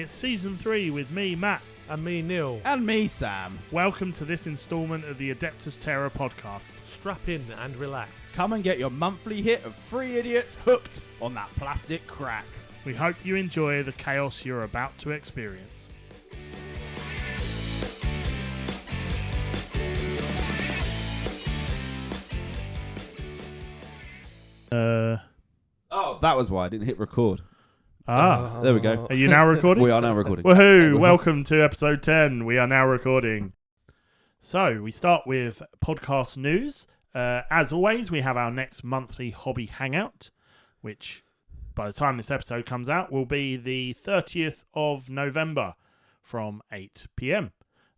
It's Season 3 with me, Matt. And me, Neil. And me, Sam. Welcome to this instalment of the Adeptus Terra podcast. Strap in and relax. Come and get your monthly hit of 3 idiots hooked on that plastic crack. We hope you enjoy the chaos you're about to experience. Oh, that was why I didn't hit record. There we go. Are you now recording? We are now recording. Woohoo! Welcome to episode 10. We are now recording. So, we start with podcast news. As always, we have our next monthly hobby hangout, which by the time this episode comes out will be the 30th of November from 8 p.m.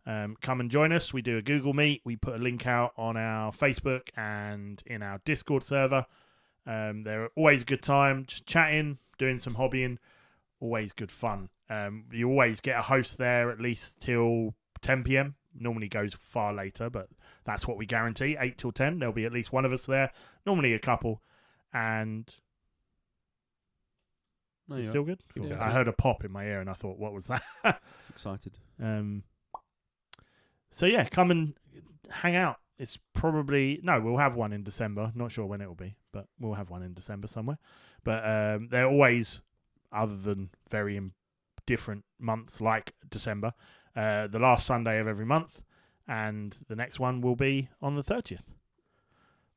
Come and join us. We do a Google Meet. We put a link out on our Facebook and in our Discord server. They're always a good time, just chatting, doing some hobbying, always good fun. You always get a host there at least till 10 p.m. Normally goes far later, but that's what we guarantee, 8 till 10. There'll be at least one of us there, normally a couple, and... No, you're still good? Yeah. I heard a pop in my ear and I thought, what was that? excited. So yeah, come and hang out. It's probably... No, we'll have one in December. Not sure when it will be, but we'll have one in December somewhere. But they're always, other than very different months like December, the last Sunday of every month, and the next one will be on the 30th.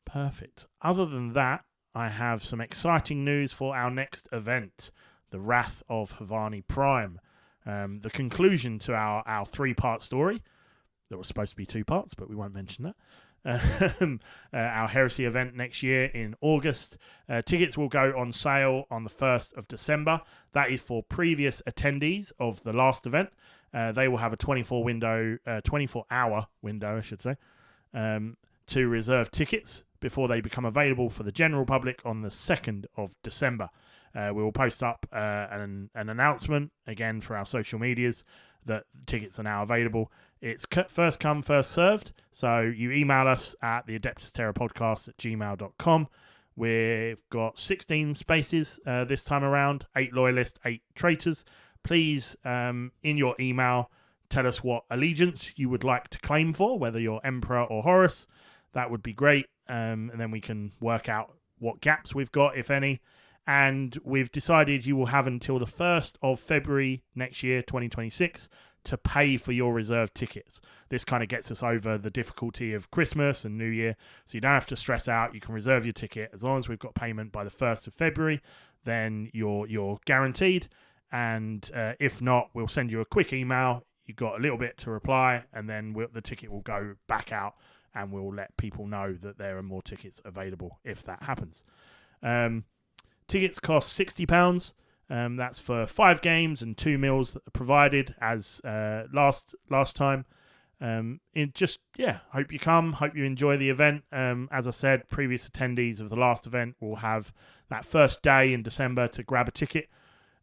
Perfect. Other than that, I have some exciting news for our next event, the Wrath of Havani Prime. The conclusion to our 3-part story. There was supposed to be 2 parts, but we won't mention that. Our Heresy event next year in August. Tickets will go on sale on the 1st of December. That is for previous attendees of the last event. They will have a 24-hour window, I should say, to reserve tickets before they become available for the general public on the 2nd of December. We will post up an announcement, again, for our social medias that tickets are now available. It's first come, first served. So you email us at the Adeptus Terra podcast at gmail.com. We've got 16 spaces this time around, 8 loyalists, 8 traitors. Please, in your email, tell us what allegiance you would like to claim for, whether you're Emperor or Horus. That would be great. And then we can work out what gaps we've got, if any. And we've decided you will have until the 1st of February next year, 2026, to pay for your reserved tickets. This kind of gets us over the difficulty of Christmas and New Year, so you don't have to stress out. You can reserve your ticket. As long as we've got payment by the 1st of February, then you're guaranteed. And if not, we'll send you a quick email. You've got a little bit to reply, and then the ticket will go back out, and we'll let people know that there are more tickets available if that happens. Tickets cost £60. That's for 5 games and 2 meals that are provided as last time. Hope you come. Hope you enjoy the event. As I said, previous attendees of the last event will have that first day in December to grab a ticket,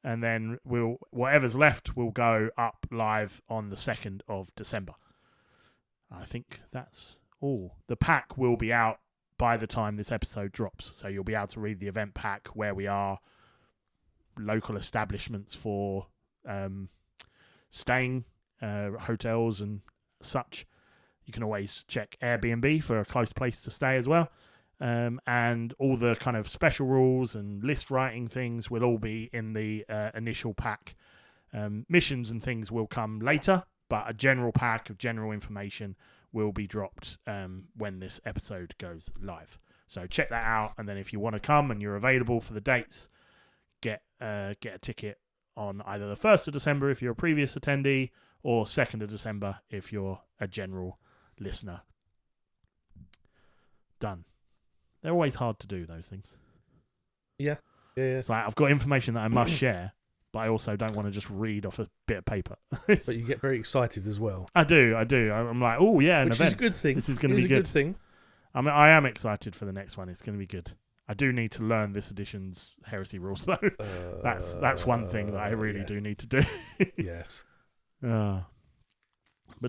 and then whatever's left will go up live on the 2nd of December. I think that's all. The pack will be out by the time this episode drops, so you'll be able to read the event pack, where we are, local establishments for staying, hotels and such. You can always check Airbnb for a close place to stay as well, and all the kind of special rules and list writing things will all be in the initial pack. Missions and things will come later, but a general pack of general information will be dropped when this episode goes live. So check that out, and then if you want to come and you're available for the dates, get a ticket on either the 1st of December if you're a previous attendee, or 2nd of December if you're a general listener. Done. They're always hard to do, those things. Yeah. It's like, I've got information that I must share, but I also don't want to just read off a bit of paper. But you get very excited as well. I do. I'm like, oh yeah, an Which event. is a good thing. This is going to be a good thing. I am excited for the next one. It's going to be good. I do need to learn this edition's heresy rules, though. That's one thing that I really do need to do. Yes. But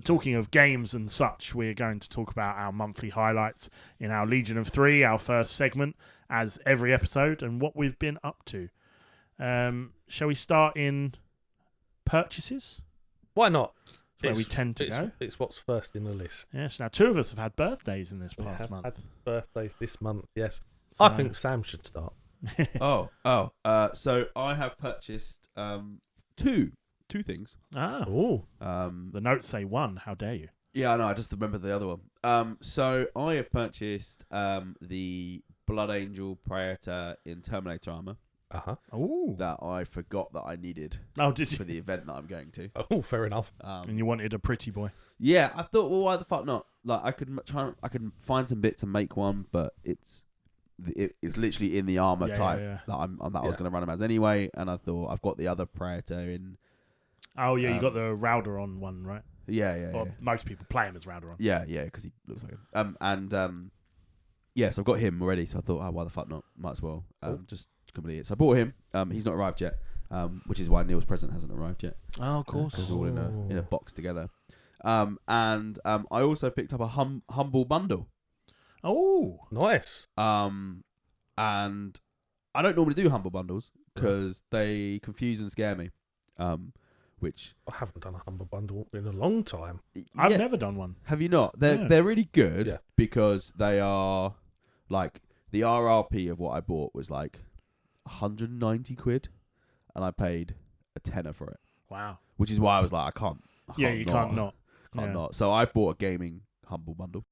talking of games and such, we're going to talk about our monthly highlights in our Legion of 3, our first segment, as every episode, and what we've been up to. Shall we start in purchases. Why not? Where we tend to it's, go. It's what's first in the list. Yes. Now, 2 of us have had birthdays in this We past have month. had birthdays this month. Yes, So- I think Sam should start. So I have purchased two things. Ah, Oh, the notes say 1. How dare you? Yeah, I know. I just remembered the other one. So I have purchased the Blood Angel Praetor in Terminator armor Oh. that I forgot that I needed Oh, did for you? the event that I'm going to. Oh, fair enough. And you wanted a pretty boy. Yeah, I thought, well, why the fuck not? Like, I could find some bits and make one, but it's literally in the armor type Yeah. that I was going to run him as anyway. And I thought I've got the other Praetor in. Oh, yeah, you got the Router on one, right? Yeah. Or most people play him as Router on. Yeah, because he looks like him. Yes, I've got him already, so I thought, why the fuck not? Might as well. Just complete it. So I bought him. He's not arrived yet, which is why Neil's present hasn't arrived yet. Oh, of course. Because we're all in a box together. And I also picked up a humble bundle. Oh. Nice. And I don't normally do humble bundles because they confuse and scare me. Which I haven't done a humble bundle in a long time. I've never done one. Have you not? No. They're really good Yeah. because they are like the RRP of what I bought was like 190 quid, and I paid a tenner for it. Wow. Which is why I was like, I can't Can't not. Can't Yeah. not. So I bought a gaming humble bundle.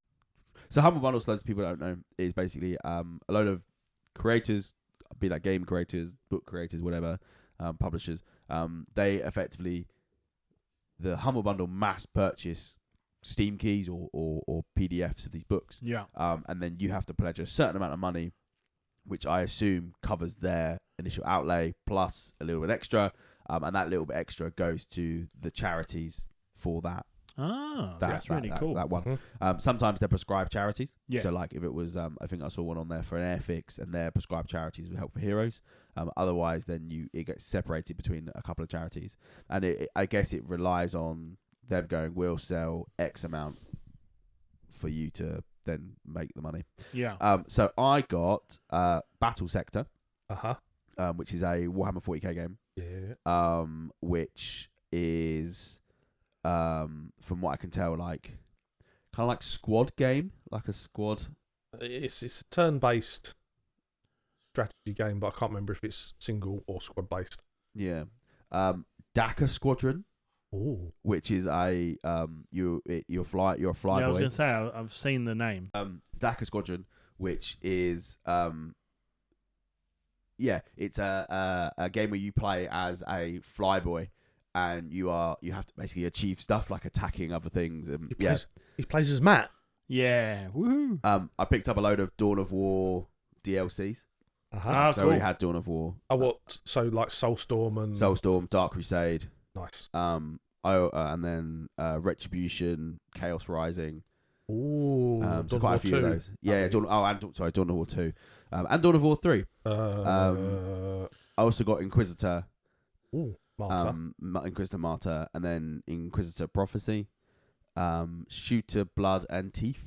So humble bundles, for those people that don't know, is basically a load of creators, be that game creators, book creators, whatever, publishers. They effectively, the humble bundle mass purchase Steam keys or PDFs of these books. Yeah. And then you have to pledge a certain amount of money, which I assume covers their initial outlay plus a little bit extra. And that little bit extra goes to the charities for that. Ah, that's really cool. That one. Mhm. Sometimes they're prescribed charities. Yeah. So like if it was, I think I saw one on there for an Airfix, and their prescribed charities would help for heroes. Otherwise, then it gets separated between a couple of charities, and I guess it relies on them going, we'll sell X amount for you to then make the money. Yeah. So I got Battle Sector, which is a Warhammer 40k game. Yeah. Which is, from what I can tell, like kind of like squad game, like a squad. It's a turn-based strategy game, but I can't remember if it's single or squad-based. Yeah. Dakar Squadron, Oh. which is a you're a fly Yeah, I was boy. going to say, I've seen the name. Dakar Squadron, which is it's a game where you play as a flyboy, and you have to basically achieve stuff like attacking other things. And He plays as Matt. Yeah. Woohoo. I picked up a load of Dawn of War DLCs. Ah, So I cool. already had Dawn of War, Oh, what? So like Soulstorm and Soulstorm, Dark Crusade. nice. And then Retribution, Chaos Rising. Ooh, So quite a few of those. Yeah, Dawn of War 2. And Dawn of War 3. I also got Inquisitor, Marta. Inquisitor Martyr, and then Inquisitor Prophecy, Shooter Blood and Teeth.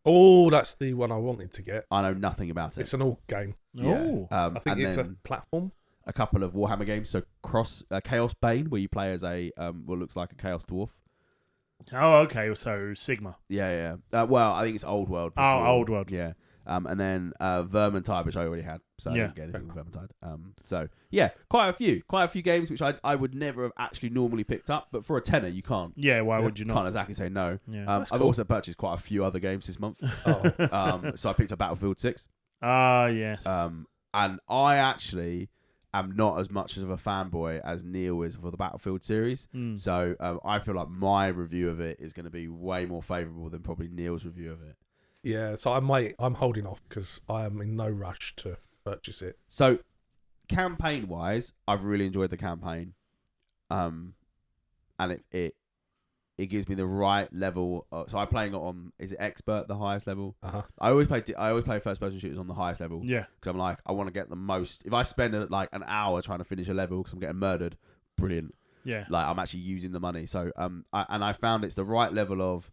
Oh, that's the one I wanted to get. I know nothing about it. It's an alt game. Oh. Yeah. I think and it's a then platform. a couple of Warhammer games. So Chaos Bane, where you play as a what looks like a Chaos Dwarf. Oh, okay. So Sigma. Yeah. Well, I think it's Old World. Oh, before. Old World. Yeah. And then Vermintide, which I already had, so I Yeah. didn't get anything with Vermintide. So yeah, quite a few games which I would never have actually normally picked up, but for a tenner you can't. Yeah, why would you Can't not? exactly say no. Yeah. That's I've cool. also purchased quite a few other games this month. Oh. So I picked up Battlefield 6. Ah, yes. And I actually am not as much of a fanboy as Neil is for the Battlefield series. Mm. So I feel like my review of it is going to be way more favourable than probably Neil's review of it. Yeah, so I'm holding off because I am in no rush to purchase it. So campaign-wise, I've really enjoyed the campaign. And it gives me the right level. So I'm playing it on, is it expert, the highest level? I always play first-person shooters on the highest level. Yeah. Because I'm like, I want to get the most. If I spend like an hour trying to finish a level because I'm getting murdered, brilliant. Yeah. Like I'm actually using the money. So I found it's the right level of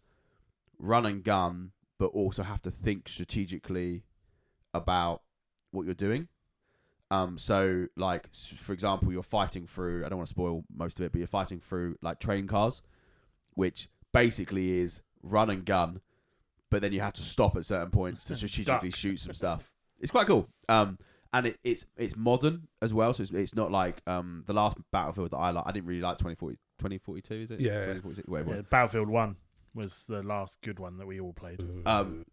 run and gun, but also have to think strategically about what you're doing. So like for example, you're fighting through. I don't want to spoil most of it, but you're fighting through like train cars, which basically is run and gun, but then you have to stop at certain points to strategically shoot some stuff. It's quite cool. And it's modern as well, so it's not like the last Battlefield that I like. I didn't really like 2042, is it? Yeah. 2046, whatever it was. Battlefield 1 was the last good one that we all played.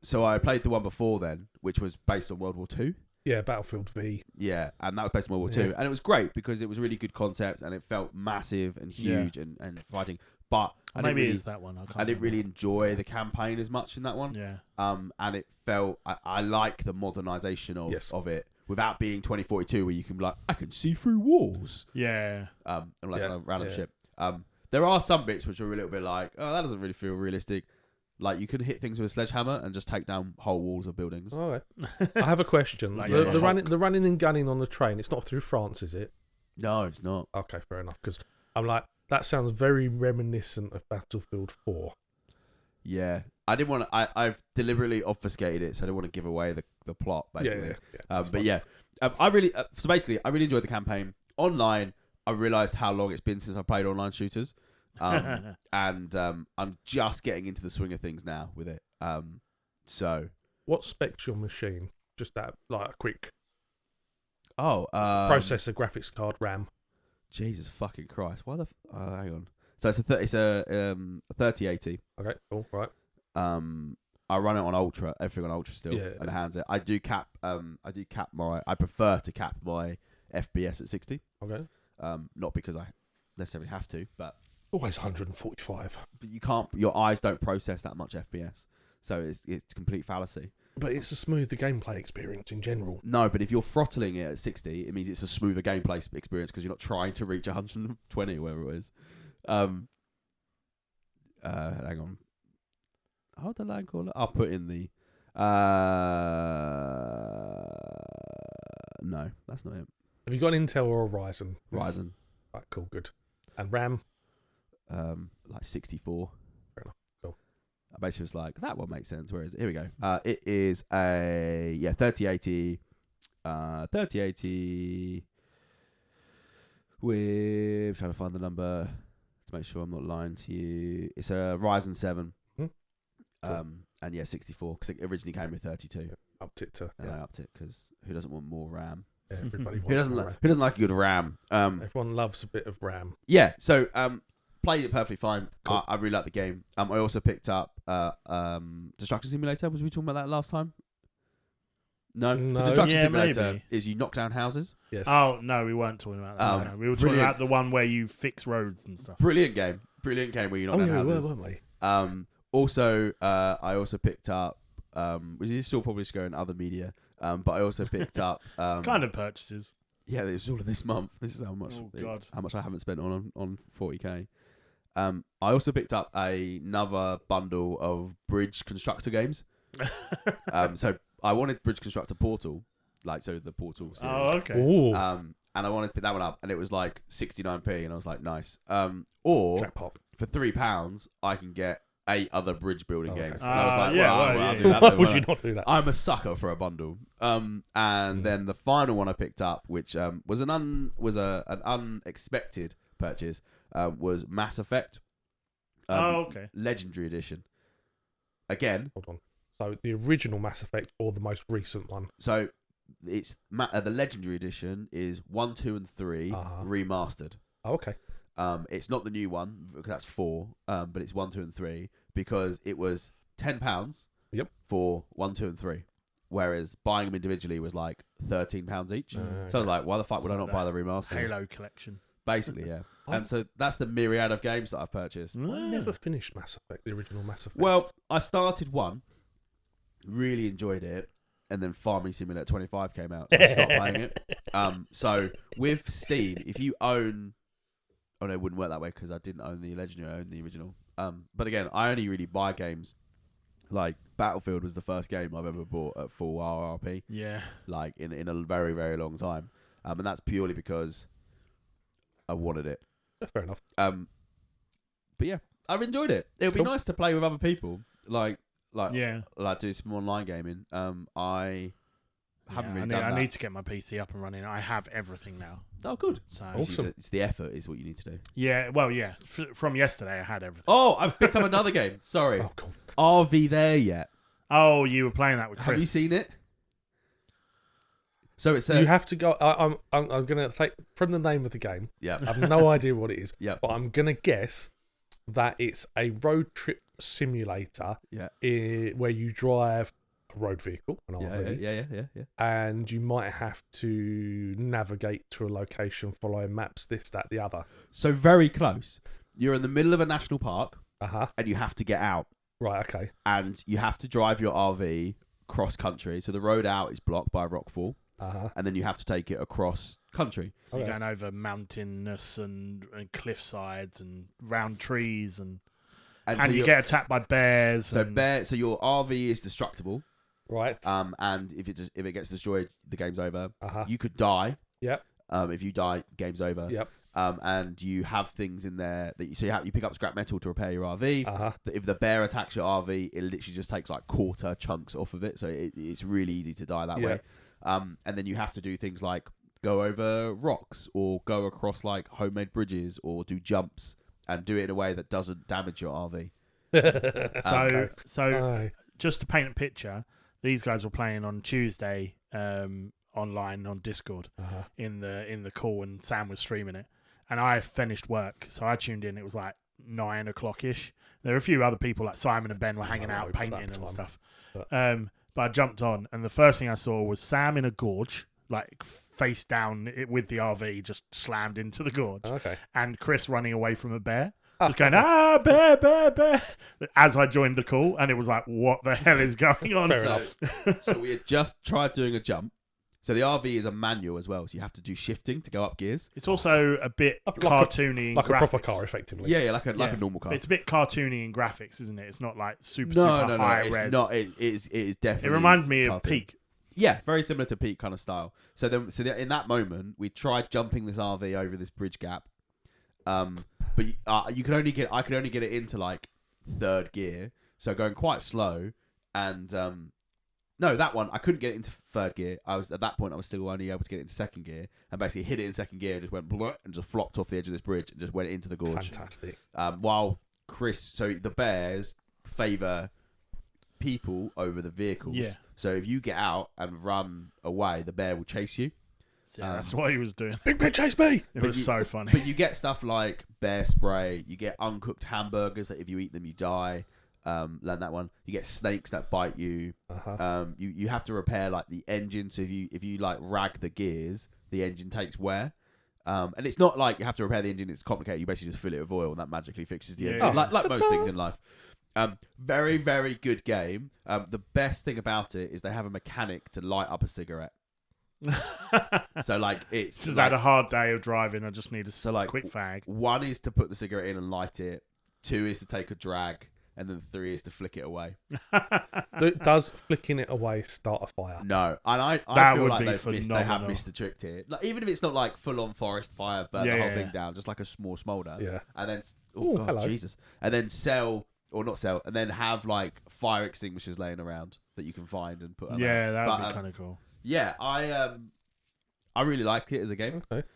So I played the one before then, which was based on World War II. Yeah, Battlefield V. Yeah, and that was based on World War II. And it was great because it was a really good concept and it felt massive and huge and fighting. But maybe it is that one. I didn't really enjoy the campaign as much in that one. Yeah. And it felt I like the modernisation of it without being 2042, where you can be like, I can see through walls. Yeah. And like random shit. There are some bits which are a little bit like, oh, that doesn't really feel realistic. Like you can hit things with a sledgehammer and just take down whole walls of buildings. All right. I have a question. Like the running and gunning on the train. It's not through France, is it? No, it's not. Okay, fair enough. Because I'm like, that sounds very reminiscent of Battlefield 4. Yeah, I didn't want to. I've deliberately obfuscated it, so I didn't want to give away the plot, basically. I really enjoyed the campaign. Online, I realised how long it's been since I played online shooters, and I'm just getting into the swing of things now with it. So what specs your machine? Just that, like a quick processor, graphics card, RAM. Jesus fucking Christ! Why the? Hang on. So it's a 3080. Okay, cool, right. I run it on ultra, everything on ultra still, and hands it. I prefer to cap my FPS at 60. Okay. Not because I necessarily have to, but always 145. But you can't. Your eyes don't process that much FPS, so it's complete fallacy. But it's a smoother gameplay experience in general. No, but if you're throttling it at 60, it means it's a smoother gameplay experience because you're not trying to reach 120 or whatever it is. Hang on. How the line call it? I'll put in the. No, that's not it. Have you got an Intel or a Ryzen? Ryzen. Right, cool, good. And RAM? Like 64. Fair enough. Cool. I basically was like, that one makes sense. Where is it? Here we go. It is a 3080. 3080 with, trying to find the number to make sure I'm not lying to you. It's a Ryzen 7. Cool. And 64 because it originally came with 32. Upped it to. And I upped it because who doesn't want more RAM? Yeah, everybody wants Who doesn't more RAM. who doesn't like a good RAM? Everyone loves a bit of RAM. Yeah. So played it perfectly fine. Cool. I really like the game. I also picked up Destruction Simulator. Was we talking about that last time? No. No. The Destruction Yeah, Simulator maybe. is you knock down houses. Yes. Oh, no, we weren't talking about that. No. We were talking brilliant. about the one where you fix roads and stuff. Brilliant game where you knock down we houses. were, weren't we? Also, I also picked up, which is still probably going in other media, but I also picked up. It's kind of purchases. Yeah, it was all of this month. This is how much. Oh, God. How much I haven't spent on 40k. I also picked up another bundle of Bridge Constructor games. So I wanted Bridge Constructor Portal, so the Portal series. Oh, okay. Ooh. And I wanted to pick that one up, and it was like 69p, and I was like, nice. Or Jackpot. for £3, I can get 8 other bridge building Okay. games. And I was like, yeah, well, well, I'll yeah. do that. Why then, would won't you I? not do that? I'm a sucker for a bundle. And then the final one I picked up, which was an unexpected purchase, was Mass Effect. Okay. Legendary Edition. Again, Hold on. So the original Mass Effect or the most recent one? so it's the Legendary Edition is 1, 2, and 3 remastered. Oh, okay. It's not the new one because that's 4, but it's 1, 2, and 3 because it was £10. Yep. For 1, 2, and 3, whereas buying them individually was like £13 each. So I was like, why the fuck would I not buy the remastered? Halo collection. Basically, yeah. And so that's the myriad of games that I've purchased. I never finished Mass Effect, the original Mass Effect. Well, I started one, really enjoyed it, and then Farming Simulator 25 came out, so I stopped playing it. So with Steam, if you own... Oh, no, it wouldn't work that way because I didn't own the Legendary, I owned the original. But again, I only really buy games... Like, Battlefield was the first game I've ever bought at full RRP. Yeah. Like, in a very, very long time. And that's purely because I wanted it. Fair enough. But yeah, I've enjoyed it. It would be nice to play with other people. Like Yeah. do some online gaming. I haven't Yeah, really done I that. need to get my PC up and running. I have everything now. Oh, good. So Awesome. It's the effort is what you need to do. yeah, well, yeah. From yesterday, I had everything. Oh, I've picked up another game. Sorry. Oh, cool. RV there yet? Oh, you were playing that with Chris. Have you seen it? So it's You have to go. I'm going to take from the name of the game. yeah. I have no idea what it is, Yeah. but I'm going to guess that it's a road trip simulator Yeah. where you drive a road vehicle, an Yeah, RV, yeah. and you might have to navigate to a location following maps, this, that, the other. So very close. You're in the middle of a national park Uh-huh. and you have to get out Right, okay. and you have to drive your RV cross country. So the road out is blocked by a rockfall Uh-huh. and then you have to take it across country. So you're Okay. going over mountainous and cliff sides and round trees and so you you're- get attacked by bears. so and, so your RV is destructible. Right. And if it gets destroyed, the game's over. Uh-huh. You could die. Yep. If you die, game's over. Yep. And you have things in there that you pick up scrap metal to repair your RV. Uh-huh. If the bear attacks your RV, it literally just takes like quarter chunks off of it, so it's really easy to die that way. And then you have to do things like go over rocks or go across like homemade bridges or do jumps and do it in a way that doesn't damage your RV. so Aye. just to paint a picture, these guys were playing on Tuesday online on Discord Uh-huh. in the call, and Sam was streaming it, and I finished work, so I tuned in. It was like 9 o'clock ish. There were a few other people like Simon and Ben were hanging I out opened painting that and time. stuff. But- But I jumped on, and the first thing I saw was Sam in a gorge, like face down with the RV, just slammed into the gorge, Okay. and Chris running away from a bear. Just going, bear, bear, bear, as I joined the call, and it was like, what the hell is going on? Fair enough. So we had just tried doing a jump. So the RV is a manual as well, so you have to do shifting to go up gears. It's also a bit Like a- cartoony in Like graphics. a proper car, effectively. Yeah, like a Yeah. normal car. But it's a bit cartoony in graphics, isn't it? It's not like super No, high it's res. not. It is definitely. It reminds me of cartoon. Peak. Yeah, very similar to Peak kind of style. So in that moment, we tried jumping this RV over this bridge gap, but I could only get it into like third gear, so going quite slow, and no, that one I couldn't get it into third gear. I was still only able to get it into second gear, and basically hit it in second gear, and just went blah, and just flopped off the edge of this bridge and just went into the gorge. Fantastic. While so the bears favour people over the vehicles. Yeah. So if you get out and run away, the bear will chase you. Yeah, that's what he was doing. Big Ben, chase me! It was so funny. But you get stuff like bear spray. You get uncooked hamburgers that if you eat them, you die. Learn that one. You get snakes that bite you. Uh-huh. You have to repair like the engine. So if you like rag the gears, the engine takes wear. And it's not like you have to repair the engine. It's complicated. You basically just fill it with oil, and that magically fixes the Yeah. engine. Oh. Like most things in life. Very, very good game. The best thing about it is they have a mechanic to light up a cigarette. So like it's Just like, had a hard day of driving. I just need a So, like, quick fag. one is to put the cigarette in and light it. 2 is to take a drag, and then 3 is to flick it away. Does flicking it away start a fire? No, and I That feel would like be they have phenomenal. missed the trick here. Like even if it's not like full on forest fire, burn the whole Yeah. thing down, just like a small smolder. Yeah. And then Ooh, God, hello. Jesus, and then sell or not sell, and then have like fire extinguishers laying around that you can find and put. Yeah, that would But, be kind of cool. Yeah, I really liked it as a game. Okay.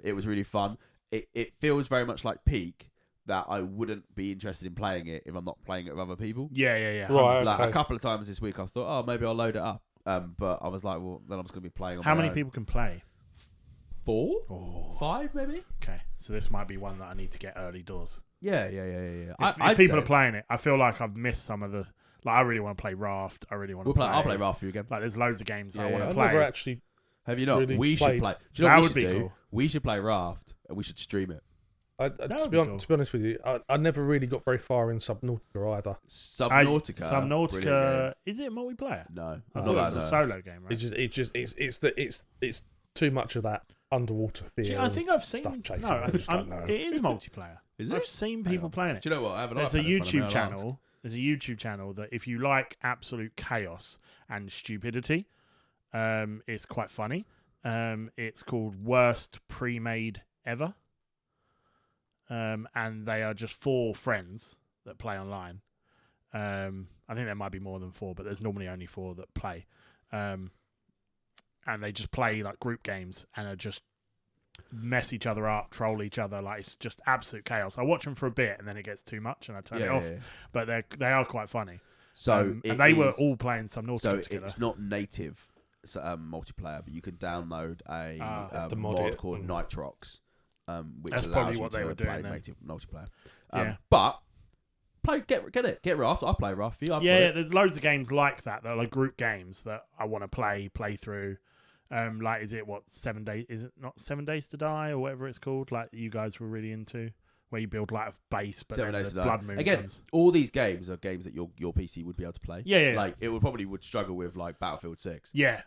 It was really fun. It feels very much like Peak, that I wouldn't be interested in playing it if I'm not playing it with other people. Yeah. Right. Like Okay. a couple of times this week, I thought, oh, maybe I'll load it up. But I was like, well, then I'm just going to be playing on How my many own. people can play? 4? Oh, 5 maybe? okay. So this might be one that I need to get early doors. Yeah. If I'd people say- are playing it, I feel like I've missed some of the. Like, I really want to play Raft. I really want to I'll play Raft for you again. Like, there's loads of games that I Yeah, want yeah. to I've play. never actually. Have you not? really We should played. play. Do you know That what would we be should do? cool. We should play Raft and we should stream it. would To be cool. be honest with you, I never really got very far in Subnautica either. Subnautica. brilliant Subnautica. Is it multiplayer? game. No, I not thought it that. was a No. solo game, right? It's too much of that underwater fear. See, I think I've seen. stuff chasing No, me, I just don't know. it is multiplayer. Is I've it? seen Hang people on. playing it. Do you know what? I have an There's a iPad in front of me, YouTube I'll ask. channel. There's a YouTube channel that if you like absolute chaos and stupidity, it's quite funny. It's called Worst Pre-Made Ever. And they are just 4 friends that play online. I think there might be more than 4, but there's normally only 4 that play. and they just play like group games and are just mess each other up, troll each other. Like it's just absolute chaos. I watch them for a bit and then it gets too much and I turn it off. Yeah. But they are quite funny. So and they were all playing some Naughty So together. it's not native multiplayer, but you can download a to mod mod called Nitrox, which That's allows probably you what they to were play doing then. native multiplayer. Yeah. But get Raft. I'll play Raft for you. I've got it. There's loads of games like that are like group games that I want to play through. Like, is it 7 days? Is it not 7 Days to Die or whatever it's called? Like you guys were really into, where you build like a base, but 7 then Days the to Die. blood moon Again, comes. all these games are games that your PC would be able to play. Yeah. Like it would struggle with like Battlefield 6. Yeah.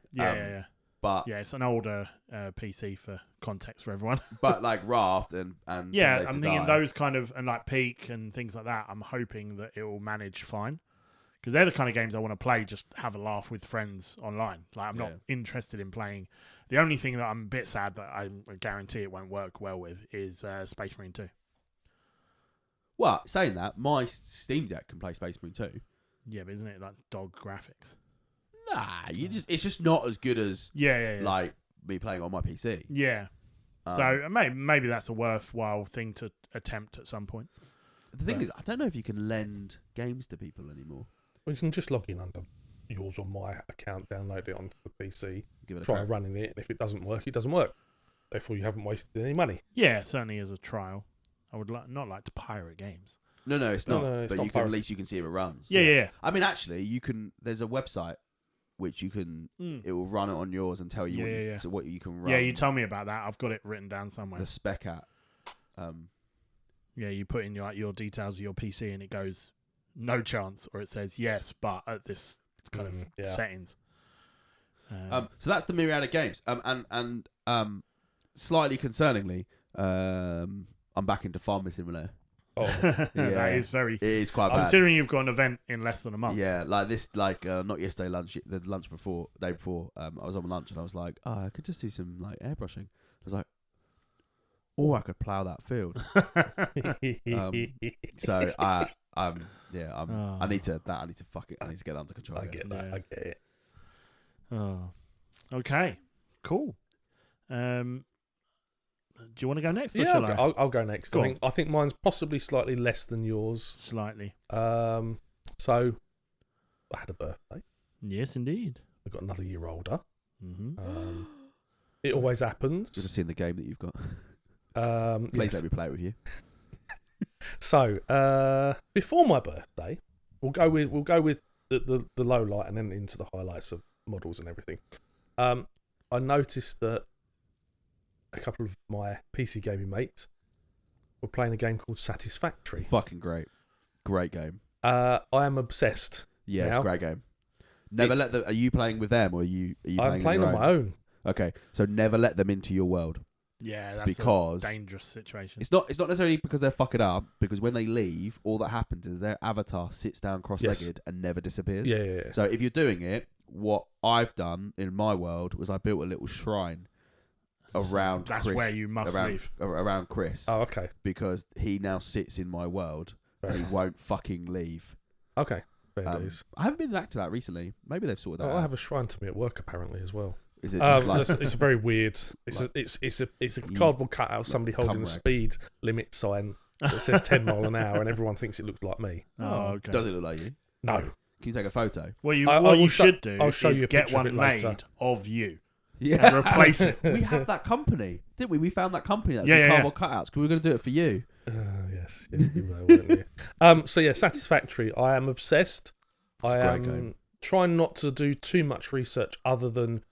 But Yeah, it's an older PC for context for everyone. but like Raft and Yeah, 7 Days I'm to thinking Die, those kind of, and like Peak and things like that. I'm hoping that it will manage fine. Because they're the kind of games I want to play, just have a laugh with friends online. Like, I'm not interested in playing. The only thing that I'm a bit sad that I guarantee it won't work well with is Space Marine 2. Well, saying that, my Steam Deck can play Space Marine 2. Yeah, but isn't it like dog graphics? Nah, it's just not as good as Yeah. like me playing on my PC. Yeah. So maybe that's a worthwhile thing to attempt at some point. The thing is, I don't know if you can lend games to people anymore. Well, you can just log in under yours or my account, download it onto the PC, Give it a try crack. running it, and if it doesn't work, it doesn't work. Therefore, you haven't wasted any money. Yeah, certainly as a trial. I would not like to pirate games. No, it's not. No, it's but not you can, at pirate. least you can see if it runs. Yeah. I mean, actually, you can. There's a website which you can. It will run it on yours and tell you what you can run. Yeah, you told me about that. I've got it written down somewhere. the spec at. Yeah, you put in your details of your PC and it goes no chance, or it says yes, but at this kind of settings. So that's the myriad of games. And slightly concerningly, I'm back into Farming Simulator. Oh, That is very. It is quite bad. Considering you've got an event in less than a month. Yeah, like this, not yesterday lunch, the lunch before, day before. I was on lunch and I was like, oh, I could just do some like airbrushing. I was like, or I could plough that field. So I need to get that under control. I get that. Yeah. I get it. Oh, okay, cool. Do you want to go next? Or Yeah, shall I? I'll go next. Go I think mine's possibly slightly less than yours. Slightly. So I had a birthday. Yes, indeed. I got another year older. Mm-hmm. It always happens. Just seeing the game that you've got. Please Yes. let me play it with you. So before my birthday, we'll go with the low light and then into the highlights of models and everything. I noticed that a couple of my PC gaming mates were playing a game called Satisfactory. Fucking great game. I am obsessed. Yeah, it's now. a great game. Never let them. Are you playing with them or are you I'm playing your on my own. Okay, so never let them into your world. Yeah, that's Because a dangerous situation. It's not necessarily because they're fucking up. Because when they leave, all that happens is their avatar sits down cross-legged and never disappears. Yeah. So if you're doing it, what I've done in my world was I built a little shrine around That's Chris. where you must leave. Around Chris. Oh, okay. Because he now sits in my world and he won't fucking leave. Okay. Fair dues. I haven't been back to that recently. Maybe they've sorted that out. I have a shrine to me at work apparently as well. Is it just like... it's very weird. It's like- a cardboard cutout of somebody holding a Cumrex. speed limit sign that says 10 mile an hour, and everyone thinks it looks like me. Oh, okay. Does it look like you? No. Can you take a photo? What you I what will you show- should do I'll show is you a get picture of one it later. made of you. Yeah. And replace it. We have that company, didn't we? We found that company that Yeah, did yeah, cardboard cutouts because we were going to do it for you. Yes, you were, weren't you? So yeah, Satisfactory. I am obsessed. It's I a great am game. trying not to do too much research other than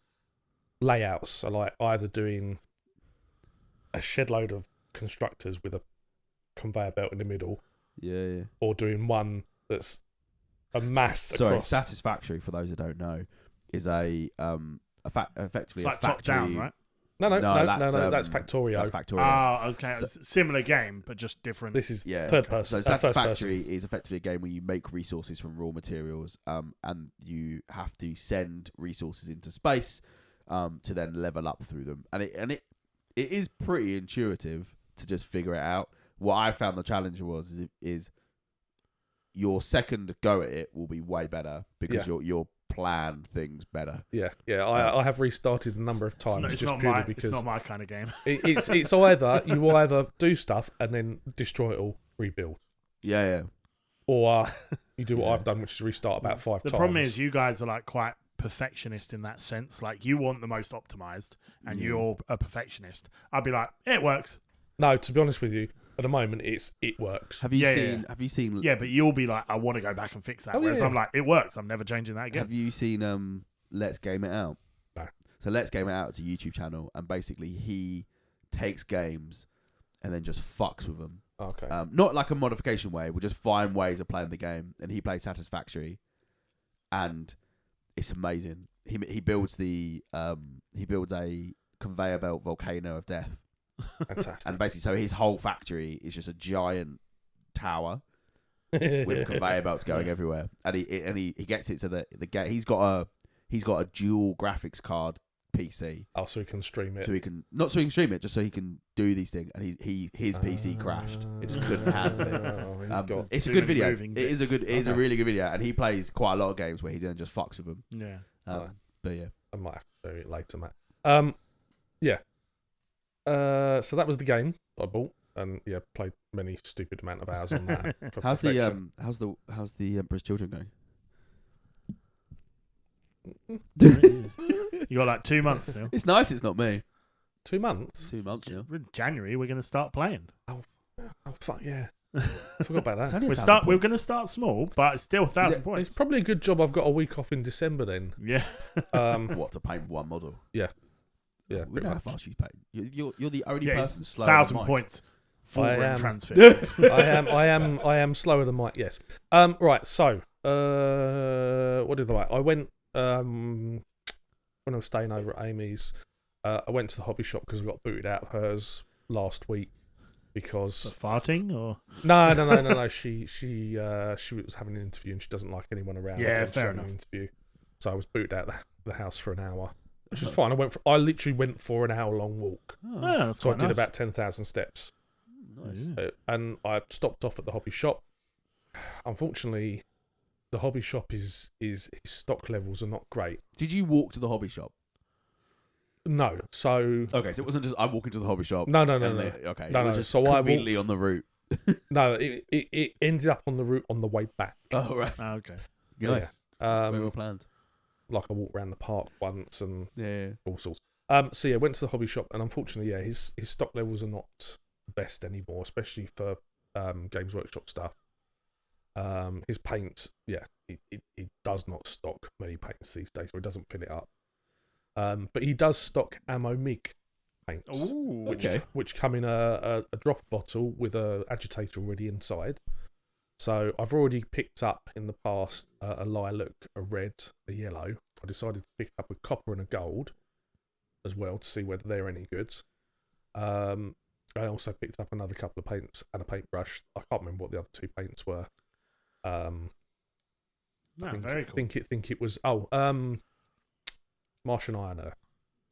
layouts. So like either doing a shed load of constructors with a conveyor belt in the middle, Yeah. or doing one that's a mass Sorry, across. Satisfactory, for those who don't know, is effectively It's a like factory. top down, right? No, that's that's Factorio. That's Factorio. Oh, okay. It's a similar game, but just different. This is Yeah. third person. So first person. Satisfactory is effectively a game where you make resources from raw materials, and you have to send resources into space, to then level up through them. And it is pretty intuitive to just figure it out. What I found the challenge is your second go at it will be way better because you're plan things better. Yeah. I have restarted a number of times It's just not purely my, because it's not my kind of game. it's either you either do stuff and then destroy it all, rebuild, Yeah. or you do what Yeah. I've done, which is restart about 5 The times. problem is you guys are like quite perfectionist in that sense. Like you want the most optimized, and you're a perfectionist. I'd be like, it works. No, to be honest with you, at the moment it works. Have you Yeah, seen? yeah. Have you seen? Yeah, but you'll be like, I want to go back and fix that. Oh, Whereas yeah. I'm like, it works. I'm never changing that again. Have you seen Let's Game It Out? No. So Let's Game It Out is a YouTube channel, and basically he takes games and then just fucks with them. Okay. Not like a modification way. We'll just find ways of playing the game, and he plays Satisfactory, and it's amazing. He builds a conveyor belt volcano of death, Fantastic. and basically, so his whole factory is just a giant tower with conveyor belts going everywhere, and he gets it to the game. He's got a dual graphics card PC, so he can stream it. so he can stream it, just so he can do these things. And his PC crashed; it just couldn't handle it. He's got It's a too good many video. moving It is a bits. good. It is a Okay. really good video, and he plays quite a lot of games where he then just fucks with them. Yeah. Right. But yeah, I might have to do it later, Matt. Yeah. So that was the game I bought, and yeah, played many stupid amount of hours on that. For how's perfection. the Emperor's Children going? You got like 2 months now. It's nice. It's not me. 2 months? 2 months now. In January, we're going to start playing. Oh fuck yeah! I forgot about It's that. only 1,000 We're points. going to start small, but it's still 1,000 It's points. probably a good job I've got a week off in December then. Yeah. What, to paint one model? Yeah, We pretty know how much. fast you paint. You're the only Yeah, person it's slow. 1,000 points. Full I ring am. transfer. I am slower than Mike. Yes. Right. So, what did I like? I went when I was staying over at Amy's. I went to the hobby shop because I got booted out of hers last week because Farting or no. She was having an interview and she doesn't like anyone around. Yeah, when she's fair having an enough. interview, so I was booted out the house for an hour, which was fine. I literally went for an hour long walk, oh, that's so I quite did nice. about 10,000 steps. Yeah. And I stopped off at the hobby shop. Unfortunately, the hobby shop his stock levels are not great. Did you walk to the hobby shop? No, so Okay, so it wasn't just I'm walking to the hobby shop. no. Okay, No, it was no, just so I walked- conveniently on the route. No, it ended up on the route on the way back. Oh right, Oh, okay. nice. Very well Um, planned. like I walked around the park once and Yeah. all sorts. So yeah, went to the hobby shop and unfortunately, yeah, his stock levels are not the best anymore, especially for Games Workshop stuff. His paints, yeah, he does not stock many paints these days, or he doesn't fill it up. But he does stock Ammo MIG paints, Ooh. Okay. which come in a drop bottle with a agitator already inside. So I've already picked up in the past a lilac, a red, a yellow. I decided to pick up a copper and a gold as well to see whether they're any good. I also picked up another couple of paints and a paintbrush. I can't remember what the other two paints were. No, I think, very cool. think it was Martian Iron Earth.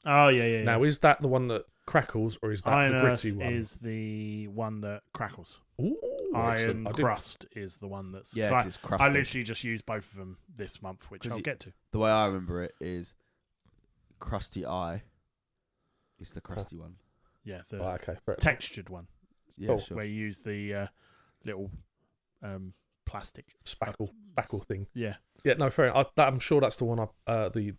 Oh, yeah. Now is that the one that crackles or is that Iron the Earth gritty one? is the one that crackles. Ooh, Iron excellent. I didn't- Crust is the one that's... Yeah, I, 'cause it's crusty. I literally just used both of them this month, which 'Cause I'll you- get to. The way I remember it is Crusty Eye. It's the crusty one. Yeah, the Oh, okay, fair enough. textured one, Yeah, Cool. sure. where you use the little plastic. spackle thing. Yeah, Yeah, no, fair enough. I'm sure that's the one I the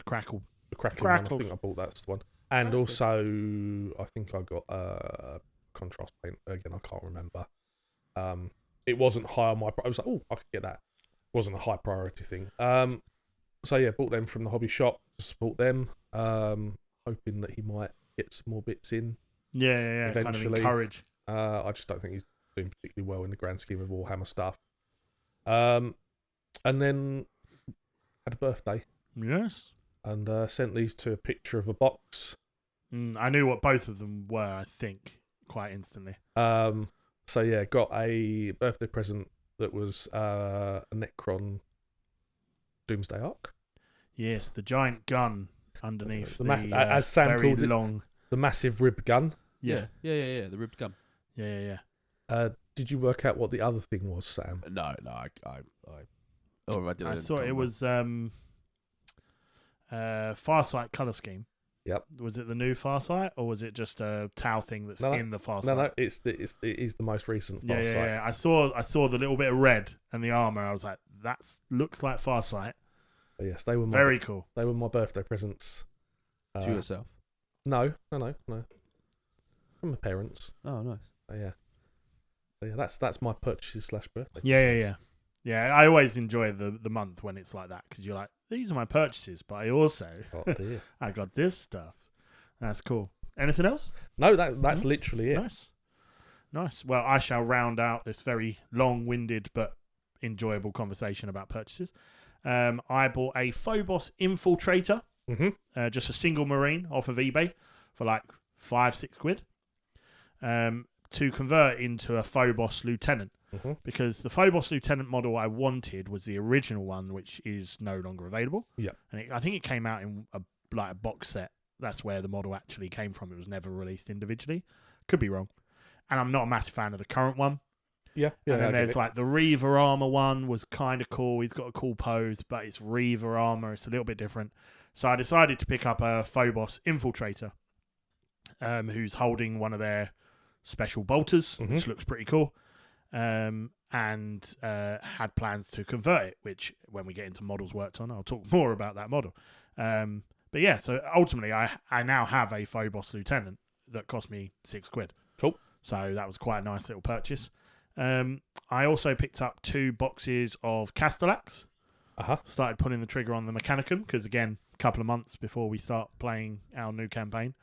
crackle. the crackling one. I Crackle. think I bought that's the one. And Okay. also I think I got contrast paint. Again, I can't remember. It wasn't high on my I was like, oh, I could get that. It wasn't a high priority thing. So yeah, bought them from the hobby shop to support them. Hoping that he might get some more bits in. Yeah. Kind of Eventually. encourage. I just don't think he's doing particularly well in the grand scheme of Warhammer stuff. And then had a birthday Yes. and sent these to a picture of a box. I knew what both of them were, I think, quite instantly. So yeah, got a birthday present that was a Necron Doomsday Arc. Yes, the giant gun underneath The the, as Sam very called it. long. The massive rib gun. Yeah. Yeah. The ribbed gum. Yeah. Did you work out what the other thing was, Sam? No. I Or I, I saw it was Farsight color scheme. Yep. Was it the new Farsight, or was it just a Tau thing that's No, in the Farsight? No, it is the most recent Yeah, Farsight. yeah. I saw the little bit of red and the armor. I was like, that looks like Farsight. So yes, they were Very cool. They were my birthday presents. To yourself. No. From my parents. Oh, nice. So yeah, that's my purchases / birthday. Yeah. I always enjoy the month when it's like that, because you're like, these are my purchases, but I also Oh dear. I got this stuff. That's cool. Anything else? No, that's literally it. Nice. Well, I shall round out this very long-winded but enjoyable conversation about purchases. I bought a Phobos Infiltrator, just a single marine off of eBay for like 5-6 quid, to convert into a Phobos Lieutenant. Because the Phobos Lieutenant model I wanted was the original one, which is no longer available. Yeah. And I think it came out in a box set. That's where the model actually came from. It was never released individually. Could be wrong. And I'm not a massive fan of the current one. Yeah. And then there's like the Reaver armor one was kind of cool. He's got a cool pose, but it's Reaver armor. It's a little bit different. So I decided to pick up a Phobos Infiltrator, who's holding one of their special bolters, which looks pretty cool. And had plans to convert it, which when we get into models worked on, I'll talk more about that model. But yeah, so ultimately I now have a Phobos Lieutenant that cost me 6 quid. Cool. So that was quite a nice little purchase. I also picked up 2 boxes of Castellax. Started putting the trigger on the Mechanicum, because again, a couple of months before we start playing our new campaign,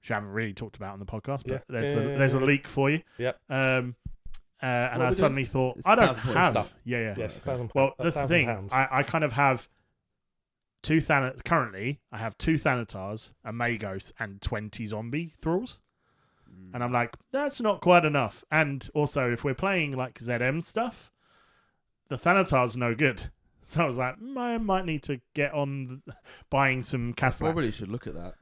which I haven't really talked about on the podcast, but there's a leak for you. Yep. And I suddenly thought, It's I don't 1,000 point have stuff. Yeah. Yes. Well, that's the thing. I kind of have 2 currently I have 2 Thanatars, a Magos, and 20 zombie thralls. And I'm like, that's not quite enough. And also, if we're playing like ZM stuff, the Thanatar's no good. So I was like, I might need to get on buying some Castellax. Probably should look at that.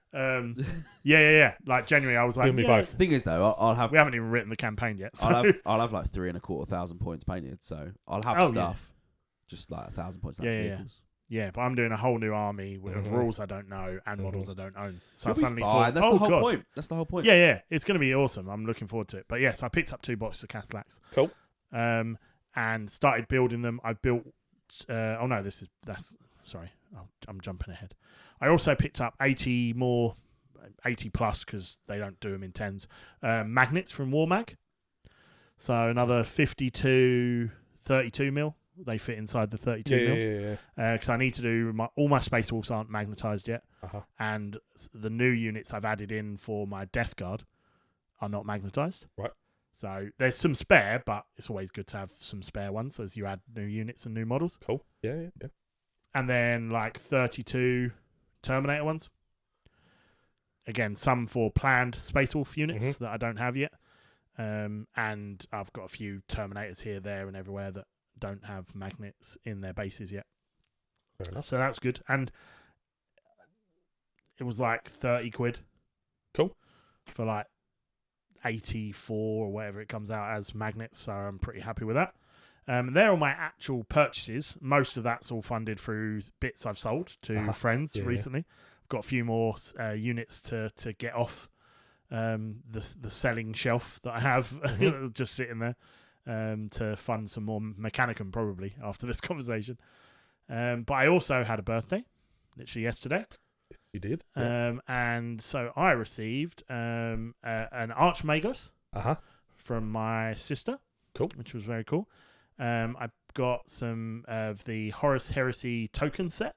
Yeah. Like January, I was like, Me both. Thing is, though, I'll have. We haven't even written the campaign yet. So. I'll have like 3,250 points painted, so I'll have stuff. Just like 1,000 points. That's vehicles. Yeah, but I'm doing a whole new army with rules I don't know and models I don't own. So I suddenly fine. thought, That's the whole point. That's the whole point. Yeah. It's going to be awesome. I'm looking forward to it. But yes, I picked up 2 boxes of Castellax. Cool. And started building them. I built. Sorry, I'm jumping ahead. I also picked up 80 plus, because they don't do them in 10s. Magnets from Warmag. So another 52, 32 mil. They fit inside the 32 mils. Because I need to do all my Space Wolves aren't magnetized yet, and the new units I've added in for my Death Guard are not magnetized. Right. So there's some spare, but it's always good to have some spare ones as you add new units and new models. Cool. Yeah. And then like 32 Terminator ones. Again, some for planned Space Wolf units that I don't have yet. And I've got a few Terminators here, there, and everywhere that don't have magnets in their bases yet. Fair enough. So that was good. And it was like 30 quid. Cool. For like 84 or whatever it comes out as magnets. So I'm pretty happy with that. They're all my actual purchases. Most of that's all funded through bits I've sold to friends recently. I've got a few more units to get off the selling shelf that I have just sitting there. To fund some more Mechanicum probably after this conversation. But I also had a birthday, literally yesterday. You did? And so I received an Archmagos from my sister. Cool. Which was very cool. I got some of the Horus Heresy token set.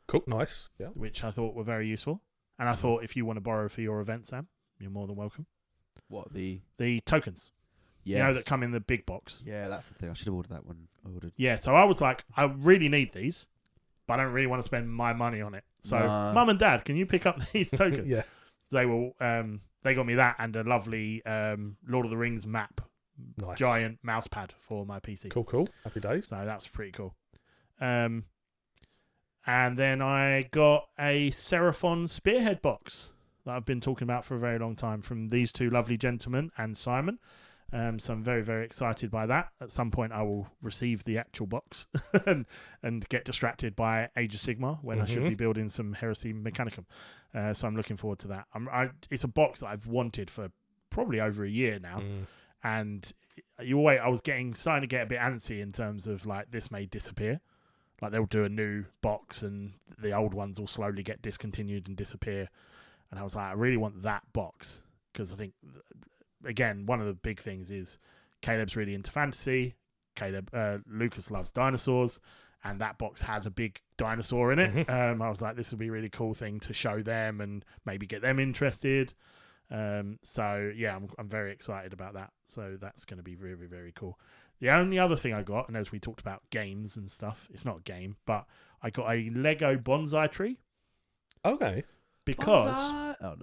Cool, nice. Yeah. Which I thought were very useful. And I thought if you want to borrow for your event, Sam, you're more than welcome. What, the tokens? Yes. You know, that come in the big box. Yeah, that's the thing. I should have ordered that one. Yeah, so I was like, I really need these, but I don't really want to spend my money on it. So, Mum and Dad, can you pick up these tokens? Yeah. They will. They got me that and a lovely Lord of the Rings map, giant mouse pad for my PC. Cool. Happy days. So that's pretty cool. And then I got a Seraphon Spearhead box that I've been talking about for a very long time from these 2 lovely gentlemen and Simon. So I'm very, very excited by that. At some point, I will receive the actual box and get distracted by Age of Sigmar when I should be building some Heresy Mechanicum. So I'm looking forward to that. It's a box that I've wanted for probably over a year now, and I was starting to get a bit antsy in terms of like this may disappear. Like they'll do a new box and the old ones will slowly get discontinued and disappear. And I was like, I really want that box because I think, again, one of the big things is Caleb's really into fantasy. Lucas loves dinosaurs, and that box has a big dinosaur in it. I was like, this would be a really cool thing to show them and maybe get them interested. So yeah, I'm very excited about that. So that's going to be very, very cool. The only other thing I got, and as we talked about games and stuff, it's not a game, but I got a Lego bonsai tree. Okay. Because no,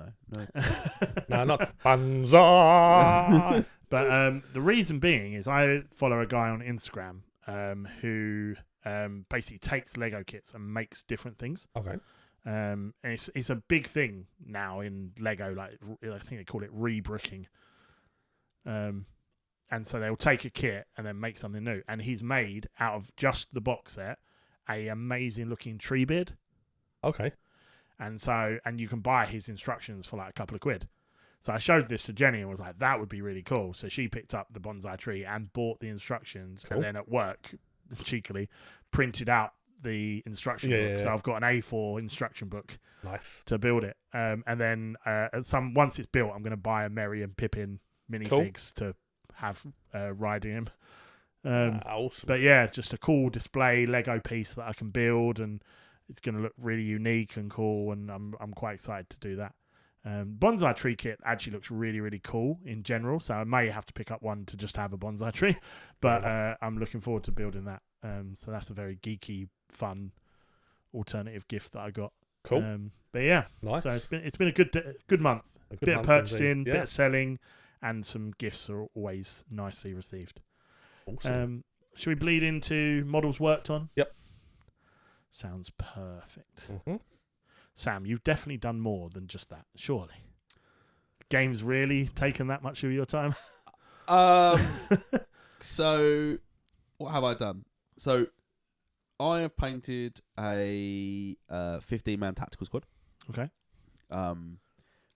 No, not bonsai. But the reason being is I follow a guy on Instagram who basically takes Lego kits and makes different things. Okay. And it's a big thing now in Lego. Like I think they call it rebricking. And so they'll take a kit and then make something new. And he's made out of just the box set a amazing looking tree beard. Okay. And you can buy his instructions for like a couple of quid. So I showed this to Jenny and was like, that would be really cool. So she picked up the bonsai tree and bought the instructions. Cool. And then at work, cheekily, printed out the instruction book. Yeah. So I've got an A4 instruction book Nice. to build it. And then once it's built, I'm going to buy a Merry and Pippin minifigs to have riding him. Awesome. But yeah, just a cool display Lego piece that I can build, and it's going to look really unique and cool, and I'm quite excited to do that. Bonsai tree kit actually looks really, really cool in general, so I may have to pick up one to just have a bonsai tree, but I'm looking forward to building that. So that's a very geeky, fun, alternative gift that I got. Cool. But yeah, Nice. so it's been a good month. A good Bit month of purchasing, indeed. bit of selling, and some gifts are always nicely received. Awesome. Should we bleed into models worked on? Yep. Sounds perfect. Mm-hmm. Sam, you've definitely done more than just that, surely. Game's really taken that much of your time? So, what have I done? So, I have painted a 15-man tactical squad. Okay.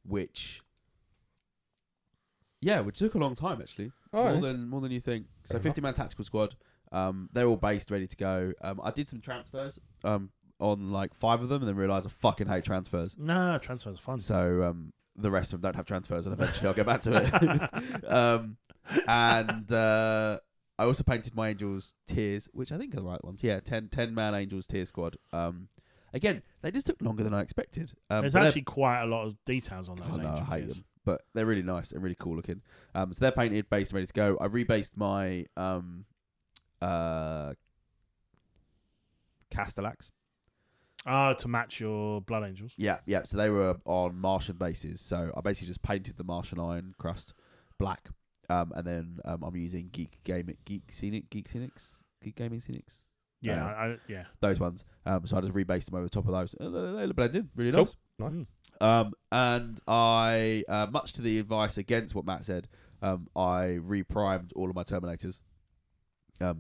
Which took a long time actually. All more than you think. So, Fair 15-man tactical squad. They're all based, ready to go. I did some transfers. On like 5 of them, and then realised I fucking hate transfers. No, transfer's fun. So the rest of them don't have transfers, and eventually I'll get back to it. And I also painted my Angels tiers, which I think are the right ones. Yeah, 10-man Angels tier squad. Again, they just took longer than I expected. There's actually quite a lot of details on those Angel I hate tiers. them, but they're really nice and really cool looking. So they're painted, based, and ready to go. I rebased my Castellax. To match your Blood Angels. Yeah. So they were on Martian bases. So I basically just painted the Martian iron crust black, and then I'm using Geek Gaming Scenics. Yeah, those ones. So I just rebased them over the top of those. They look blended, really Cool. nice. Nice. And I, much to the advice against what Matt said, I reprimed all of my Terminators.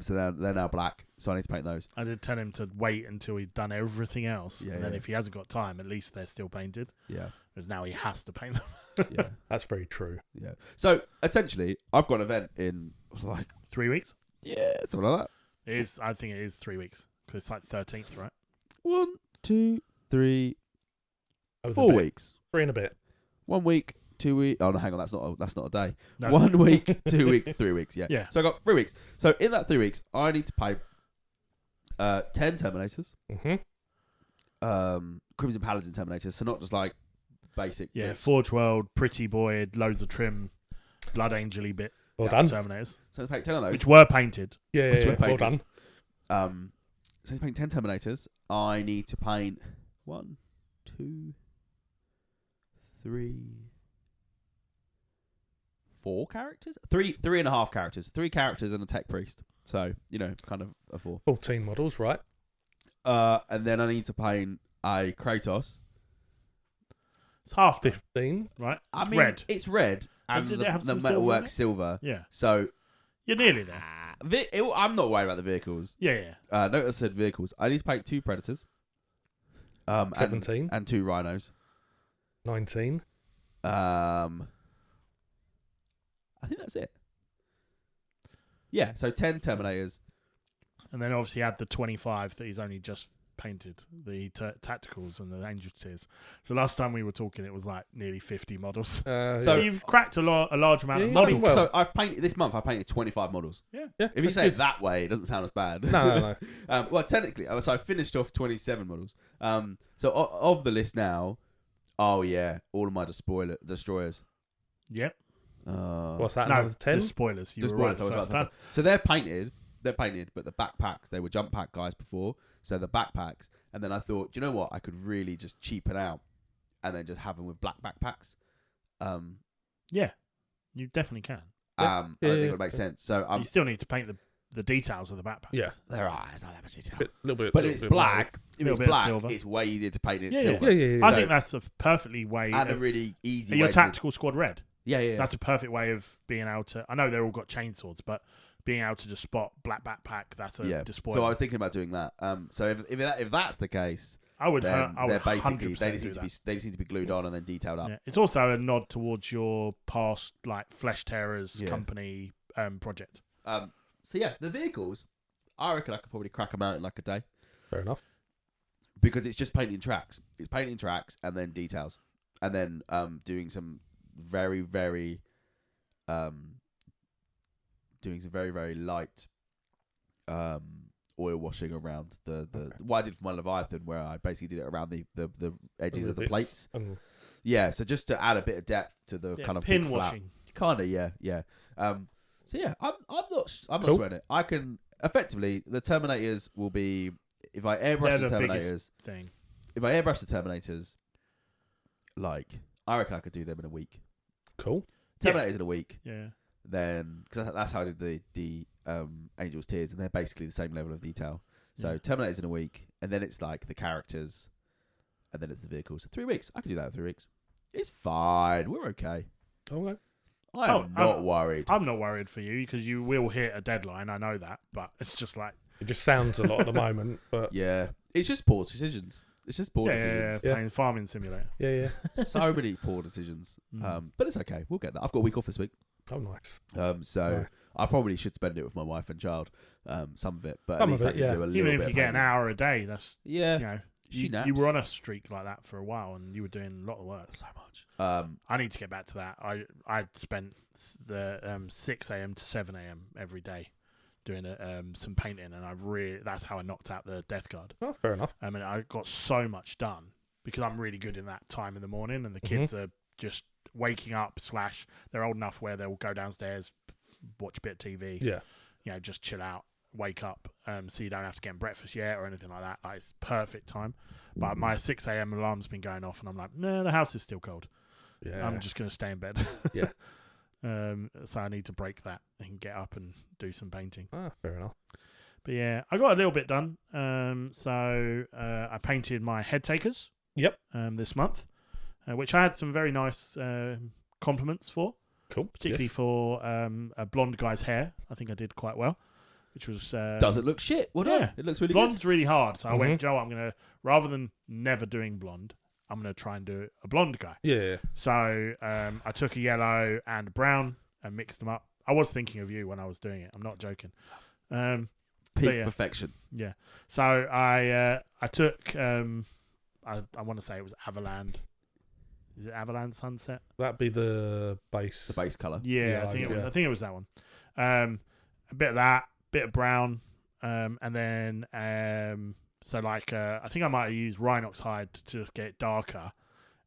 So they're now black, so I need to paint those. I did tell him to wait until he'd done everything else, and then if he hasn't got time, at least they're still painted. Yeah. Because now he has to paint them. Yeah. That's very true. Yeah. So essentially, I've got an event in like 3 weeks? something like that. I think it is 3 weeks because it's like 13th, right? 1, 2, 3, Over the 4 bit. weeks. 3 and a bit. 1 week, 2 weeks. Oh no, hang on, that's not a day. No. 1 week, 2 weeks, 3 weeks. Yeah. Yeah. So I got 3 weeks. So in that 3 weeks, I need to pay 10 Terminators, Mm-hmm. Crimson Paladin Terminators. So not just like basic. Yeah, bits. Forge World, Pretty Boy, loads of trim, Blood Angel-y bit Well done. Terminators, So let's paint 10 of those. which were painted. Yeah. Which were Well painted. done. So let's paint 10 Terminators. I need to paint 1, 2, 3, 4 characters? 3.5 characters. 3 characters and a tech priest. So, kind of a 4. 14 models, right? And then I need to paint a Kratos. It's half 15. right? I It's mean, red. it's red. and did the, it have the some silver in metalwork it? silver. Yeah, So you're nearly there. I'm not worried about the vehicles. Yeah. Notice I said vehicles. I need to paint 2 predators. 17. and 2 rhinos. 19. I think that's it. Yeah, so 10 Terminators. And then obviously add the 25 that he's only just painted, the tacticals and the Angel Tears. So last time we were talking, it was like nearly 50 models. So So you've cracked a large amount Yeah, of yeah. I models. mean, Well- so I've painted this month. I painted 25 models. Yeah. Yeah. If you that's say good. it that way, it doesn't sound as bad. No. Well, technically, so I finished off 27 models. So of the list now, all of my destroyers. Yep. What's that? No, Another 10? just spoilers. You Just were right spoilers, the I was first about to time. say. So they're painted, but the backpacks, they were jump pack guys before. So the backpacks, and then I thought, do you know what? I could really just cheapen out, and then just have them with black backpacks. Yeah, you definitely can. Yeah. I don't think Yeah. it would make sense. So you still need to paint the details of the backpack. Yeah. there are. It's not that much detail. Little bit. But little if it's bit black, Little bit of silver. it's way easier to paint it Yeah, silver. Yeah. I So- think that's a perfectly way. And a really easy your way tactical squad red. Yeah. That's a perfect way of being able to. I know they're all got chainswords, but being able to just spot black backpack. That's a display. So I was thinking about doing that. So if that's the case, I would. then I they're would basically 100% they just do need to that. be they just need to be glued on and then detailed up. Yeah. It's also a nod towards your past like Flesh Terrors Yeah. company project. So yeah, the vehicles, I reckon I could probably crack them out in like a day Fair enough. because it's just painting tracks. It's painting tracks and then details, and then doing some very very light oil washing around the what I did for my Leviathan, where I basically did it around the edges of the Bits plates. and- Yeah, so just to add a bit of depth to the kind of pin big flap. washing. Kind of, yeah. So yeah, I'm not Cool. sweating it. I can effectively the Terminators will be if I airbrush They're the the Terminators. biggest thing. If I airbrush the Terminators, like I reckon I could do them in a week. Cool. Yeah. Terminators in a week, Yeah. then because that's how I did the Angel's Tears, and they're basically the same level of detail. So Yeah. Terminators in a week, and then it's like the characters, and then it's the vehicles. 3 weeks, I can do that in 3 weeks. It's fine. We're okay. Okay. I am not worried. I'm not worried for you because you will hit a deadline. I know that, but it's just like It just sounds a lot at the moment, but Yeah, it's just poor decisions. It's just poor decisions. Yeah. playing farming simulator. yeah. So many poor decisions. But it's okay. We'll get that. I've got a week off this week. Oh, nice. So Nice. I probably should spend it with my wife and child. Some of it, but Some at least of I it, can yeah. do a little Even bit if you of get an painting. hour a day, that's Yeah, you know she you naps. were on a streak like that for a while, and you were doing a lot of work. so much. I need to get back to that. I spent the 6 a.m. to 7 a.m. every day doing some painting, and that's how I knocked out the Death Guard. Oh, fair enough. I mean, I got so much done because I'm really good in that time in the morning, and the Mm-hmm. kids are just waking up / they're old enough where they'll go downstairs, watch a bit of TV, Yeah. just chill out, wake up, so you don't have to get breakfast yet or anything like that. Like, it's perfect time. But my 6 a.m. alarm's been going off, and I'm like, no, the house is still cold. Yeah. I'm just going to stay in bed. Yeah. So I need to break that and get up and do some painting. Fair enough. But yeah, I got a little bit done. So I painted my head takers. Yep. This month, which I had some very nice compliments for, Cool. particularly Yes. for a blonde guy's hair. I think I did quite well, which was Does it look shit? Well done. yeah. It looks really blonde's really hard. So I Mhm. went, Joe, I'm gonna rather than never doing blonde, I'm gonna try and do a blonde guy. Yeah. So I took a yellow and a brown and mixed them up. I was thinking of you when I was doing it. I'm not joking. good. Peak but yeah. perfection. Yeah. So I took I want to say it was Avaland. Is it Avaland Sunset? That'd be the base. The base color. Yeah, Yeah, I think it was. yeah. I think it was that one. A bit of that, bit of brown, and then so like I think I might have used Rhinox hide to just get it darker,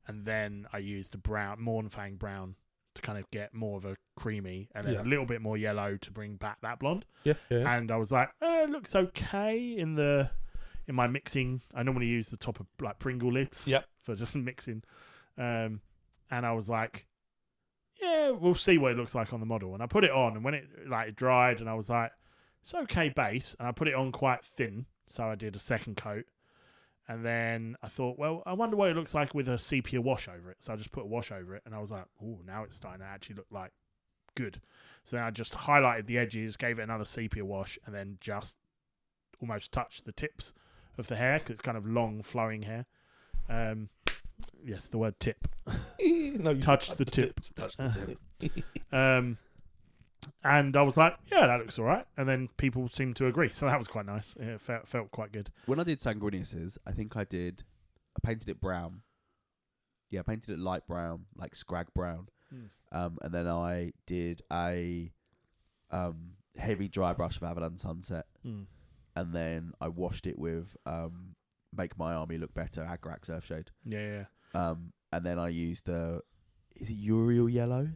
and then I used the brown Mornfang brown to kind of get more of a creamy, and then Yeah. a little bit more yellow to bring back that blonde. Yeah. Yeah. And I was like, it looks okay in my mixing. I normally use the top of like Pringle lids Yep. for just mixing. And I was like, yeah, we'll see what it looks like on the model. And I put it on, and when it like dried, and I was like, it's okay base, and I put it on quite thin, so I did a second coat. And then I thought, well, I wonder what it looks like with a sepia wash over it. So I just put a wash over it, and I was like, oh, now it's starting to actually look like good. So then I just highlighted the edges, gave it another sepia wash, and then just almost touched the tips of the hair, because it's kind of long, flowing hair. Yes, the word tip. No, Touch the tip. Touch the tip. And I was like, yeah, that looks all right. And then people seemed to agree. So that was quite nice. It felt quite good. When I did Sanguinius's, I think I painted it brown. Yeah, I painted it light brown, like scrag brown. And then I did a heavy dry brush of Avalon Sunset. And then I washed it with Make My Army Look Better, Agrax Earthshade. Yeah. And then I used is it Uriel Yellow?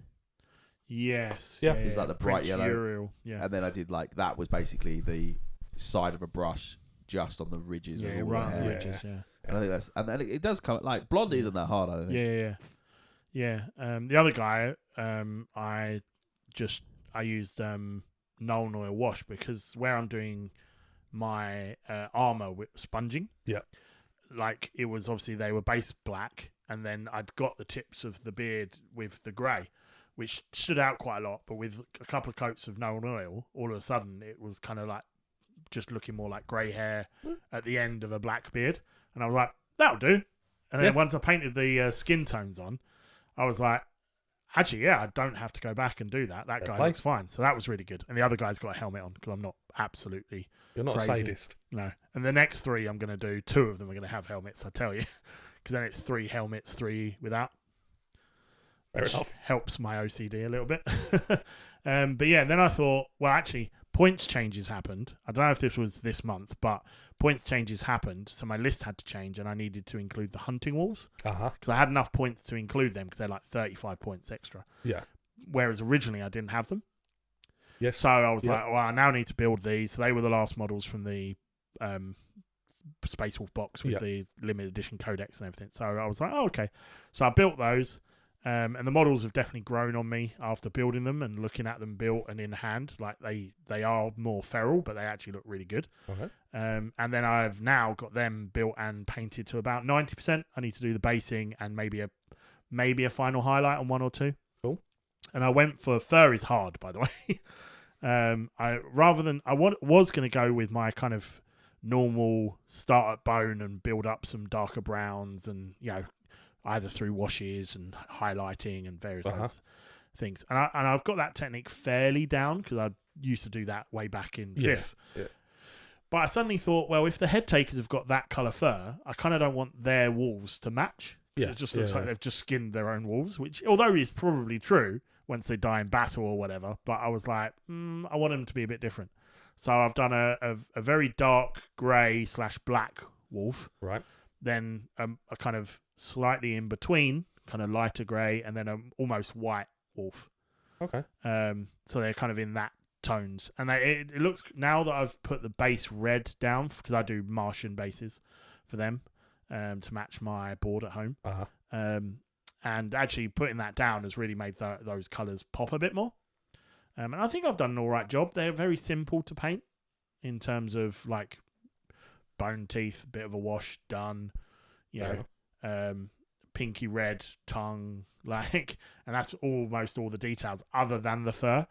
Yes. Yeah. It's like the bright Prince yellow. Uriel. Yeah. And then I did that was basically the side of a brush just on the ridges of all the around hair. the ridges, yeah. And I think and then it does come like blonde isn't that hard, I don't think. Yeah. The other guy, I used Nuln Oil Wash, because where I'm doing my armor with sponging, like it was obviously they were base black, and then I'd got the tips of the beard with the grey, which stood out quite a lot. But with a couple of coats of Nuln Oil, all of a sudden it was kind of like just looking more like grey hair at the end of a black beard, and I was like, that'll do. And then once I painted the skin tones on, I was like, actually, I don't have to go back and do that. That guy looks fine. So that was really good. And the other guy's got a helmet on, because I'm not absolutely You're not crazy. a sadist. No. And the next 3 I'm going to do, 2 of them are going to have helmets, I tell you. Because then it's 3 helmets, 3 without. Fair Which enough. helps my OCD a little bit. But yeah, and then I thought, well, actually, points changes happened. I don't know if this was this month, but points changes happened. So my list had to change, and I needed to include the hunting wolves. Because I had enough points to include them, because they're like 35 points extra. Yeah. Whereas originally I didn't have them. Yes. So I was like, well, I now need to build these. So they were the last models from the Space Wolf box with the limited edition codex and everything. So I was like, oh, okay. So I built those. And the models have definitely grown on me after building them and looking at them built and in hand. Like they are more feral, but they actually look really good. Okay. And then I've now got them built and painted to about 90%. I need to do the basing and maybe a final highlight on 1 or 2. Cool. And I went for fur is hard, by the way. I was going to go with my kind of normal start at bone and build up some darker browns, and either through washes and highlighting and various other things. And I've got that technique fairly down, because I used to do that way back in 5th. Yeah. But I suddenly thought, well, if the head takers have got that colour fur, I kind of don't want their wolves to match. Yeah. It just looks like they've just skinned their own wolves, which, although is probably true once they die in battle or whatever, but I was like, I want them to be a bit different. So I've done a very dark grey / black wolf. Right. Then a kind of slightly in between, kind of lighter grey, and then almost white wolf. Okay. So they're kind of in that tones, and it looks, now that I've put the base red down, because I do Martian bases for them to match my board at home. And actually putting that down has really made those colours pop a bit more. And I think I've done an all right job. They're very simple to paint in terms of like bone teeth, bit of a wash, done. Pinky red tongue, and that's almost all the details other than the fur.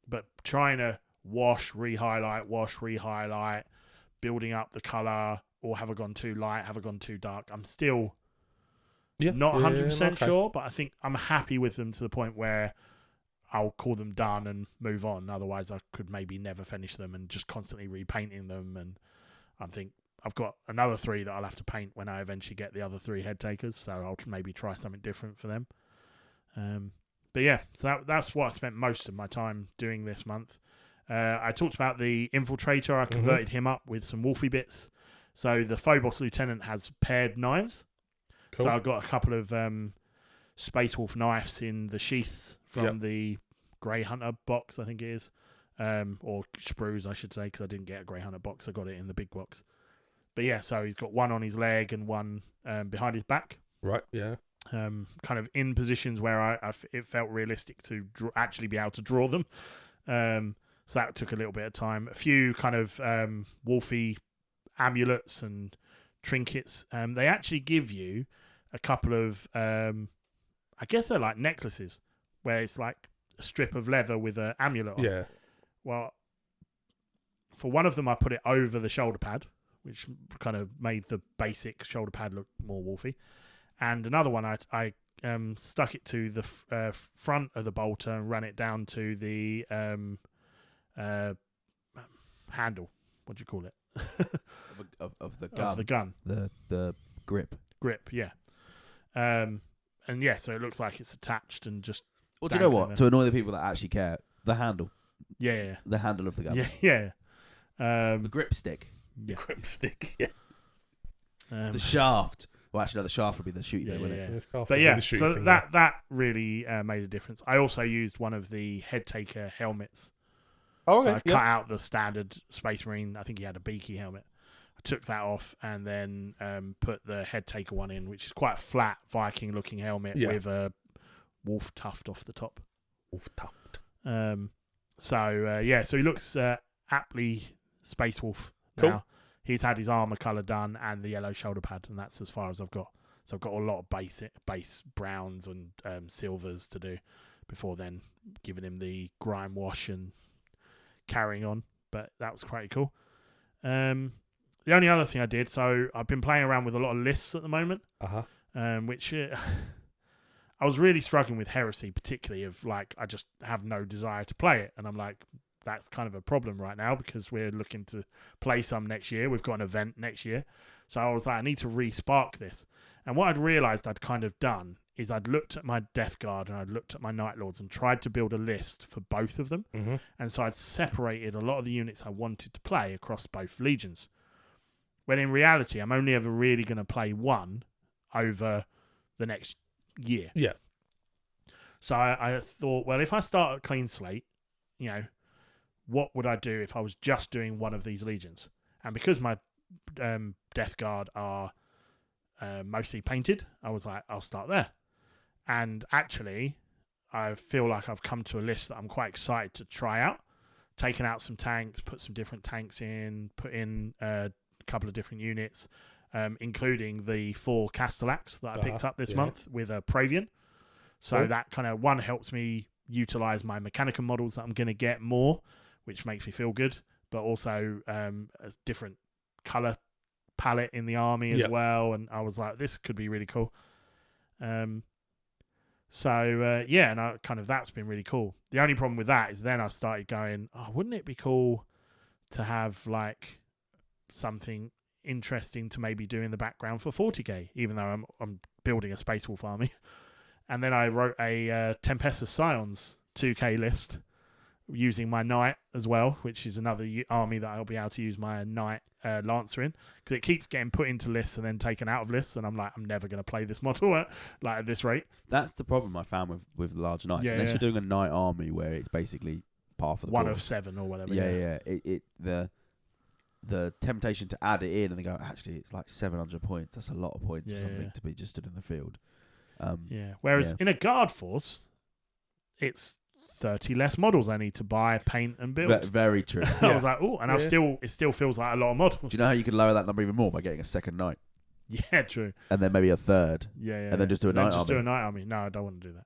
But trying to wash, re-highlight, building up the colour, or have I gone too light, have I gone too dark? I'm still not 100% sure, but I think I'm happy with them to the point where I'll call them done and move on. Otherwise, I could maybe never finish them and just constantly repainting them. And I think I've got another 3 that I'll have to paint when I eventually get the other 3 head takers. So I'll maybe try something different for them. But yeah, so that's what I spent most of my time doing this month. I talked about the Infiltrator. I converted him up with some Wolfie bits. So the Phobos Lieutenant has paired knives. Cool. So I've got a couple of Space Wolf knives in the sheaths from the Grey Hunter box, I think it is. Or sprues, I should say, because I didn't get a Grey Hunter box. I got it in the big box. But yeah, so he's got one on his leg and one behind his back. Right, yeah. Kind of in positions where it felt realistic to actually be able to draw them. So that took a little bit of time. A few kind of wolfy amulets and trinkets. They actually give you a couple of, I guess they're like necklaces, where it's like a strip of leather with an amulet on. Yeah. Well, for one of them, I put it over the shoulder pad, which kind of made the basic shoulder pad look more wolfy. And another one, I stuck it to the front of the bolter and ran it down to the handle. What do you call it? of the gun. Of the gun. The grip. Grip, yeah. And yeah, so it looks like it's attached and just. Well, do you know what? To annoy the people that actually care, the handle. Yeah. The handle of the gun. Yeah. The grip stick. Yeah. Grip stick. Yeah. The shaft. Well, actually, no, the shaft would be the shooting bit, wouldn't it? But yeah, so that really made a difference. I also used one of the head taker helmets. Oh, okay. So I cut out the standard Space Marine. I think he had a beaky helmet. I took that off and then put the head taker one in, which is quite a flat Viking looking helmet with a wolf tuft off the top. Wolf tuft. So he looks aptly Space Wolf Cool. now. He's had his armor color done and the yellow shoulder pad, and that's as far as I've got. So I've got a lot of base browns and silvers to do before then giving him the grime wash and carrying on. But that was pretty cool. The only other thing I did, so I've been playing around with a lot of lists at the moment, which I was really struggling with Heresy, particularly of like I just have no desire to play it, and I'm like, that's kind of a problem right now because we're looking to play some next year. We've got an event next year. So I was like, I need to re-spark this. And what I'd realised I'd kind of done is I'd looked at my Death Guard and I'd looked at my Night Lords and tried to build a list for both of them. Mm-hmm. And so I'd separated a lot of the units I wanted to play across both legions. When in reality, I'm only ever really going to play one over the next year. Yeah. So I thought, well, if I start a clean slate, you know, what would I do if I was just doing one of these legions? And because my Death Guard are mostly painted, I was like, I'll start there. And actually, I feel like I've come to a list that I'm quite excited to try out. Taken out some tanks, put some different tanks in, put in a couple of different units, including the 4 Castellax that I picked up this month with a Pravian. So that kind of, one, helps me utilize my Mechanicum models that I'm going to get more, which makes me feel good, but also a different color palette in the army as well. And I was like, this could be really cool. And I kind of, that's been really cool. The only problem with that is then I started going, oh, wouldn't it be cool to have like something interesting to maybe do in the background for 40k, even though I'm building a Space Wolf army. And then I wrote a Tempestus Scions 2k list using my Knight as well, which is another army that I'll be able to use my Knight Lancer in, because it keeps getting put into lists and then taken out of lists, and I'm like, I'm never going to play this model at this rate. That's the problem I found with large Knights. Unless you're doing a Knight army where it's basically par for the one course. of 7 or whatever. The temptation to add it in and they go, actually, it's like 700 points. That's a lot of points for something to be just stood in the field. Whereas in a guard force, it's 30 less models I need to buy, paint, and build. Very true. I was like, oh, and it still feels like a lot of models. Do you know how you could lower that number even more? By getting a second Knight. Yeah, true. And then maybe a third. And then just do a Knight army. Do a Knight army. No, I don't want to do that.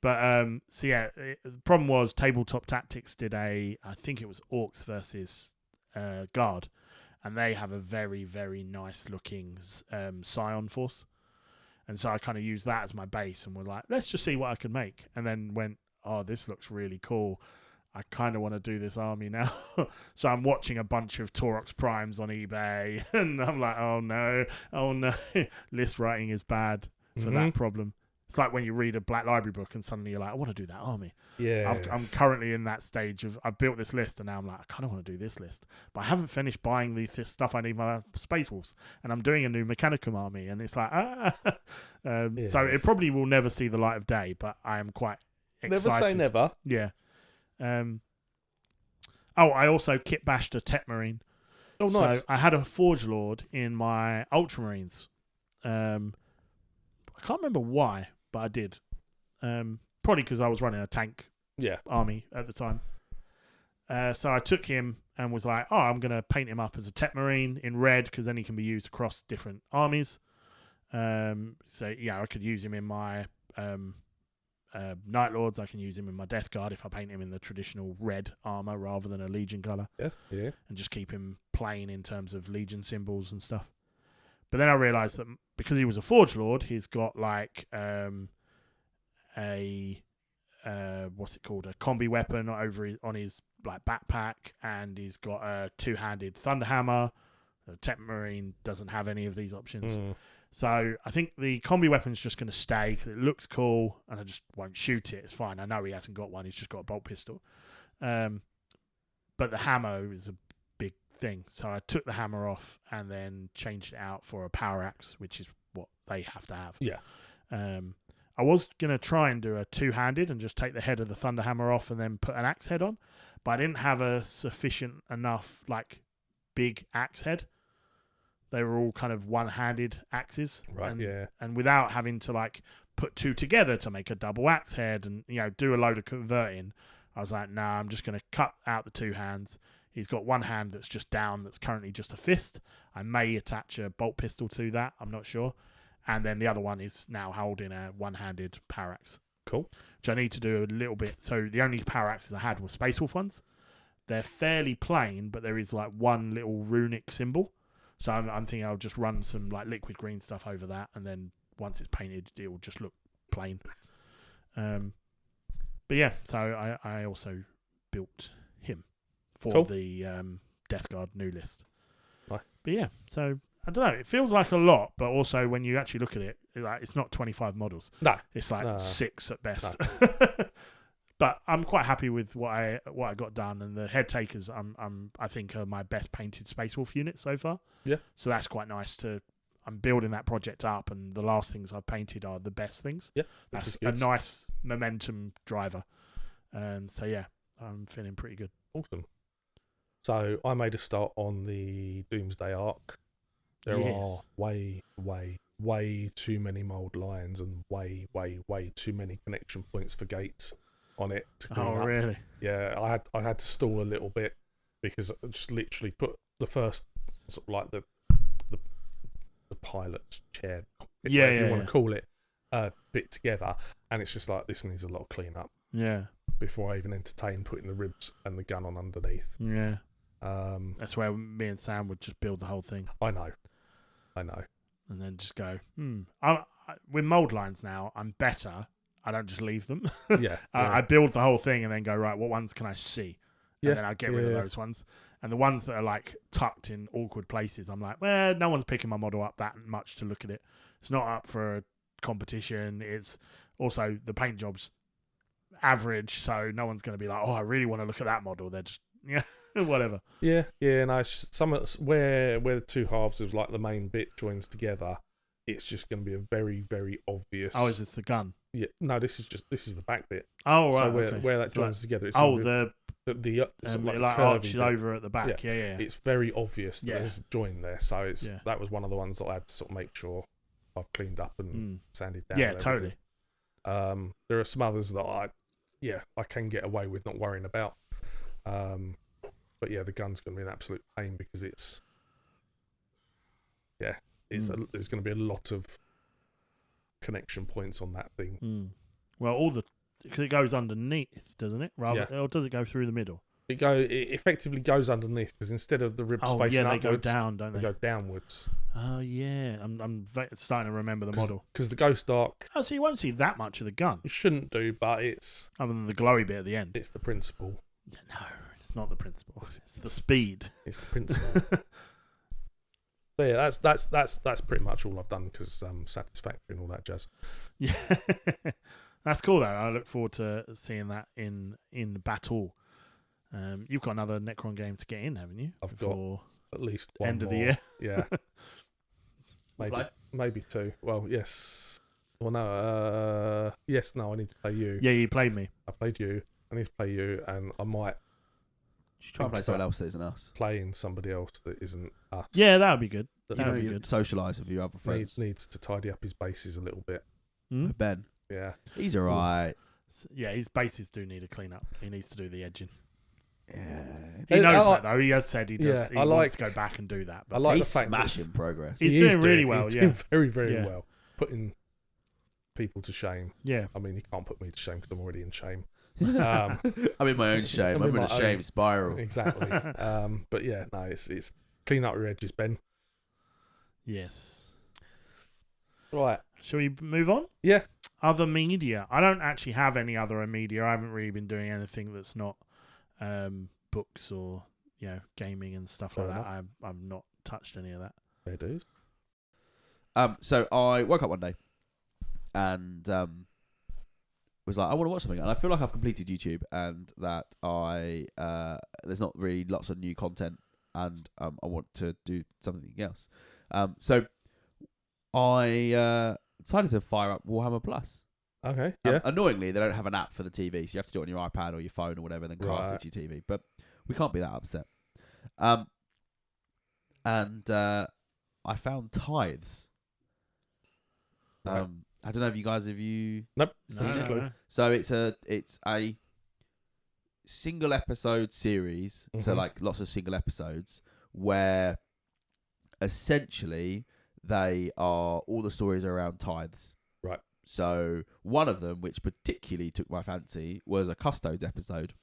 But the problem was Tabletop Tactics did I think it was Orcs versus Guard, and they have a very, very nice looking Scion force. And so I kind of used that as my base and we're like, let's just see what I can make. And then went, oh, this looks really cool. I kind of want to do this army now. So I'm watching a bunch of Taurox Primes on eBay and I'm like, oh no. List writing is bad for that problem. It's like when you read a Black Library book and suddenly you're like, I want to do that army. Yeah. I'm currently in that stage of, I've built this list and now I'm like, I kind of want to do this list. But I haven't finished buying the stuff I need my Space Wolves. And I'm doing a new Mechanicum army. And it's like, So it probably will never see the light of day, but I am quite excited. Never say never. Yeah. I also kit bashed a Tet Marine. Oh, nice. So I had a Forge Lord in my Ultramarines. I can't remember why, but I did. Probably because I was running a tank army at the time. So I took him and was like, oh, I'm going to paint him up as a Tech Marine in red because then he can be used across different armies. So yeah, I could use him in my Night Lords. I can use him in my Death Guard if I paint him in the traditional red armor rather than a Legion color. Yeah. And just keep him plain in terms of Legion symbols and stuff. But then I realised that because he was a Forge Lord, he's got like what's it called? A combi weapon on his like backpack, and he's got a 2-handed Thunderhammer. The Tech Marine doesn't have any of these options. So I think the combi weapon's just going to stay because it looks cool, and I just won't shoot it. It's fine. I know he hasn't got one. He's just got a bolt pistol. But the hammer is a big thing. So I took the hammer off and then changed it out for a power axe, which is what they have to have. Yeah. I was going to try and do a 2-handed and just take the head of the Thunderhammer off and then put an axe head on. But I didn't have a sufficient enough, like, big axe head. They were all kind of one-handed axes. Right, And without having to, like, put two together to make a double axe head and, do a load of converting, I was like, nah, I'm just going to cut out the 2 hands. He's got one hand that's just down that's currently just a fist. I may attach a bolt pistol to that. I'm not sure. And then the other one is now holding a one-handed power axe. Cool. Which I need to do a little bit. So the only power axes I had were Space Wolf ones. They're fairly plain, but there is like one little runic symbol. So I'm thinking I'll just run some like liquid green stuff over that, and then once it's painted, it will just look plain. But yeah, so I also built him for the Death Guard new list. Nice. But yeah, so I don't know. It feels like a lot, but also when you actually look at it, it's not 25 models. No, it's like 6 at best. No. But I'm quite happy with what I got done, and the head takers I think are my best painted Space Wolf units so far. Yeah. So that's quite nice I'm building that project up, and the last things I've painted are the best things. Yeah. That's a nice momentum driver. And so yeah, I'm feeling pretty good. Awesome. So I made a start on the Doomsday arc. There are way too many mould lines and way too many connection points for gates on it to clean up. Really? Yeah, I had to stall a little bit because I just literally put the first sort of like the pilot's chair, whatever you want to call it, bit together, and it's just like this needs a lot of clean up. Yeah. Before I even entertain putting the ribs and the gun on underneath. Yeah. That's where me and Sam would just build the whole thing. I know. And then just go, with mould lines now, I'm better. I don't just leave them. Yeah. I build the whole thing and then go, right, what ones can I see? And then I get rid of those ones. And the ones that are like tucked in awkward places, I'm like, well, no one's picking my model up that much to look at it. It's not up for a competition. It's also the paint job's average, so no one's going to be like, oh, I really want to look at that model. They're just, whatever. Yeah. No, where the two halves of like the main bit joins together, it's just going to be a very, very obvious. Oh, is this the gun? Yeah. No, this is the back bit. Oh, right. So where that joins together, it's the sort of like arches over at the back. Yeah. It's very obvious that there's a join there. So that was one of the ones that I had to sort of make sure I've cleaned up and sanded down. Yeah, totally. There are some others that I can get away with not worrying about. But yeah, the gun's going to be an absolute pain because there's going to be a lot of connection points on that thing. Well, because it goes underneath, doesn't it? Or does it go through the middle? It effectively goes underneath because instead of the ribs facing upwards, they go down, don't they? They go downwards. Oh yeah, I'm starting to remember the model. Because the Ghost Arc. Oh, so you won't see that much of the gun. You shouldn't do, but it's other than the glowy bit at the end. It's the principle. No, it's not the principle. It's the speed. It's the principle. So yeah, that's pretty much all I've done because Satisfactory and all that jazz. Yeah, that's cool though. I look forward to seeing that in battle. You've got another Necron game to get in, haven't you? I've got at least one end more. Of the year. Yeah, maybe 2. Well, yes. Well, no. Yes, no. I need to play you. Yeah, you played me. I played you. I need to play you, and I might. Try and play someone else that isn't us. Playing somebody else that isn't us. Yeah, that would be good. That would be good. Socialise with your other friends. Needs to tidy up his bases a little bit. Ben. Yeah. He's alright. Yeah, his bases do need a clean up. He needs to do the edging. He knows I that though. He has said he does. Yeah, He I wants like- to go back and do that. But I like He's the fact that smashing progress. He's he is doing really well, He's yeah. doing very, very Yeah. well. Putting people to shame. yeah, I mean, he can't put me to shame because I'm already in shame. I'm in my own shame. I'm in my a shame own- spiral. Exactly. But yeah, no, it's clean up your edges, Ben. yes. Right. Shall we move on? Yeah. Other media. I don't actually have any other media. I haven't really been doing anything that's not books or gaming and stuff Fair like enough. that. I've not touched any of that. Fair dues. So I woke up one day and was like, I want to watch something, and I feel like I've completed YouTube, and that there's not really lots of new content, and I want to do something else. So I decided to fire up Warhammer Plus. Okay. Yeah. Annoyingly, they don't have an app for the TV, so you have to do it on your iPad or your phone or whatever, and then cast Right. it to your TV. But we can't be that upset. And I found Tithes. Right. I don't know if you guys have Nope. seen No, it. no. So it's a single episode series. So Mhm. like lots of single episodes where essentially they are all the stories are around tithes. Right. So one of them, which particularly took my fancy, was a Custodes episode,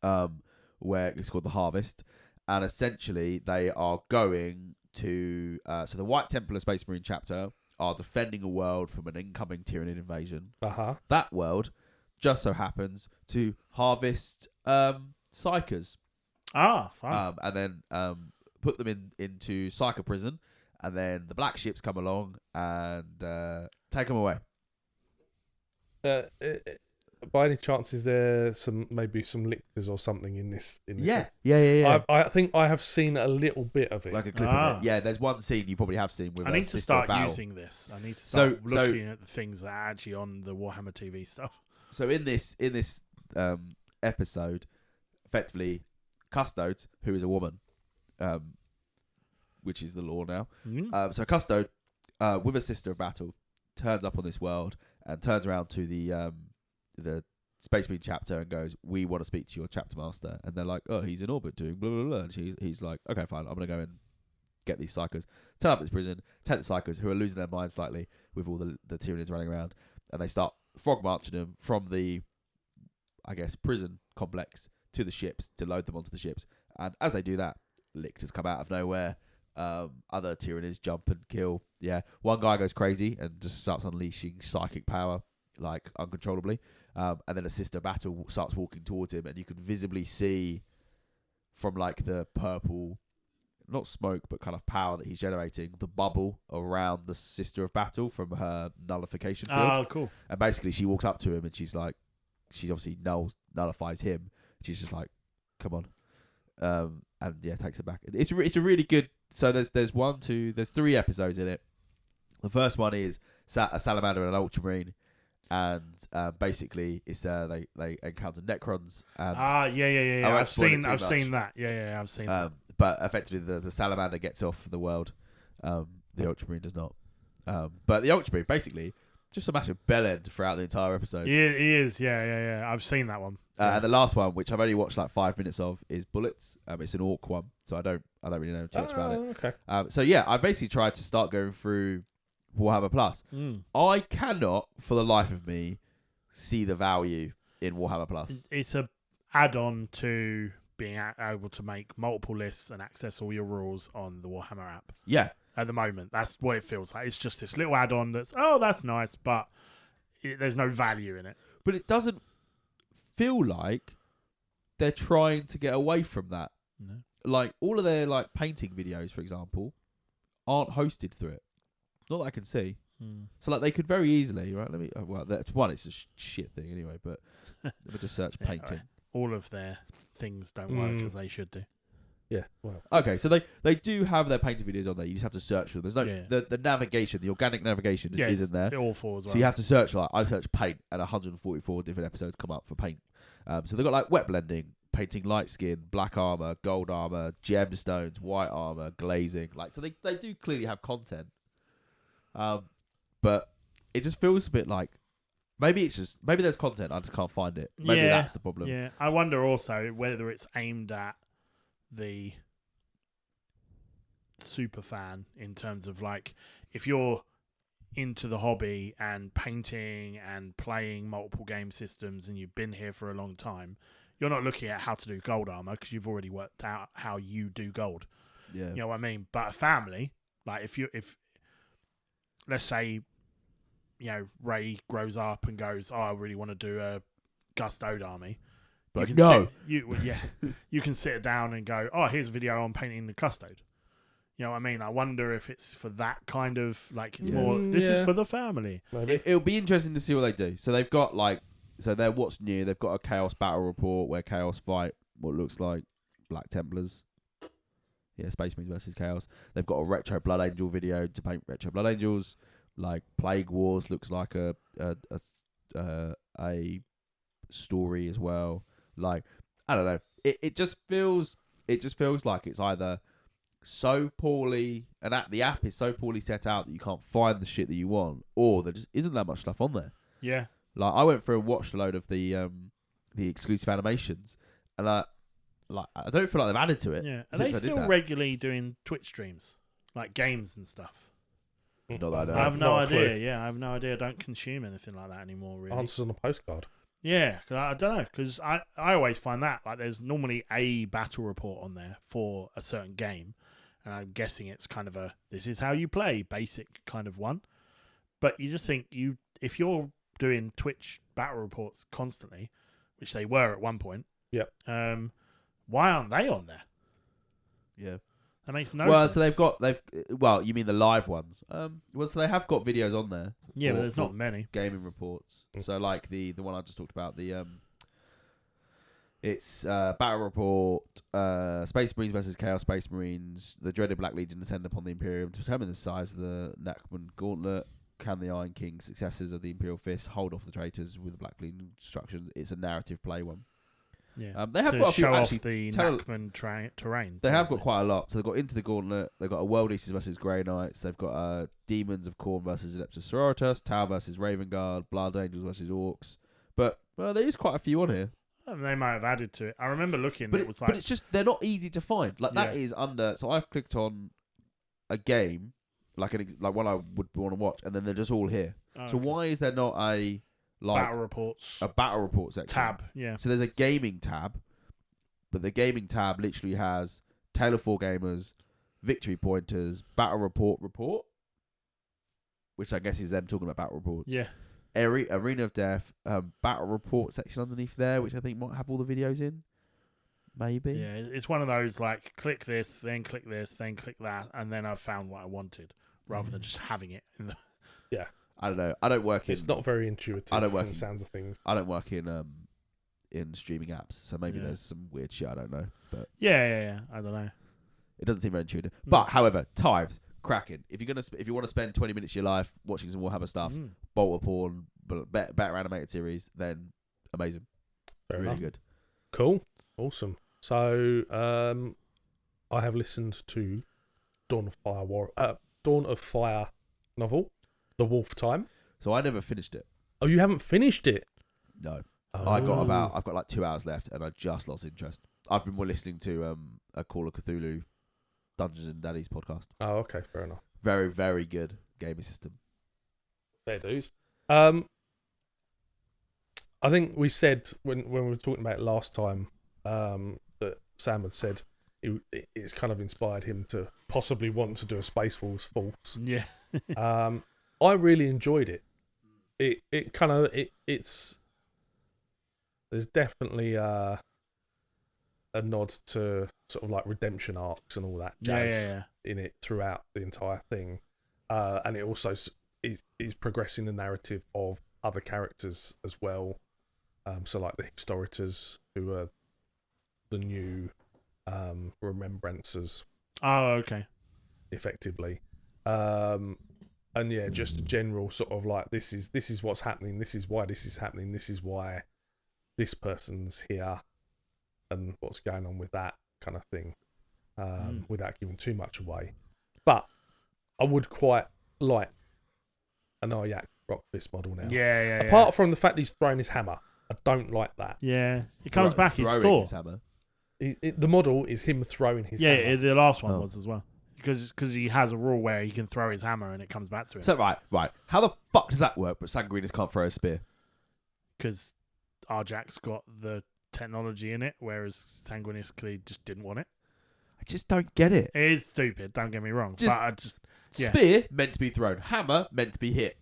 where it's called The Harvest, and essentially they are going to so the White Templar Space Marine chapter are defending a world from an incoming Tyranid invasion. That world just so happens to harvest psychers, Fine. and then put them into psyker prison, and then the black ships come along and take them away. By any chance, is there maybe some lictors or something in this? Yeah. I think I have seen a little bit of it. Like a clip of it. Yeah, there's one scene you probably have seen with I a need to sister start battle. using this. I need to start So- looking at the things that are actually on the Warhammer TV stuff. So in this episode, effectively, Custodes, who is a woman, which is the law now. So Custode, with a sister of battle, turns up on this world and turns around to the Space Marine chapter and goes, "We want to speak to your chapter master." And they're like, "Oh, he's in orbit doing blah blah blah." And he's like, "Okay, fine, I'm gonna go and get these psychers." Turn up at this prison, take the psychers who are losing their minds slightly with all the Tyranids running around, and they start frog marching them from the, I guess, prison complex to the ships to load them onto the ships. And as they do that, lictors come out of nowhere. Other Tyranids jump and kill. Yeah, one guy goes crazy and just starts unleashing psychic power like uncontrollably. And then a sister battle starts walking towards him, and you can visibly see from like the purple, not smoke, but kind of power that he's generating, the bubble around the sister of battle from her nullification field. Oh, cool. And basically, she walks up to him and she's like, she obviously nullifies him. She's just like, "Come on," and yeah, takes it back. It's a really good. So there's 3 episodes in it. The first one is a salamander and an ultramarine, and basically it's they encounter Necrons. And, Yeah. I won't I've spoil it seen too I've much. seen that. Yeah, I've seen that. But effectively, the salamander gets off the world. The ultramarine does not. But the ultramarine basically just a massive bellend throughout the entire episode. He is. Yeah. I've seen that one. And the last one, which I've only watched like 5 minutes of, is Bullets. It's an orc one, so I don't really know too much about it. Okay. So yeah, I basically tried to start going through Warhammer Plus. I cannot, for the life of me, see the value in Warhammer Plus. It's a add-on to being able to make multiple lists and access all your rules on the Warhammer app. Yeah, At the moment, that's what it feels like. It's just this little add-on that's nice, but there's no value in it. but it doesn't feel like they're trying to get away from that. No. Like all of their like painting videos, for example, aren't hosted through it. Not that I can see. So like they could very easily, right? Let me. Well, that's one. It's a shit thing anyway. But let me just search Yeah, painting. All of their things don't work as they should do. Yeah. Well. Okay, so they do have their painting videos on there. You just have to search for them. There's no the navigation, the organic navigation isn't there. All four as well. So you have to search. Like I search paint, and 144 different episodes come up for paint. So they've got like wet blending, painting light skin, black armor, gold armor, gemstones, white armor, glazing. Like so they do clearly have content. But it just feels a bit like Maybe there's content. I just can't find it. Maybe that's the problem. Yeah, I wonder also whether it's aimed at the super fan in terms of like if you're into the hobby and painting and playing multiple game systems and you've been here for a long time, you're not looking at how to do gold armor because you've already worked out how you do gold. Yeah. You know what I mean? But a family, like if let's say, you know, Ray grows up and goes, "Oh, I really want to do a Gustode army." But you no. You can sit down and go, "Oh, here's a video on painting the Custode." You know what I mean? I wonder if it's for that kind of like it's more. This is for the family. It'll be interesting to see what they do. So they've got they're what's new. They've got a Chaos battle report where Chaos fight what looks like Black Templars. Yeah, Space Marines versus Chaos. They've got a retro Blood Angel video to paint retro Blood Angels. Like Plague Wars looks like a story as well. Like I don't know. It just feels like it's either so poorly and the app is so poorly set out that you can't find the shit that you want, or there just isn't that much stuff on there. Yeah. Like I went through and watched a load of the exclusive animations, and I don't feel like they've added to it. Yeah. Are they still regularly doing Twitch streams like games and stuff? Not that I know. I have no idea. Yeah, I have no idea. I don't consume anything like that anymore. Really. Answers on a postcard. Yeah, I don't know because I always find that like there's normally a battle report on there for a certain game, and I'm guessing it's kind of this is how you play basic kind of one. But you just think if you're doing Twitch battle reports constantly, which they were at one point. Yep. Why aren't they on there? Yeah. That makes no sense. So you mean the live ones? So they have got videos on there. Yeah, but there's not many gaming reports. So like the one I just talked about, it's battle report, Space Marines versus Chaos Space Marines. The dreaded Black Legion descend upon the Imperium to determine the size of the Nachman Gauntlet. Can the Iron King, successors of the Imperial Fist, hold off the traitors with the Black Legion instructions? It's a narrative play one. Yeah, they have to got a few show off actually. the Nachman terrain. They have got quite a lot. So they've got Into the Gauntlet. They've got a World Eaters versus Grey Knights. They've got Demons of Khorne versus Adeptus Sororitas. Tau versus Raven Guard. Blood Angels versus Orcs. But there is quite a few on here. They might have added to it. I remember looking. But it was like, but it's just they're not easy to find. Like that is under. So I've clicked on a game like one I would want to watch, and then they're just all here. Oh, so why is there not a battle reports section tab? Yeah. So there's a gaming tab, but the gaming tab literally has Tale of Four Gamers, Victory Pointers, Battle Report, which I guess is them talking about battle reports. Yeah. Arena of Death, Battle Report section underneath there, which I think might have all the videos in. Maybe. Yeah, it's one of those like click this, then click this, then click that, and then I've found what I wanted, rather than just having it in the. Yeah. I don't know. I don't work in. It's not very intuitive. I don't work from the sounds of things. I don't work in streaming apps, so maybe there's some weird shit I don't know. But yeah. I don't know. It doesn't seem very intuitive. No. But however, Tithes, cracking. If you want to spend 20 minutes of your life watching some Warhammer stuff, Bolt of Porn, but better animated series, then amazing. Fair really enough. good. Cool. Awesome. So I have listened to Dawn of Fire novel, The Wolf Time. So I never finished it. Oh, you haven't finished it? No. Oh. I've got like 2 hours left, and I just lost interest. I've been more listening to a Call of Cthulhu Dungeons and Daddies podcast. Oh, okay, fair enough. Very, very good gaming system. Fair dues. I think we said when we were talking about it last time that Sam had said it's kind of inspired him to possibly want to do a Space Wars False. Yeah. I really enjoyed it. It's there's definitely a nod to sort of like redemption arcs and all that jazz in it throughout the entire thing, and it also is progressing the narrative of other characters as well. So like the Historitors, who are the new Remembrancers. Oh, okay. Effectively. And yeah, just a general sort of like this is what's happening, this is why this is happening, this is why this person's here, and what's going on with that kind of thing, without giving too much away. But I would quite like an Aryak Rockfist model now. Yeah. Apart from the fact he's throwing his hammer, I don't like that. Yeah, it comes back. He's Throwing Thor. his hammer. The model is him throwing his hammer. Yeah, the last one Oh. was as well. Because he has a rule where he can throw his hammer and it comes back to him. So right. How the fuck does that work? But Sanguinus can't throw a spear. Because Arjak's got the technology in it, whereas Sanguinus clearly just didn't want it. I just don't get it. It is stupid. Don't get me wrong. Just- but I just yeah. Spear meant to be thrown. Hammer meant to be hit.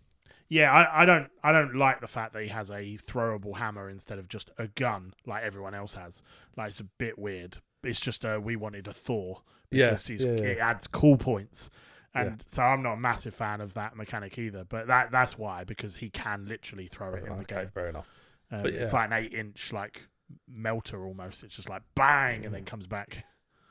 Yeah, I don't like the fact that he has a throwable hammer instead of just a gun like everyone else has. Like, it's a bit weird. It's just we wanted a Thor because it adds cool points. And so I'm not a massive fan of that mechanic either. But that's why, because he can literally throw it in the game. Fair enough. It's like an 8-inch like melter almost. It's just like bang and then comes back.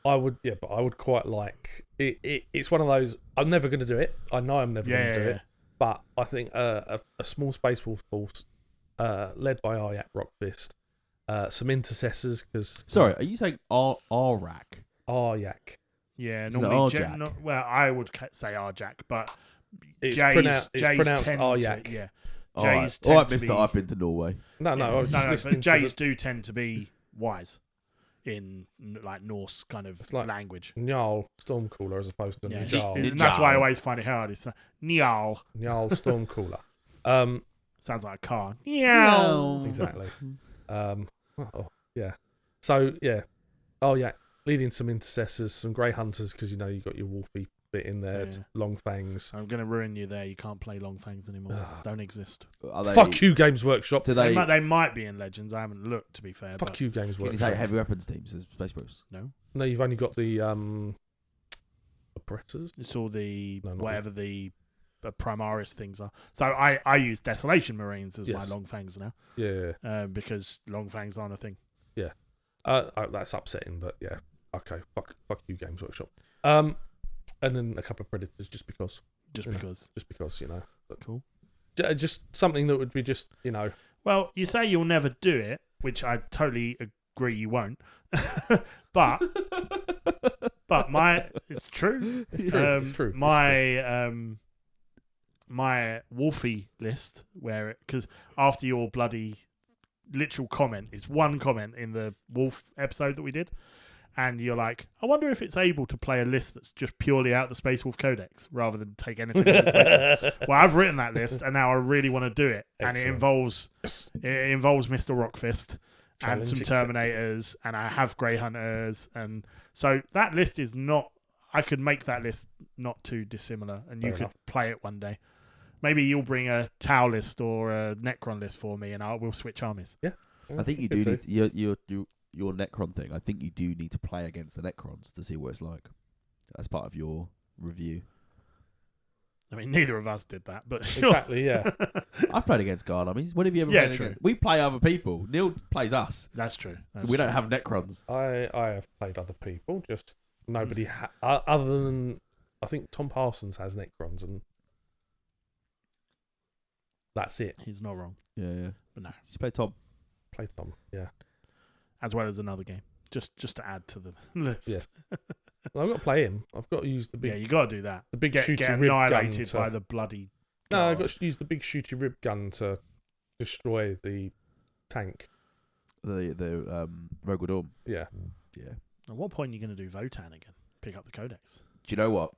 I would quite like it. It's one of those. I'm never going to do it. I know I'm never going to do it. But I think a small Space Wolf force led by Aryak Rockfist, some intercessors because. Sorry, are you saying Arrak? Aryak. Yeah, Isn't it normally Arjak? well, I would say Arjak, but It's Jays pronounced tend Aryak. To, yeah, All right. Jays All right, tend to mister, be. I've been to Norway. No, I was just listening but to Jays do tend to be wise in like Norse kind of like language. Njal Stormcooler as opposed to Yeah, Njal. and that's why I always find it hard. It's Njal. Njal Stormcooler. Sounds like a car. Njal. Exactly. Yeah. So yeah. Oh yeah. Leading some intercessors, some grey hunters because you got your wolfy bit in there, Yeah. long fangs. I'm gonna ruin you there. You can't play long fangs anymore. Don't exist. Fuck you, Games Workshop. Do They they? might be in Legends. I haven't looked, to be fair. Fuck but you, Games Can you Workshop. take heavy weapons teams as Space Wolves? No, you've only got the oppressors. It's all the No, not whatever the Primaris things are. So I use Desolation Marines as Yes. my long fangs now. Yeah. Because long fangs aren't a thing. That's upsetting, but yeah. Okay. Fuck you, Games Workshop. And then a couple of predators, just because. Just Yeah. because. But Cool. just something that would be just Well, you say you'll never do it, which I totally agree you won't. but it's true. It's true. It's true. My Wolfie list, because after your bloody literal comment, is one comment in the Wolf episode that we did, and you're like, I wonder if it's able to play a list that's just purely out the Space Wolf Codex rather than take anything out of the Space Wolf. Well, I've written that list, and now I really want to do it. Excellent. And it involves Mr. Rockfist and Challenge some accepted. Terminators, and I have Grey Hunters, and so that list is not. I could make that list not too dissimilar, and you Fair could enough. play it one day. Maybe you'll bring a Tau list or a Necron list for me, and we'll switch armies. I think you do need your Necron thing. I think you do need to play against the Necrons to see what it's like. As part of your review. I mean, neither of us did that, but sure. Exactly. Yeah. I've played against Guard armies. When have you ever Yeah, played true. against? We play other people. Neil plays us. That's true. We don't have Necrons. I have played other people. Just nobody other than I think Tom Parsons has Necrons and that's it. He's not wrong, Yeah. but no. Did you play Tom? Played Tom. Yeah. As well as another game, just to add to the list. Yeah. Well, I've got to play him. I've got to use the big Yeah, you got to do that. the big Get shooty rib gun annihilated to, by the bloody. No, I've guard. got to use the big shooty rib gun to destroy the tank. The Rogue Dorm. Yeah. Yeah. At what point are you going to do Votan again? Pick up the Codex. Do you know what?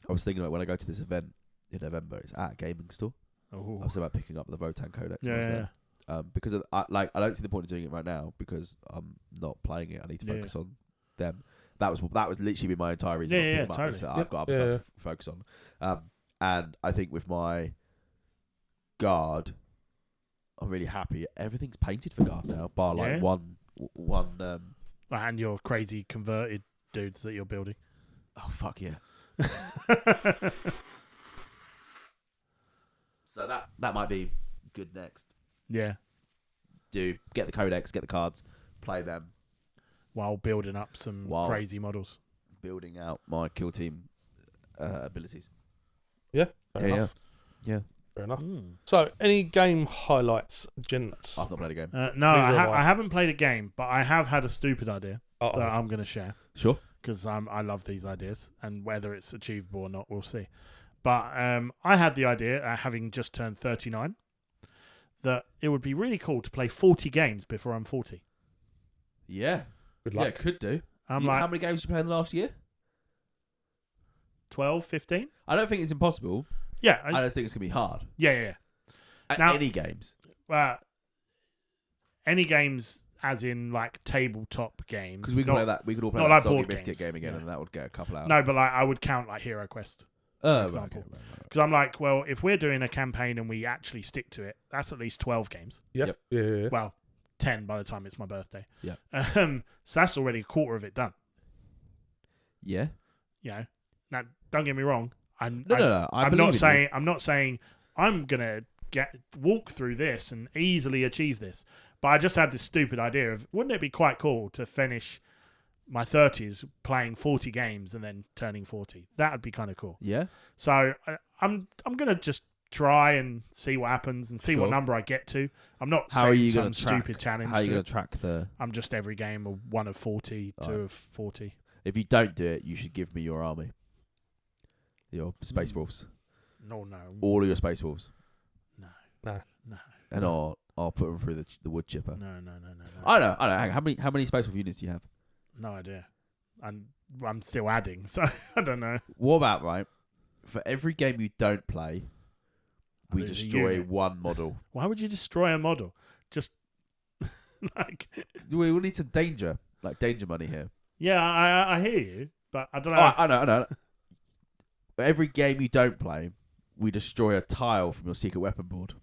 I was thinking about when I go to this event in November. It's at a gaming store. Oh, I was about picking up the Votan Codex. when I was yeah. there. Because I don't see the point of doing it right now because I'm not playing it. I need to Yeah. focus on them. That was literally been my entire reason. Yeah, I was yeah, picking them up, is totally. that I've got other stuff to focus on. And I think with my Guard, I'm really happy. Everything's painted for Guard now, bar like Yeah. one. And your crazy converted dudes that you're building. Oh fuck yeah! So that might be good next. Yeah. Get the Codex, get the cards, play them, While building up some crazy models. building out my kill team abilities. Fair enough. Yeah. Fair enough. So, any game highlights, gents? I've not played a game. No, Neither have I. I haven't played a game, but I have had a stupid idea that Uh-oh. I'm going to share Sure. because I love these ideas, and whether it's achievable or not, we'll see. But I had the idea, having just turned 39, that it would be really cool to play 40 games before I'm 40. Yeah. Good Yeah, luck. it could do. I'm How like many games did you play in the last year? 12, 15. I don't think it's impossible. Yeah, I just think it's going to be hard. yeah. At Now- any games. Any games, as in like tabletop games. Because we could not- play that. We could all play not that like Soggy board Biscuit games, game again, yeah. and that would get a couple out. No, but like I would count like Hero Quest. Right, example. okay, right. Because I'm like, well, if we're doing a campaign and we actually stick to it, that's at least 12 games. Yep. Yeah. Well, 10 by the time it's my birthday. Yeah. So that's already a quarter of it done. Yeah. You know. Now, don't get me wrong. No. I'm believe not in saying I'm gonna walk through this and easily achieve this. But I just had this stupid idea of, wouldn't it be quite cool to finish my 30s playing 40 games and then turning 40? That would be kind of cool. you. Yeah. So I'm gonna just try and see what happens and see what Sure. number I get to. I'm not How are saying you some going to track? stupid challenge. How are you to going it. to track the? I'm just every game of 1 of 40, 2 Right. of 40. If you don't do it, you should give me your army. Your Space Mm. Wolves. No. All of your Space Wolves. No. And I'll put them through the wood chipper. No. I don't know. Hang on. How many Space Wolf units do you have? No idea. I'm still adding, so I don't know. What about, right? For every game you don't play, we There's a destroy unit. one model. Why would you destroy a model? Just like, We will need some danger, like danger money here. yeah, I hear you, but I don't know. Oh, I know. For every game you don't play, we destroy a tile from your secret weapon board.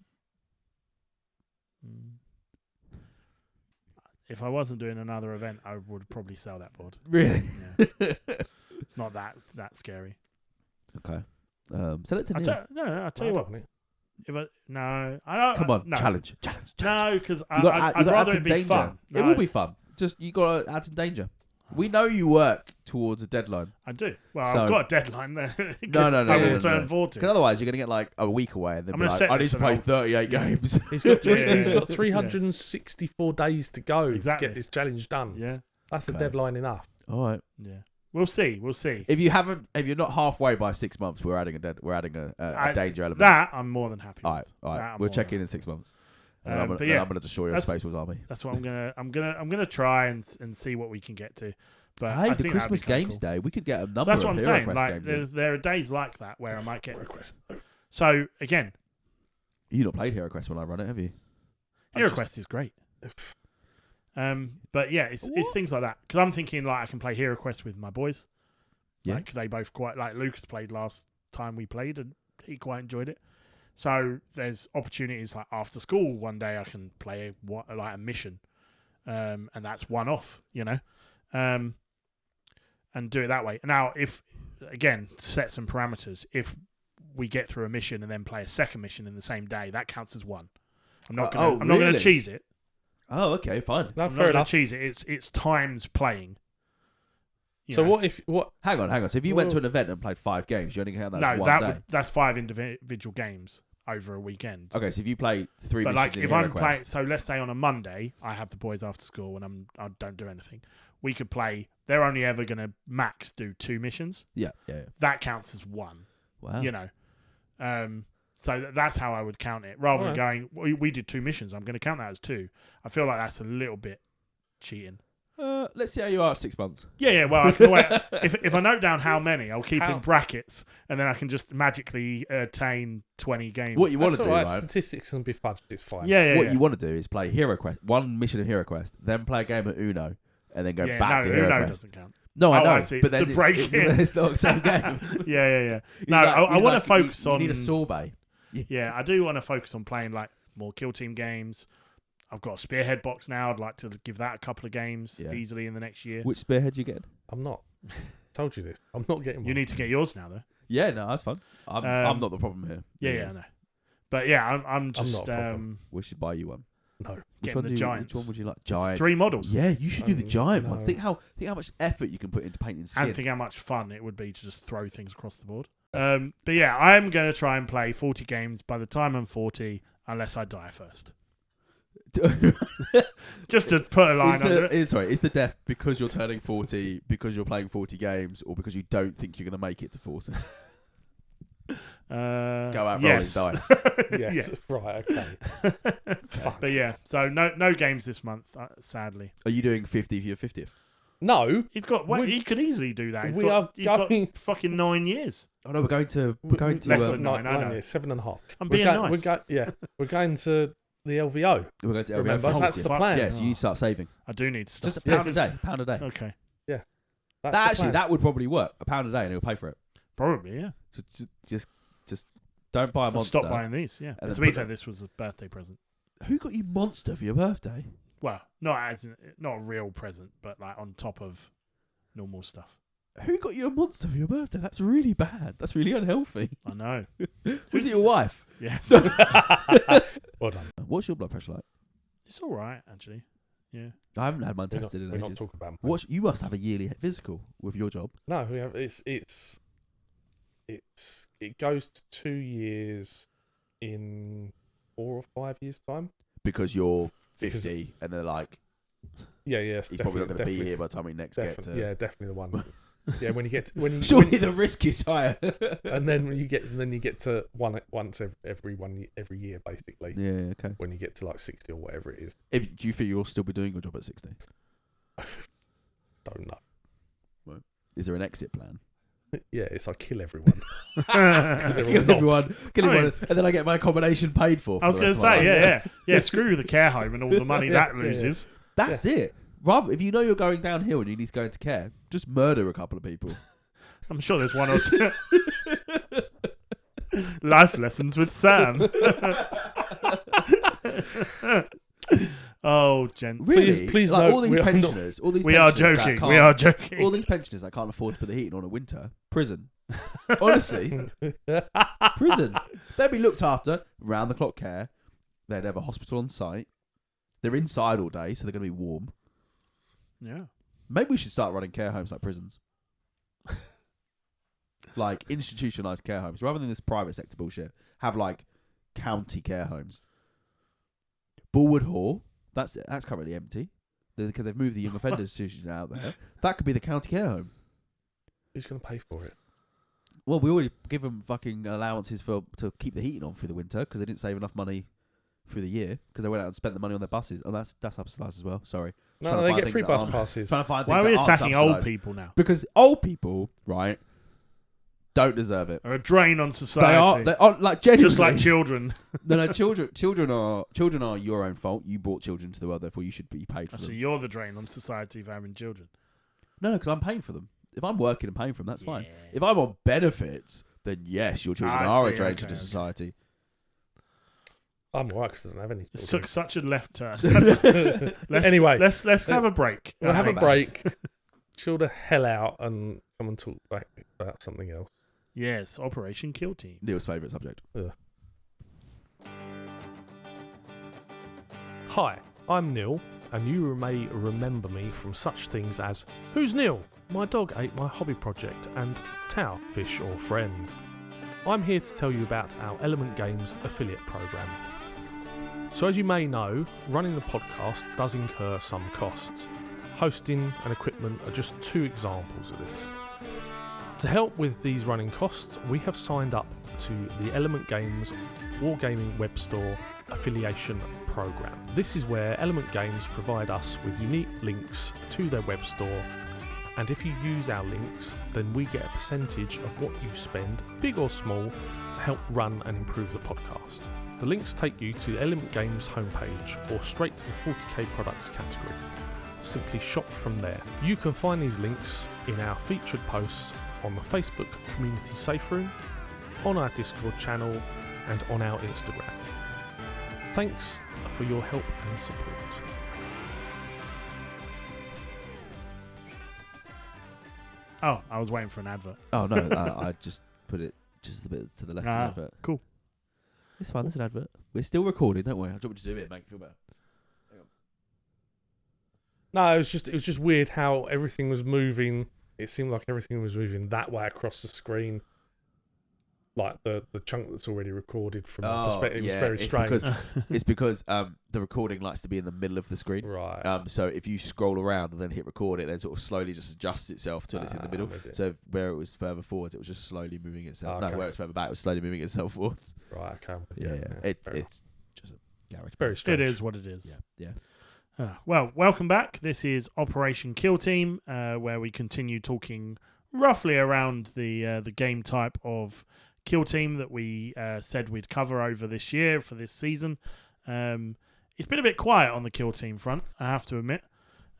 Mm. If I wasn't doing another event, I would probably sell that board. Really? Yeah. It's not that scary. Okay. Sell it to I Neil. tell you what. If I don't. Come on, no. challenge. No, because You gotta add- you I'd gotta add rather some it be danger. fun. It No, will be fun. Just you got to add some danger. We know you work towards a deadline. I do. Well, So- I've got a deadline there. No, I will no. turn 40. Because otherwise you're going to get like a week away and then I'm be gonna like, set I need this to play and 38 games. He's got Yeah. he's got 364 days to go Exactly. to get this challenge done. Yeah. That's a Okay. deadline enough. All right. Yeah. We'll see. If you're not halfway by 6 months, we're adding a danger element. That I'm more than happy. All with. right. That I'm We'll more check than in 6 months. Um, And but then yeah, I'm going to destroy your that's- Space Wolves army. That's what I'm gonna try and see what we can get to. But I Hey, the think that'd be Christmas kinda Games cool. Day, we could get a number That's of what I'm Hero saying. Quest Like, games in. there are days like that where I might get. Request. So again, You not played Hero Quest when I run it, have you? Hero Quest is great. But yeah, it's things like that. Because I'm thinking like I can play Hero Quest with my boys. Yeah. Like they both quite like Lucas played last time we played and he quite enjoyed it. So there's opportunities like after school one day I can play a mission, and that's one off, and do it that way. Now, if again set some parameters, if we get through a mission and then play a second mission in the same day, that counts as one. I'm not going really? to cheese it. Oh, okay, fine. No, I'm fair not going enough. to cheese it. It's times playing. You So know? what? Hang on. So if you went to an event and played 5 games, you only count that as one day. That's 5 individual games over a weekend. Okay, so if you play 3 But missions like in if Hero I'm Quest, playing, so let's say on a Monday I have the boys after school and I don't do anything. We could play. They're only ever going to max do 2 missions. yeah. That counts as 1. Wow. So that's how I would count it, rather than going, we did 2 missions. I'm going to count that as 2. I feel like that's a little bit cheating. Let's see how you are at 6 months. Yeah. Well, I can always, if I note down how many, I'll keep in brackets, and then I can just magically attain 20 games. What you want That's to do, all right. right? Statistics can be fudged. It's fine. Yeah. What you want to do is play Hero Quest, 1 mission of Hero Quest, then play a game of Uno, and then go back to Hero Uno Quest. doesn't count. No, I know, I see. but then To break in. it's not the same game. Yeah. No, I want to focus on. You need a sorbet. Yeah, I do want to focus on playing like more kill team games. I've got a spearhead box now. I'd like to give that a couple of games easily in the next year. Which spearhead you get? I'm not. Told you this. I'm not getting one. You need to get yours now, though. Yeah, no, that's fun. I'm not the problem here. Yeah, I know. But yeah, I'm just not a problem. We should buy you one. No. getting the giants. Which one would you like? Giant. 3 models. Yeah, you should do the giant no. ones. Think how much effort you can put into painting skin. And think how much fun it would be to just throw things across the board. But yeah, I'm going to try and play 40 games by the time I'm 40, unless I die first. Just to put a line under it. Is the death because you're turning 40, because you're playing 40 games, or because you don't think you're going to make it to 40? Go out yes. rolling dice. Yes. Yes. Right. Okay. Fuck. But yeah, so no games this month, sadly. Are you doing 50 for your 50th? No. He's got. He could easily do that. We are He's got going- fucking 9 years. Oh no, we're going to Less than nine, I know. 9 years, 7.5. I'm We're being go- nice. we're going to the LVO. we're going to Remember, LVO for that's 50th. the plan. Yeah, so you need to start saving. I do need to stop. Just a pound a day. Pound a day. Okay, That's the Actually, plan. that would probably work. A pound a day, and it'll pay for it. probably yeah. So just don't buy a I'll monster. stop buying these. Yeah. And then To be put fair, them- this was a birthday present. Who got you monster for your birthday? Well, not a real present, but like on top of normal stuff. Who got you a monster for your birthday? That's really bad. That's really unhealthy. I know. Was it your wife? Yes. Well done. What's your blood pressure like? It's all right actually. Yeah. I haven't had mine We're tested in not ages. talking about. You must have a yearly physical with your job. No, we have. It goes to 2 years in 4 or 5 years time. Because you're Because- 50 and they're like, Yeah, it's he's probably not going to be here by the time we next get to... Yeah, definitely the one. Yeah, when you get to, Surely the risk is higher. and then you get to once every year basically. Yeah, okay. When you get to like 60 or whatever it is. Do you think you'll still be doing your job at 60? Don't know. Is there an exit plan? Yeah, it's like kill everyone. I They're all Kill knobs. everyone, I mean- and then I get my accommodation paid for. was going to say, yeah. Screw the care home and all the money that Yeah. loses. That's it. Rather, if you know you're going downhill and you need to go into care, just murder a couple of people. I'm sure there's one or two. Life lessons with Sam. Oh, gents. Really? please like, no, all these we are not- pensioners, all these We are pensioners that joking. can't- We are joking. All these pensioners that can't afford to put the heating on in winter, prison. Honestly, prison. They'll be looked after, round the clock care. They'd have a hospital on site. They're inside all day, so they're going to be warm. Yeah. Maybe we should start running care homes like prisons. Like institutionalized care homes. Rather than this private sector bullshit, have like county care homes. Bullwood Hall, that's currently empty. Because they've moved the young offenders institution out there. That could be the county care home. Who's going to pay for it? Well, we already give them fucking allowances to keep the heating on through the winter because they didn't save enough money through the year because they went out and spent the money on their buses. Oh, that's subsidised as well. Sorry. No, Trying to they find get things free that bus aren't- passes. Trying to find Why are things we that aren't attacking old subsidised. people now? Because old people, right, don't deserve it. Are a drain on They society. are like genuinely. Just like children. No, children are your own fault. You brought children into the world, therefore you should be paid for So them. you're the drain on society for having children. No, because I'm paying for them. If I'm working and paying for them, that's fine. If I'm on benefits, then yes, your children I are see, a drain okay, to okay. society. I'm alright because I don't have any. It children. took such a left turn. Anyway, let's have a break. we'll have a Sorry. break, chill the hell out, and come and talk back about something else. Yes, Operation Kill Team. Neil's favourite subject. Hi, I'm Neil, and you may remember me from such things as Who's Neil? My dog ate my hobby project, and Tau, fish or friend. I'm here to tell you about our Element Games affiliate program. So as you may know, running the podcast does incur some costs. Hosting and equipment are just two examples of this. To help with these running costs, we have signed up to the Element Games Wargaming Web Store affiliation program. This is where Element Games provide us with unique links to their web store, and if you use our links, then we get a percentage of what you spend, big or small, to help run and improve the podcast. The links take you to Element Games homepage or straight to the 40k products category. Simply shop from there. You can find these links in our featured posts on the Facebook Community Safe Room, on our Discord channel, and on our Instagram. Thanks for your help and support. Oh, I was waiting for an advert. Oh no, I just put it just a bit to the left of the Ah, advert. cool. It's fine. There's an advert. We're still recording, don't worry. I want you to do it. Make you feel better. No, it was just weird how everything was moving. It seemed like everything was moving that way across the screen. like the chunk that's already recorded from my perspective. It was very it's strange. Because, it's because the recording likes to be in the middle of the screen. Right. So if you scroll around and then hit record, it then sort of slowly just adjusts itself till it's in the middle. with it. So where it was further forwards, it was just slowly moving itself. Okay. No, where it's further back, it was slowly moving itself forwards. Right. Okay. Yeah. fair enough. It's just a garage. very strange. It is what it is. Yeah. Well, welcome back. This is Operation Kill Team, where we continue talking roughly around the game type of Kill Team that we said we'd cover over this year for this season. It's been a bit quiet on the Kill Team front, I have to admit.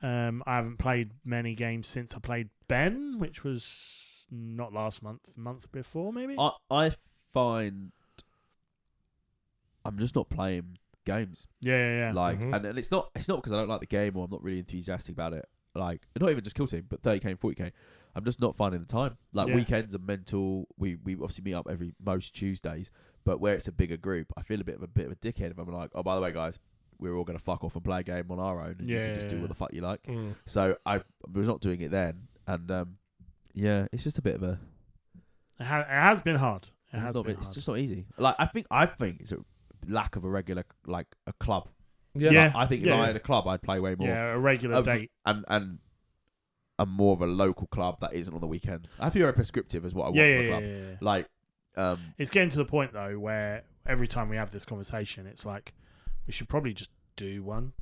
I haven't played many games since I played Ben, which was not last month, the month before maybe. I find I'm just not playing games. Yeah. Like, Mhm. and it's not because I don't like the game or I'm not really enthusiastic about it. Like, not even just Kill Team, but 30k and 40k. I'm just not finding the time. Like, Yeah. weekends are mental. We obviously meet up most Tuesdays, but where it's a bigger group, I feel a bit of a dickhead if I'm like, oh, by the way, guys, we're all gonna fuck off and play a game on our own, and you can just do what the fuck you like. Mm. So I was not doing it then, and it's just a bit of a. It has been hard. It's just not easy. Like, I think it's a lack of a regular, like, a club. Yeah. Like, I think if I had a club, I'd play way more. Yeah, a regular date. And a more of a local club that isn't on the weekends. I feel very prescriptive as what I want for a club. Yeah. Like, It's getting to the point though where every time we have this conversation, it's like we should probably just do one.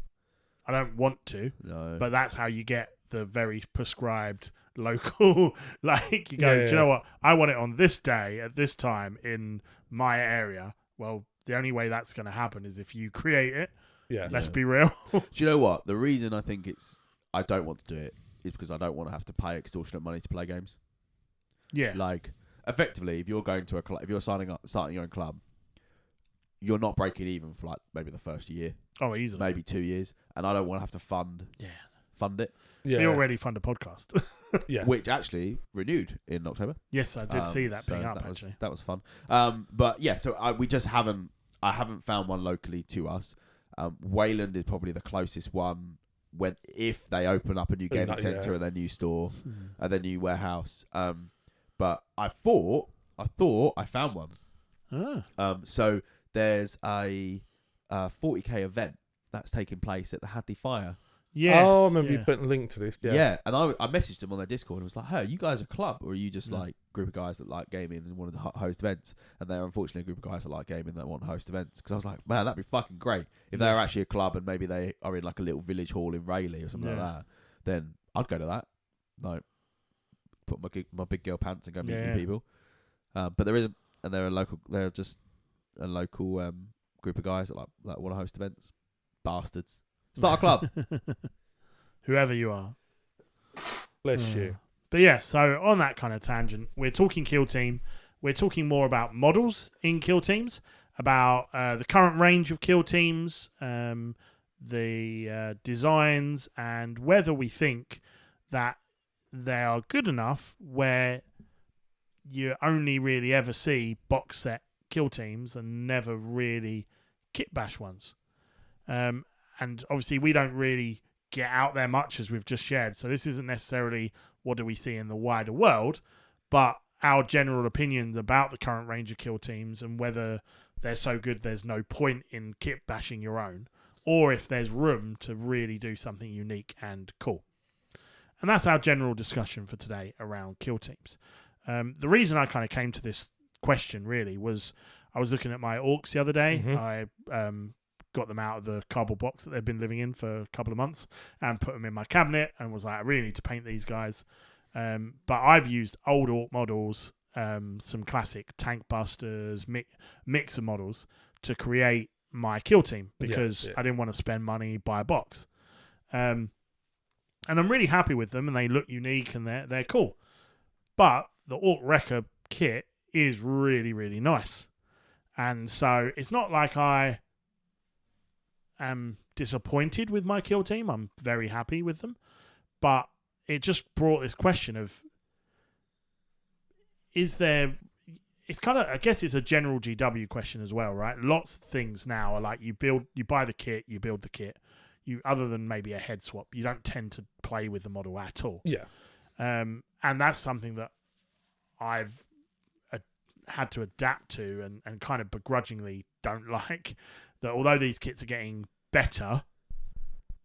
I don't want to, no. but that's how you get the very prescribed local. Like, you go, do you know what? I want it on this day at this time in my area. Well, the only way that's going to happen is if you create it. Yeah. Let's be real. Do you know what? The reason I think I don't want to do it is because I don't want to have to pay extortionate money to play games. Yeah. Like, effectively, if you're going to a club, if you're starting your own club, you're not breaking even for like maybe the first year, Oh, easily. maybe 2 years, and I don't want to have to fund it, Yeah. We already fund a podcast. Yeah. which actually renewed in October. Yes, I did see that so being up, that actually. that was fun. But yeah, so I haven't found one locally to us. Wayland is probably the closest one if they open up a new gaming centre and their new store and their new warehouse. But I thought I found one. So there's a 40k event that's taking place at the Hadley Fire. Yes, Oh, I remember you putting a link to this. Yeah, and I messaged them on their Discord and was like, "Hey, are you guys a club, or are you just like a group of guys that like gaming and wanted to host events?" And they're unfortunately a group of guys that like gaming that want to host events. Because I was like, "Man, that'd be fucking great if they were actually a club and maybe they are in like a little village hall in Rayleigh or something like that. Then I'd go to that. Like, put my big girl pants and go meet new people. But there isn't, and they're just a local group of guys that want to host events. Bastards. Start a club. Whoever you are. Bless you. But yeah, so on that kind of tangent, we're talking Kill Team. We're talking more about models in Kill Teams, about the current range of Kill Teams, the designs, and whether we think that they are good enough where you only really ever see box set Kill Teams and never really kit bash ones. And obviously we don't really get out there much, as we've just shared. So this isn't necessarily what do we see in the wider world, but our general opinions about the current range of Kill Teams and whether they're so good there's no point in kit bashing your own, or if there's room to really do something unique and cool. And that's our general discussion for today around Kill Teams. The reason I kind of came to this question really was I was looking at my orcs the other day. I got them out of the cardboard box that they've been living in for a couple of months and put them in my cabinet and was like, I really need to paint these guys. But I've used old orc models, some classic tank busters, mixer models to create my Kill Team because I didn't want to spend money, buy a box. And I'm really happy with them and they look unique and they're cool. But the Orc Wrecker kit is really, really nice. And so it's not like I am disappointed with my Kill Team. I'm very happy with them. But it just brought this question of, is there... It's kind of, I guess it's a general GW question as well, right? Lots of things now are like you buy the kit, you build the kit. Other than maybe a head swap, you don't tend to play with the model at all. Yeah. And that's something that I've had to adapt to and kind of begrudgingly don't like that. Although these kits are getting better,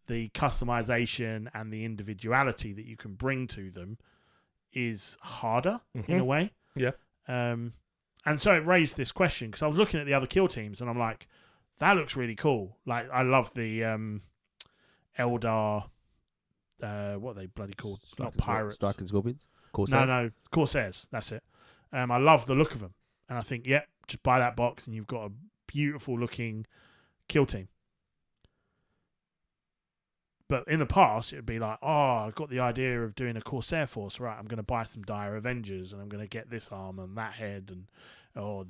the customization and the individuality that you can bring to them is harder in a way. Yeah. And so it raised this question because I was looking at the other kill teams and I'm like, that looks really cool. Like I love the Eldar. What are they bloody called? Not pirates. Strike and Scorpions. Corsairs? No, Corsairs. That's it. I love the look of them, and I think, just buy that box, and you've got a beautiful looking kill team. But in the past, it'd be like, I got the idea of doing a Corsair force. Right, I'm going to buy some Dire Avengers, and I'm going to get this arm and that head, and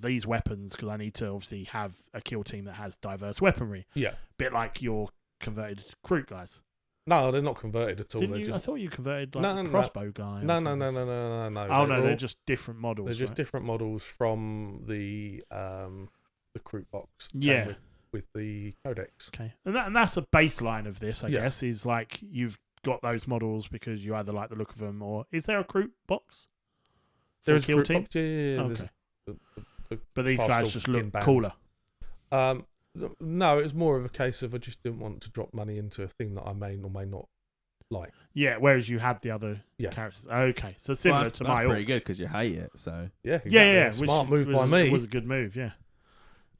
these weapons because I need to obviously have a kill team that has diverse weaponry. Yeah, bit like your converted Kroot guys. No, they're not converted at all. Didn't you? Just... I thought you converted like a crossbow guy. No. Oh no, they're just different models. They're just different models from the Kroot box. Yeah. With the codex. Okay, and that's a baseline of this, I guess, is like you've got those models because you either like the look of them or is there a Kroot box? There is a kill Kroot team. box. Yeah. Okay. But these guys just look cooler. No, it's more of a case of I just didn't want to drop money into a thing that I may or may not like. Yeah, whereas you had the other characters. Okay, so similar to my. That's pretty good because you hate it. So yeah, exactly. Yeah. Smart move by me. It was a good move.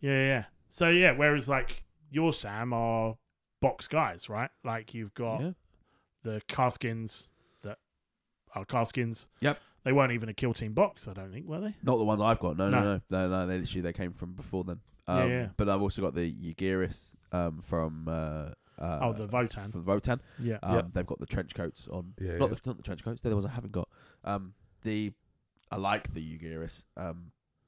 Yeah. So whereas like your Sam are box guys, right? Like you've got the Carskins that are Carskins. Yep. They weren't even a kill team box, I don't think, were they? not the ones I've got. No. They came from before then. But I've also got the Ugiris from the Votan. From Votan. Yeah. They've got the trench coats on. Yeah, not the trench coats. They're the ones I haven't got. I like the Ugiris.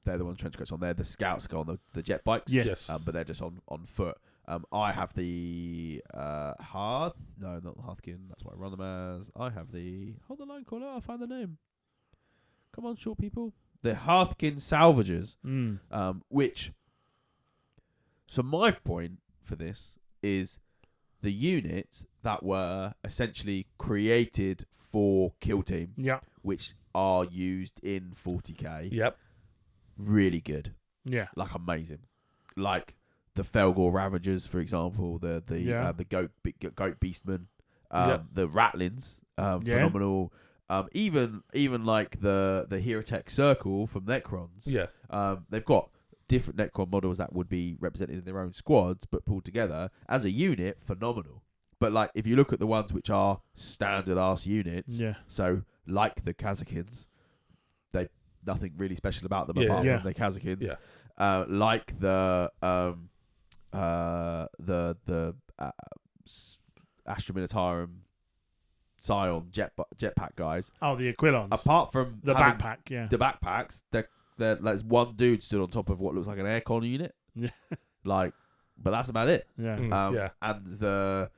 They're the ones trench coats on. They're the scouts that go on the jet bikes. Yes. But they're just on foot. I have the Hearth. No, not the Hearthkin. That's what I run them as. I have the. Hold the line, caller. I'll find the name. Come on, short people. The Hearthkin Salvagers. Which. So my point for this is the units that were essentially created for Kill Team. Yeah. Which are used in 40k. Yep. Yeah. Really good. Like amazing. Like the Felgor Ravagers, for example, the goat beastmen, the Ratlins, phenomenal. Even like the Herotech Circle from Necrons. Yeah. They've got different Necron models that would be represented in their own squads, but pulled together as a unit, phenomenal. But like if you look at the ones which are standard ass units, so like the Kazakins, they nothing really special about them apart from the Kazakins. Like the Astra Militarum Scion jetpack guys. Oh, the Aquilons. Apart from the backpack, the backpacks, there's one dude stood on top of what looks like an aircon unit. Yeah. But that's about it. Yeah. And the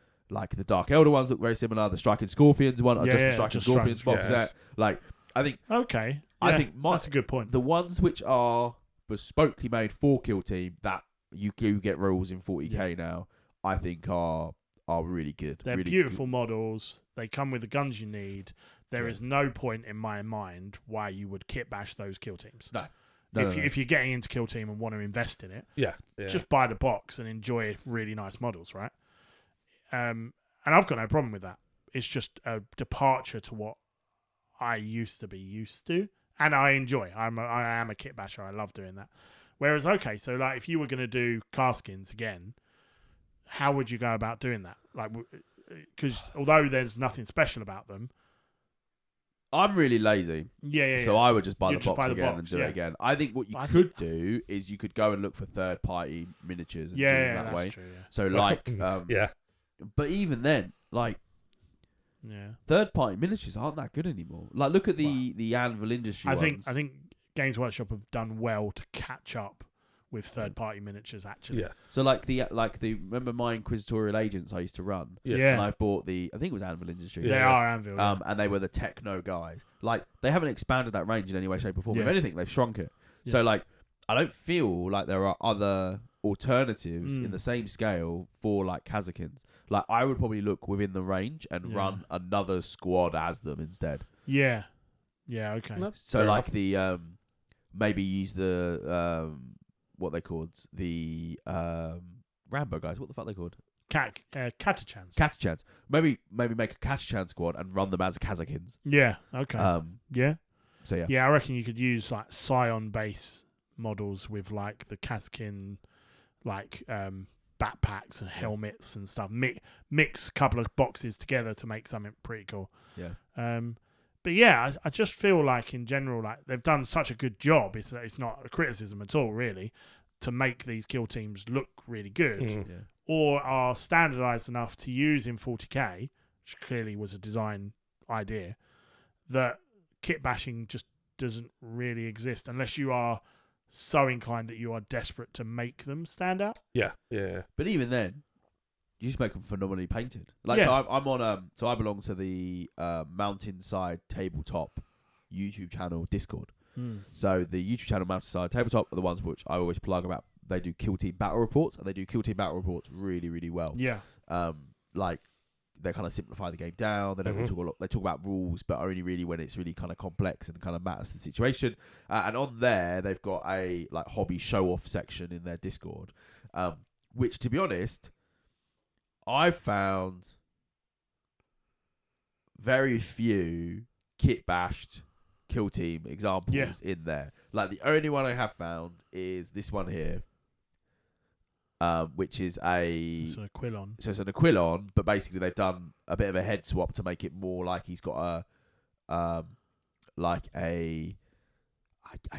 Dark Elder ones look very similar. The Striking Scorpions one, the Striking Scorpions box set. Like, I think. Okay. I think that's a good point. The ones which are bespokely made for Kill Team that you do get rules in 40k now, I think are really good. They're really beautiful models. They come with the guns you need. There is no point in my mind why you would kit bash those kill teams. No. If you're getting into kill team and want to invest in it, just buy the box and enjoy really nice models, right? And I've got no problem with that. It's just a departure to what I used to be used to, and I enjoy. I am a kit basher. I love doing that. Whereas, okay, so like if you were going to do Carskins again, how would you go about doing that? Like, because although there's nothing special about them, I'm really lazy. So I would just buy the box again and do it again. I think what you could do is you could go and look for third-party miniatures and do it that way. True, So like, but even then, third-party miniatures aren't that good anymore. Like, look at the Anvil Industry ones. I think Games Workshop have done well to catch up with third-party miniatures, actually. So remember my Inquisitorial Agents I used to run? And I bought I think it was Anvil Industries. They are Anvil. And they were the techno guys. Like, they haven't expanded that range in any way, shape, or form. If anything, they've shrunk it. So like, I don't feel like there are other alternatives in the same scale for like Kazakins. Like, I would probably look within the range and run another squad as them instead. Yeah. Okay. So like the maybe use the what they called the Rambo guys. What the fuck they called? Catachans. Catachans. Maybe make a Catachan squad and run them as Kazakins. Yeah. Okay. Yeah. So yeah. Yeah, I reckon you could use like Scion base models with like the Kazkin like backpacks and helmets and stuff. Mix a couple of boxes together to make something pretty cool. Yeah. But yeah, I just feel like in general, like they've done such a good job. It's not a criticism at all, really, to make these kill teams look really good, Mm. Yeah. or are standardized enough to use in 40k, which clearly was a design idea, that kit bashing just doesn't really exist unless you are so inclined that you are desperate to make them stand out. Yeah, yeah. But even then, you just make them phenomenally painted. Like, Yeah. so I'm on so I belong to the Mountainside Tabletop YouTube channel Discord. So the YouTube channel Mountainside Tabletop are the ones which I always plug about. They do Kill Team battle reports, and they do Kill Team battle reports really, really well. Yeah. Like they kind of simplify the game down. They don't really talk a lot. They talk about rules, but only really when it's really kind of complex and kind of matters to the situation. And on there, they've got a like hobby show off section in their Discord, which, to be honest, I've found very few kit bashed kill team examples in there. Like the only one I have found is this one here, which is It's an Aquilon. so it's an Aquilon, but basically they've done a bit of a head swap to make it more like he's got a I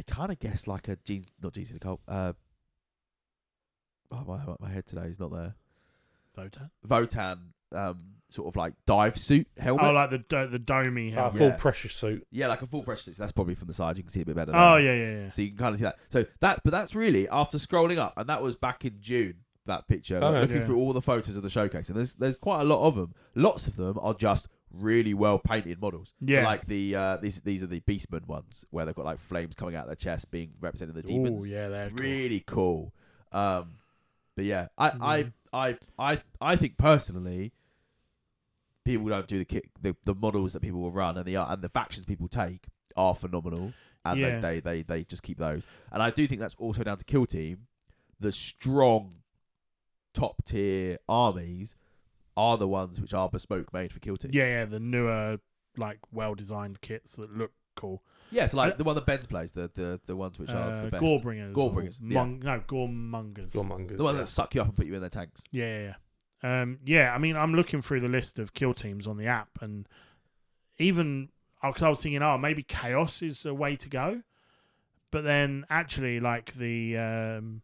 kind of guess like a not GC Nicole. My head today is not there. Votan, sort of like dive suit helmet. Oh, like the domey helmet. Full Yeah. pressure suit. Yeah, like a full pressure suit. So that's probably from the side. You can see a bit better. Oh, there. yeah. So you can kind of see that. So but that's really after scrolling up, and that was back in June. That picture, looking through all the photos of the showcase, and there's quite a lot of them. Lots of them are just really well painted models. Yeah. So like the these are the Beastman ones where they've got like flames coming out of their chest, being representing the demons. Oh, yeah, they're Really cool. But yeah, I think personally, people don't do the models that people will run and the factions people take are phenomenal, and they just keep those. And I do think that's also down to Kill Team. The strong top tier armies are the ones which are bespoke made for Kill Team. Yeah, the newer, like well designed kits that look cool. Yeah, so like the one that Ben's plays, the ones which are the best. Gorebringers. Gorebringers, No, Goremongers. The ones that suck you up and put you in their tanks. Yeah. I mean, I'm looking through the list of kill teams on the app, and even because I was thinking, maybe Chaos is a way to go, but then actually, like the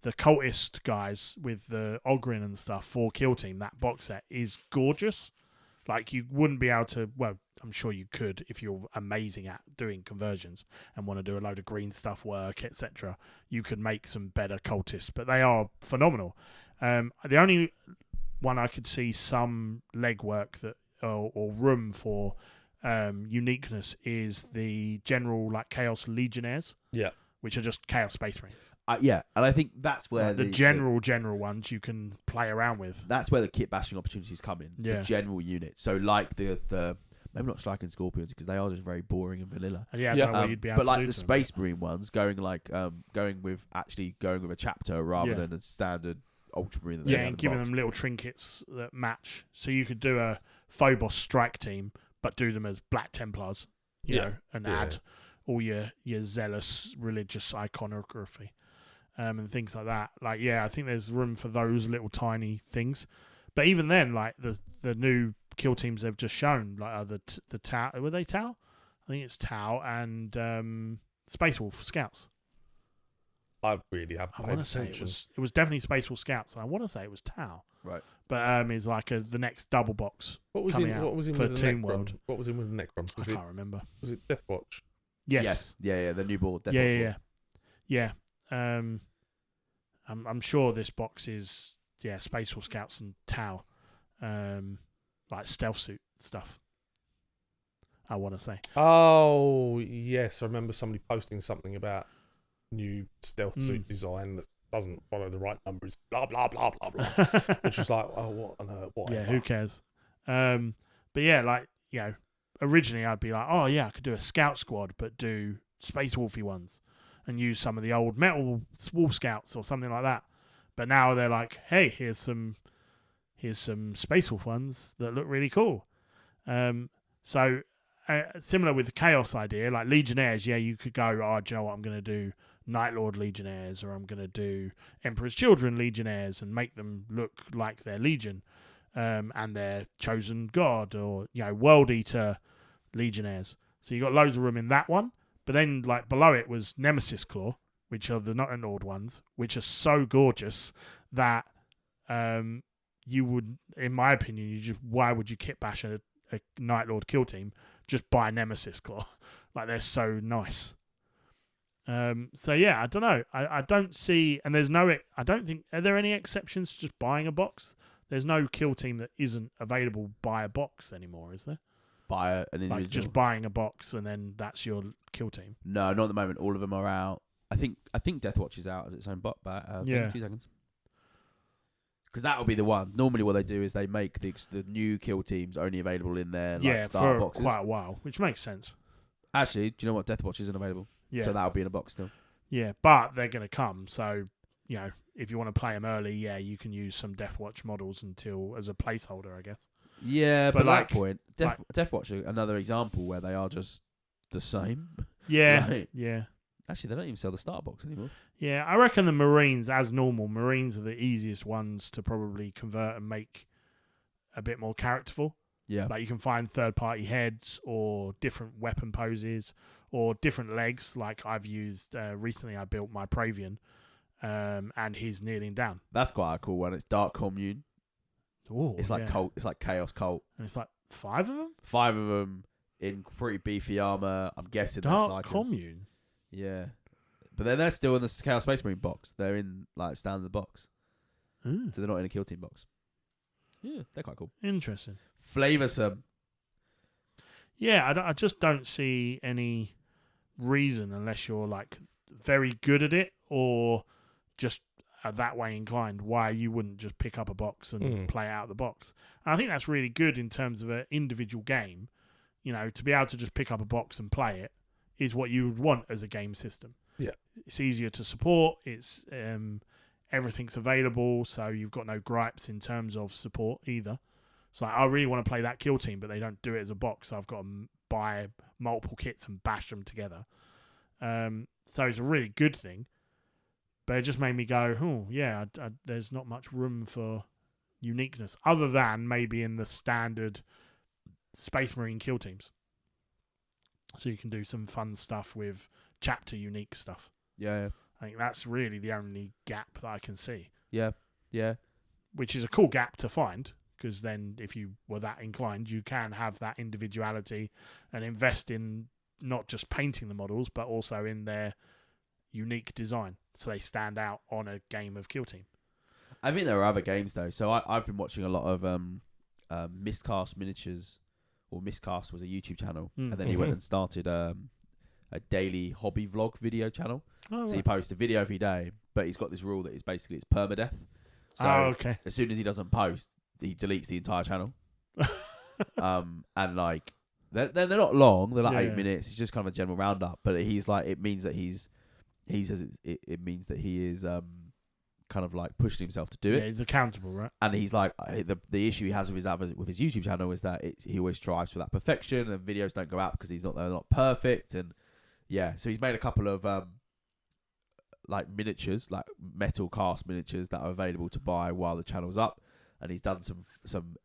cultist guys with the Ogrin and stuff for kill team, that box set is gorgeous. Like you wouldn't be able to. Well, I'm sure you could if you're amazing at doing conversions and want to do a load of green stuff work, etc. You could make some better cultists, but they are phenomenal. The only one I could see some legwork that or room for uniqueness is the general like Chaos Legionnaires. Yeah. Which are just Chaos Space Marines. Yeah, and I think that's where the general ones you can play around with. That's where the kit bashing opportunities come in. Yeah. The general units. So like the maybe not Striking Scorpions because they are just very boring and vanilla. And I don't know what you'd be able but to like do the to them. Space Marine ones, going with a chapter rather than a standard Ultramarine. That they have in and the giving box. them little trinkets that match. So you could do a Phobos strike team, but do them as Black Templars, you know, and add all your zealous religious iconography and things like that. Like, I think there's room for those little tiny things. But even then, like the new kill teams they've just shown, like the Tau, were they Tau? I think it's Tau and Space Wolf Scouts. I really have I paid want to say attention. it was definitely Space Wolf Scouts, and I want to say it was Tau. Right. But it's like the next double box. What was coming in? out What was in for with the Toon Necrons? World. What was in with the Necrons? I can't remember. Was it Death Watch? Yes. Yeah. The new ball. Yeah. I'm sure this box is Space Wolf Scouts and Tau, like stealth suit stuff. I want to say. Oh yes, I remember somebody posting something about new stealth suit design that doesn't follow the right numbers. Blah blah blah blah blah. Which was like, what on earth? Whatever. Yeah, who cares? But originally I'd be like, I could do a scout squad, but do Space Wolfy ones. and use some of the old metal Wolf Scouts or something like that. But now they're like, hey, here's some Space Wolf ones that look really cool. So similar with the Chaos idea, like Legionnaires, yeah, you could go, oh, do you know what, I'm going to do Night Lord Legionnaires, or I'm going to do Emperor's Children Legionnaires and make them look like their Legion and their chosen god, or, you know, World Eater Legionnaires. So you got loads of room in that one. But then, like, below it was Nemesis Claw, which are the not ignored ones, which are so gorgeous that you would, in my opinion, why would you kit bash a Night Lord kill team? Just buy Nemesis Claw. Like, they're so nice. So yeah, I don't know. I don't see, and there's no, I don't think, are there any exceptions to just buying a box? There's no kill team that isn't available by a box anymore, is there? Buy an individual. Like just buying a box and then that's your kill team. No, not at the moment. All of them are out. I think Deathwatch is out as its own bot, but yeah. 2 seconds. Because that will be the one. Normally, what they do is they make the new kill teams only available in their starter boxes. Quite a while, which makes sense. Actually, do you know what? Deathwatch isn't available. Yeah. So that'll be in a box still. Yeah, but they're going to come. So, you know, if you want to play them early, yeah, you can use some Deathwatch models as a placeholder, I guess. Yeah, but like, at that point, Deathwatch are another example where they are just the same. Yeah, Like, yeah. actually, they don't even sell the starter box anymore. Yeah, I reckon the Marines, as normal, Marines are the easiest ones to probably convert and make a bit more characterful. Yeah. Like you can find third-party heads or different weapon poses or different legs. Like I've used recently, I built my Pravian, and he's kneeling down. That's quite a cool one. It's Dark Commune. Ooh, It's like cult. It's like Chaos Cult. And it's like 5 of them? 5 of them in pretty beefy armor. I'm guessing Dark they're Psychers. Commune? Yeah. But then they're still in the Chaos Space Marine box. They're in like standard box. Ooh, So they're not in a kill team box. Yeah, they're quite cool. interesting. Flavoursome. Yeah, I just don't see any reason, unless you're like very good at it or just that way inclined, why you wouldn't just pick up a box and play it out of the box. And I think that's really good in terms of an individual game. You know, to be able to just pick up a box and play it is what you would want as a game system. Yeah. It's easier to support. It's everything's available, so you've got no gripes in terms of support either. So I really want to play that kill team, but they don't do it as a box. So I've got to buy multiple kits and bash them together. So it's a really good thing. But it just made me go, oh, yeah, there's not much room for uniqueness, other than maybe in the standard Space Marine kill teams. So you can do some fun stuff with chapter unique stuff. Yeah. I think that's really the only gap that I can see. Yeah. Yeah. Which is a cool gap to find, because then if you were that inclined, you can have that individuality and invest in not just painting the models, but also in their unique design, so they stand out on a game of kill team. I think there are other games though. So I've been watching a lot of Miscast Miniatures, or Miscast was a YouTube channel, and then he went and started a daily hobby vlog video channel. Oh, so he posts a video every day, but he's got this rule that is basically it's permadeath. So okay. As soon as he doesn't post, he deletes the entire channel. And like they're not long; they're like 8 minutes. It's just kind of a general roundup. But he's like, it means that it means that he is kind of like pushing himself to do it. Yeah, he's accountable, right? And he's like, the issue he has with his YouTube channel is that he always strives for that perfection, and videos don't go out because they're not perfect. And yeah, so he's made a couple of like miniatures, like metal cast miniatures that are available to buy while the channel's up, and he's done some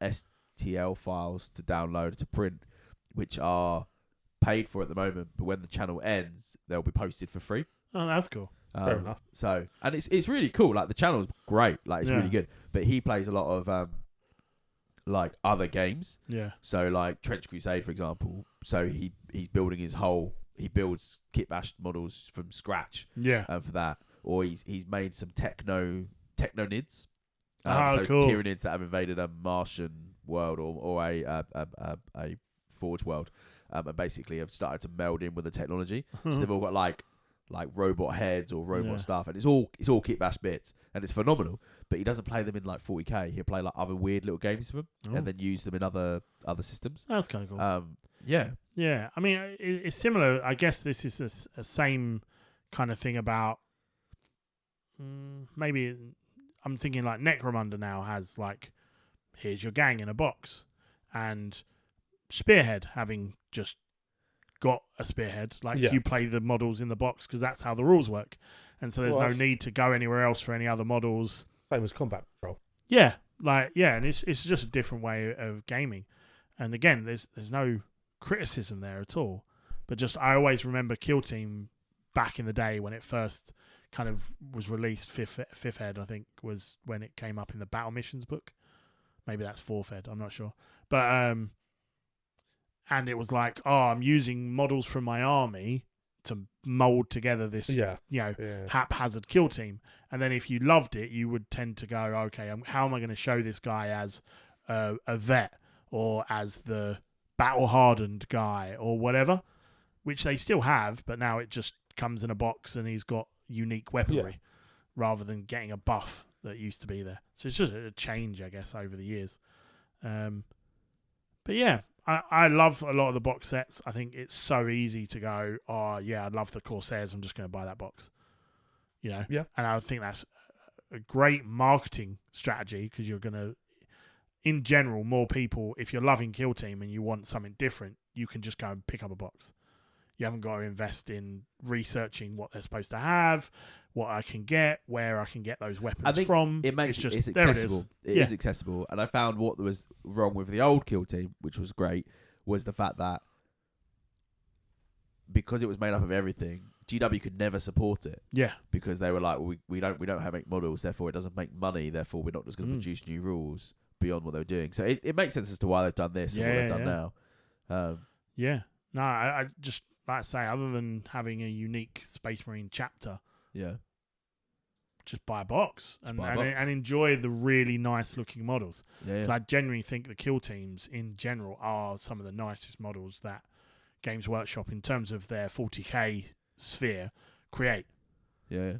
STL files to download to print, which are paid for at the moment, but when the channel ends, they'll be posted for free. Oh, that's cool. Fair enough. So, and it's really cool. Like the channel's great. Like it's Yeah. really good. But he plays a lot of like other games. Yeah. So like Trench Crusade, for example. So he's building his whole. He builds kit bash models from scratch. Yeah. For that, or he's made some techno nids. Oh, so cool. Tyranids that have invaded a Martian world or a Forge world, and basically have started to meld in with the technology. So they've all got like robot heads or robot stuff, and it's all kit bash bits, and it's phenomenal. But he doesn't play them in like 40k. He'll play like other weird little games with them, and then use them in other systems. That's kind of cool. Yeah. Yeah. I mean, it's similar. I guess this is a same kind of thing about maybe I'm thinking like Necromunda now has like, here's your gang in a box, and Spearhead having just got a Spearhead, like you play the models in the box because that's how the rules work, and so there's no need to go anywhere else for any other models. Same as Combat Patrol. Yeah, and it's just a different way of gaming, and again, there's no criticism there at all, but just I always remember Kill Team back in the day when it first kind of was released. Fifth Ed, I think, was when it came up in the Battle Missions book. Maybe that's Fourth Ed, I'm not sure, but and it was like, I'm using models from my army to mold together this, haphazard kill team. And then if you loved it, you would tend to go, okay, how am I going to show this guy as a vet or as the battle-hardened guy or whatever, which they still have, but now it just comes in a box and he's got unique weaponry rather than getting a buff that used to be there. So it's just a change, I guess, over the years. But yeah, I love a lot of the box sets. I think it's so easy to go, I love the Corsairs, I'm just going to buy that box. Yeah. And I think that's a great marketing strategy because you're going to, in general, more people, if you're loving Kill Team and you want something different, you can just go and pick up a box. You haven't got to invest in researching what they're supposed to have, what I can get, where I can get those weapons from. It makes it's accessible. It is accessible. And I found what was wrong with the old Kill Team, which was great, was the fact that because it was made up of everything, GW could never support it. Yeah. Because they were like, well, we don't have to make models, therefore it doesn't make money, therefore we're not just going to produce new rules beyond what they were doing. So it makes sense as to why they've done this and what they've done now. No, I just, like I say, other than having a unique Space Marine chapter, just buy a box and enjoy the really nice looking models. I genuinely think the Kill Teams in general are some of the nicest models that Games Workshop, in terms of their 40k sphere, create.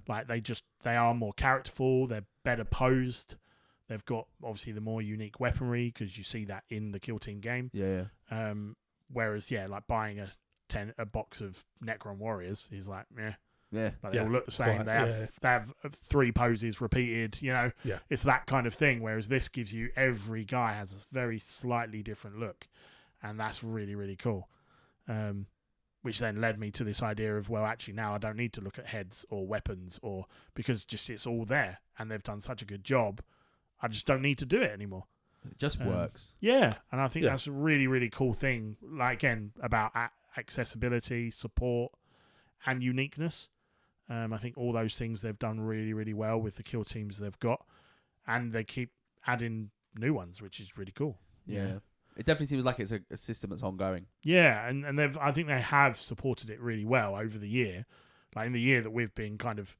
Like they are more characterful, they're better posed, they've got obviously the more unique weaponry because you see that in the Kill Team game. Whereas like buying a box of Necron Warriors is like, like they all look the same. They have 3 poses repeated. It's that kind of thing. Whereas this gives you, every guy has a very slightly different look, and that's really, really cool. Which then led me to this idea of, well, actually now I don't need to look at heads or weapons because just it's all there, and they've done such a good job. I just don't need to do it anymore. It just works. Yeah, and I think that's a really, really cool thing. Like, again, about accessibility, support, and uniqueness. I think all those things they've done really, really well with the Kill Teams they've got, and they keep adding new ones, which is really cool. It definitely seems like it's a system that's ongoing. Yeah, and I think they have supported it really well over the year. Like in the year that we've been kind of,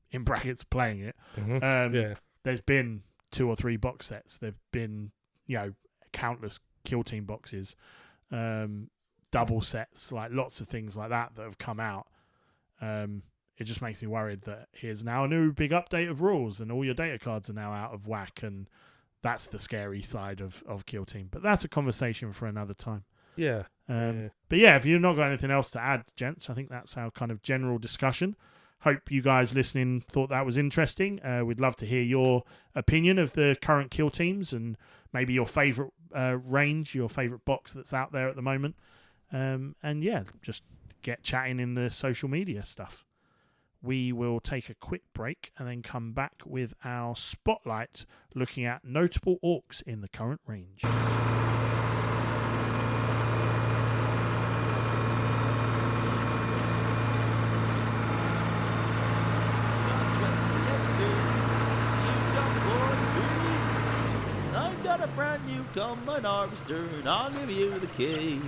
in brackets, playing it, there's been 2 or 3 box sets. There've been, countless Kill Team boxes, double sets, like lots of things like that have come out. It just makes me worried that here's now a new big update of rules and all your data cards are now out of whack, and that's the scary side of Kill Team. But that's a conversation for another time. But if you've not got anything else to add, gents, I think that's our kind of general discussion. Hope you guys listening thought that was interesting. We'd love to hear your opinion of the current Kill Teams and maybe your favourite range, your favourite box that's out there at the moment. Just get chatting in the social media stuff. We will take a quick break and then come back with our spotlight looking at notable orcs in the current range. I've got a brand new combine harvester and I'll give you the key.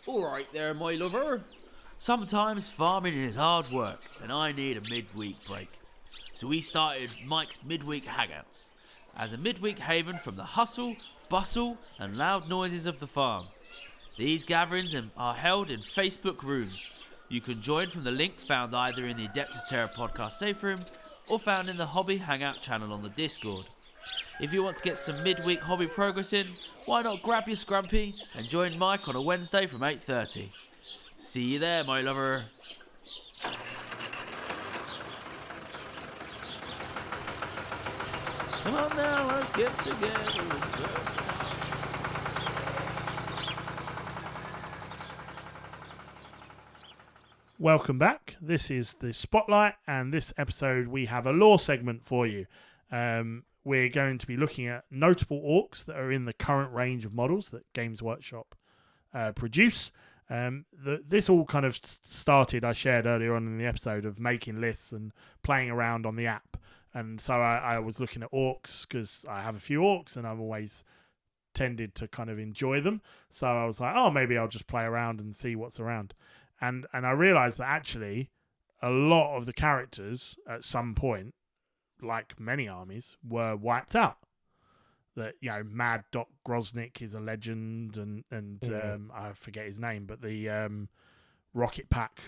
Alright there, my lover. Sometimes farming is hard work and I need a midweek break. So we started Mike's Midweek Hangouts as a midweek haven from the hustle, bustle and loud noises of the farm. These gatherings are held in Facebook rooms. You can join from the link found either in the Adeptus Terra podcast safe room or found in the Hobby Hangout channel on the Discord. If you want to get some midweek hobby progress in, why not grab your scrumpy and join Mike on a Wednesday from 8:30. See you there, my lover. Come on now, let's get together. Welcome back. This is the Spotlight, and this episode we have a lore segment for you. We're going to be looking at notable orcs that are in the current range of models that Games Workshop produce. This all kind of started, I shared earlier on in the episode, of making lists and playing around on the app. And so I was looking at orcs because I have a few orcs and I've always tended to kind of enjoy them. So I was like, oh, maybe I'll just play around and see what's around. And I realised that actually a lot of the characters at some point, like many armies, were wiped out. That, you know, Mad Doc Groznik is a legend, and I forget his name, but the Rocket Pack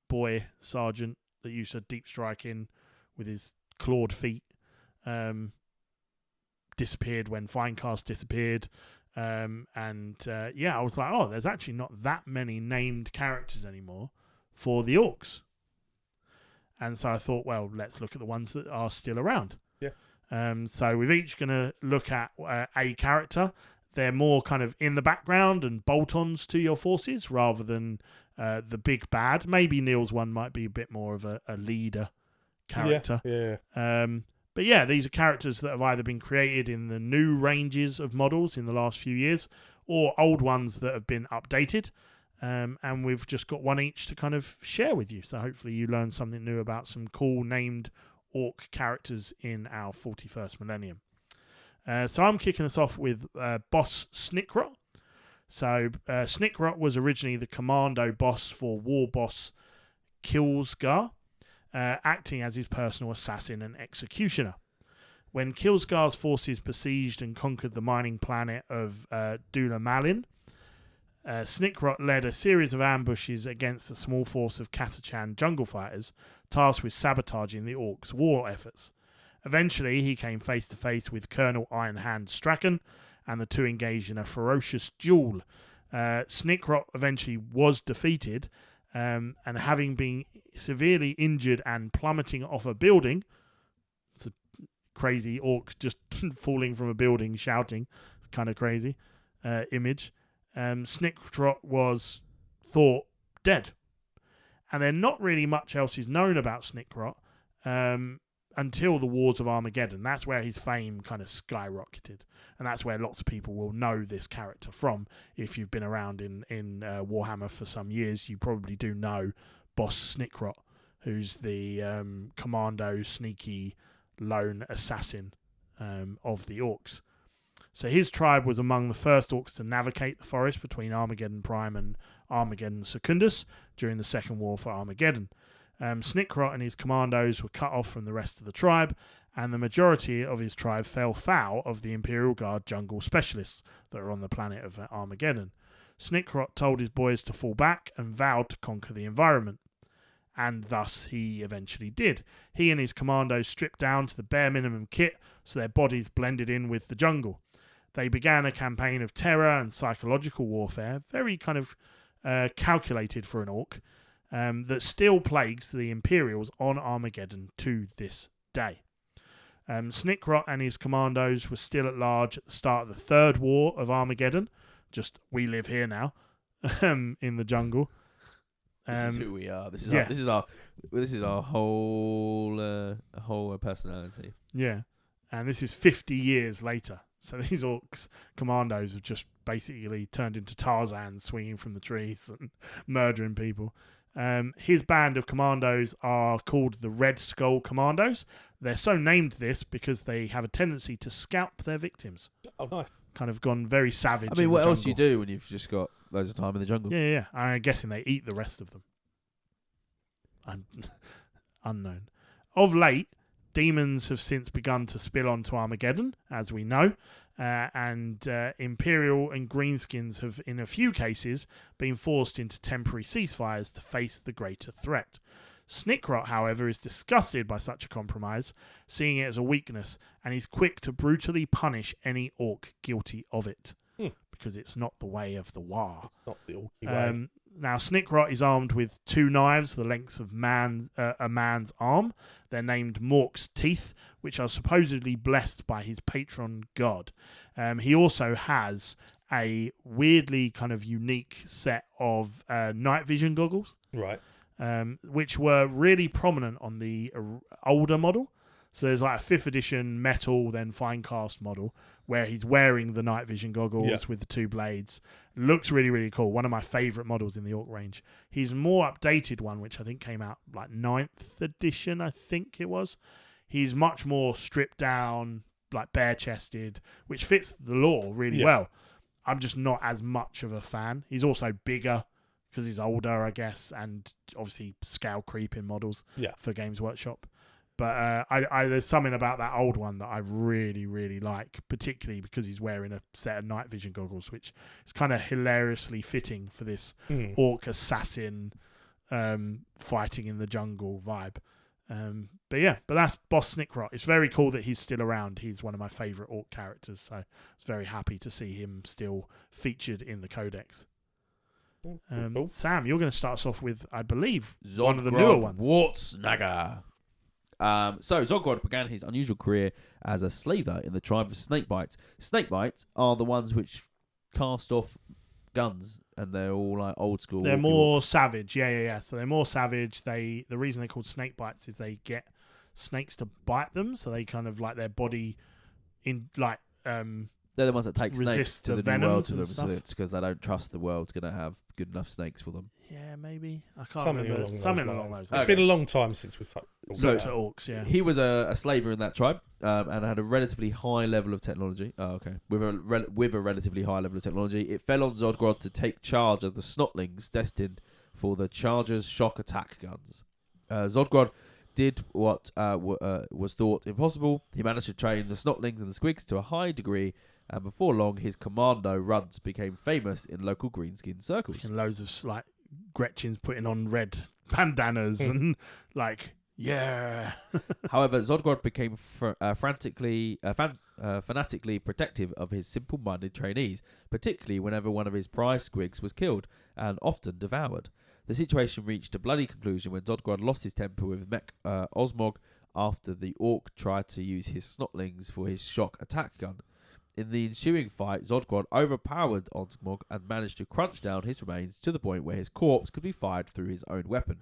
boy sergeant that used to deep strike in with his clawed feet disappeared when Finecast disappeared. I was like, oh, there's actually not that many named characters anymore for the orcs. And so I thought, well, let's look at the ones that are still around. Yeah. So we're each going to look at a character. They're more kind of in the background and bolt-ons to your forces rather than the big bad. Maybe Neil's one might be a bit more of a leader character. Yeah. But yeah, these are characters that have either been created in the new ranges of models in the last few years or old ones that have been updated. And we've just got one each to kind of share with you. So hopefully you learn something new about some cool named orc characters in our 41st millennium. So I'm kicking us off with Boss Snickrot. So Snickrot was originally the commando boss for War Boss Kilsgar, acting as his personal assassin and executioner. When Kilsgar's forces besieged and conquered the mining planet of Dula Malin, Snickrot led a series of ambushes against a small force of Catachan jungle fighters tasked with sabotaging the Orcs' war efforts. Eventually, he came face to face with Colonel Ironhand Strachan, and the two engaged in a ferocious duel. Snickrot eventually was defeated, and having been severely injured and plummeting off a building, it's a crazy orc just falling from a building shouting, kind of crazy image. Snickrot was thought dead, and then not really much else is known about Snickrot until the Wars of Armageddon. That's where his fame kind of skyrocketed, and that's where lots of people will know this character from. If you've been around in Warhammer for some years, you probably do know Boss Snickrot, who's the commando, sneaky, lone assassin of the Orcs. So his tribe was among the first Orcs to navigate the forest between Armageddon Prime and Armageddon Secundus during the Second War for Armageddon. Snickrot and his commandos were cut off from the rest of the tribe, and the majority of his tribe fell foul of the Imperial Guard jungle specialists that are on the planet of Armageddon. Snickrot told his boys to fall back and vowed to conquer the environment. And thus he eventually did. He and his commandos stripped down to the bare minimum kit so their bodies blended in with the jungle. They began a campaign of terror and psychological warfare, very kind of calculated for an orc, that still plagues the Imperials on Armageddon to this day. Snickrot and his commandos were still at large at the start of the Third War of Armageddon. Just, we live here now, in the jungle. This is who we are. This is our whole personality. Yeah, and this is 50 years later. So these orcs commandos have just basically turned into Tarzan, swinging from the trees and murdering people. His band of commandos are called the Red Skull Commandos. They're so named this because they have a tendency to scalp their victims. Oh, nice. Kind of gone very savage. I mean, what else do you do when you've just got loads of time in the jungle? Yeah. I'm guessing they eat the rest of them. Unknown. Of late, demons have since begun to spill onto Armageddon, as we know, and Imperial and Greenskins have, in a few cases, been forced into temporary ceasefires to face the greater threat. Snickrot, however, is disgusted by such a compromise, seeing it as a weakness, and he's quick to brutally punish any orc guilty of it, because it's not the way of the War. Not the orky way. Now, Snickrot is armed with 2 knives the lengths of a man's arm. They're named Mork's Teeth, which are supposedly blessed by his patron god. He also has a weirdly kind of unique set of night vision goggles, Right. which were really prominent on the older model. So there's like a 5th edition metal, then fine cast model, where he's wearing the night vision goggles with the 2 blades. Looks really, really cool. One of my favourite models in the Orc range. His more updated one, which I think came out like 9th edition, I think it was. He's much more stripped down, like bare-chested, which fits the lore really well. I'm just not as much of a fan. He's also bigger because he's older, I guess, and obviously scale creep in models for Games Workshop. But there's something about that old one that I really, really like, particularly because he's wearing a set of night vision goggles, which is kind of hilariously fitting for this orc assassin fighting in the jungle vibe. But that's Boss Snickrot. It's very cool that he's still around. He's one of my favourite orc characters, so I was very happy to see him still featured in the Codex. Cool. Sam, you're going to start us off with, I believe, one of the newer ones. Wartsnagger. So Zodgrod began his unusual career as a slaver in the tribe of Snakebites. Snakebites are the ones which cast off guns, and they're all like old school. They're more savage, yeah. So they're more savage. The reason they're called Snakebites is they get snakes to bite them, so they kind of like their body in like they're the ones that take snakes resist to the the new world venoms to and them, so stuff. it's because they don't trust the world's going to have good enough snakes for them. Yeah, maybe. I can't Something remember. along Something those along lines. those lines. It's been a long time since we've Looked at orcs, yeah. He was a slaver in that tribe and had a relatively high level of technology. Oh, okay. With a relatively high level of technology, it fell on Zodgrod to take charge of the snotlings destined for the Charger's shock attack guns. Zodgrod did what was thought impossible. He managed to train the snotlings and the squigs to a high degree, and before long, his commando runs became famous in local greenskin circles. And loads of like Gretchen's putting on red bandanas and like, yeah. However, Zodgrod became fanatically protective of his simple-minded trainees, particularly whenever one of his prize squigs was killed and often devoured. The situation reached a bloody conclusion when Zodgrod lost his temper with Mech Osmog after the orc tried to use his snotlings for his shock attack gun. In the ensuing fight, Zodgrod overpowered Osmog and managed to crunch down his remains to the point where his corpse could be fired through his own weapon.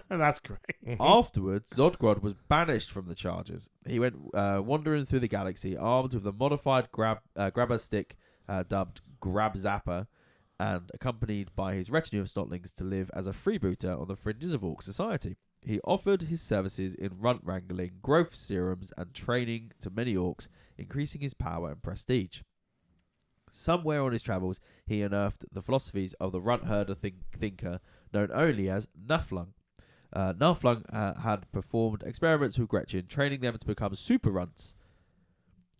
That's great. Afterwards, Zodgrod was banished from the Chargers. He went wandering through the galaxy armed with a modified grabber stick dubbed Grab Zapper, and accompanied by his retinue of snotlings to live as a freebooter on the fringes of Orc society. He offered his services in runt wrangling, growth serums, and training to many orcs, increasing his power and prestige. Somewhere on his travels, he unearthed the philosophies of the runt herder thinker known only as Naflung. Naflung had performed experiments with Gretchen, training them to become super runts.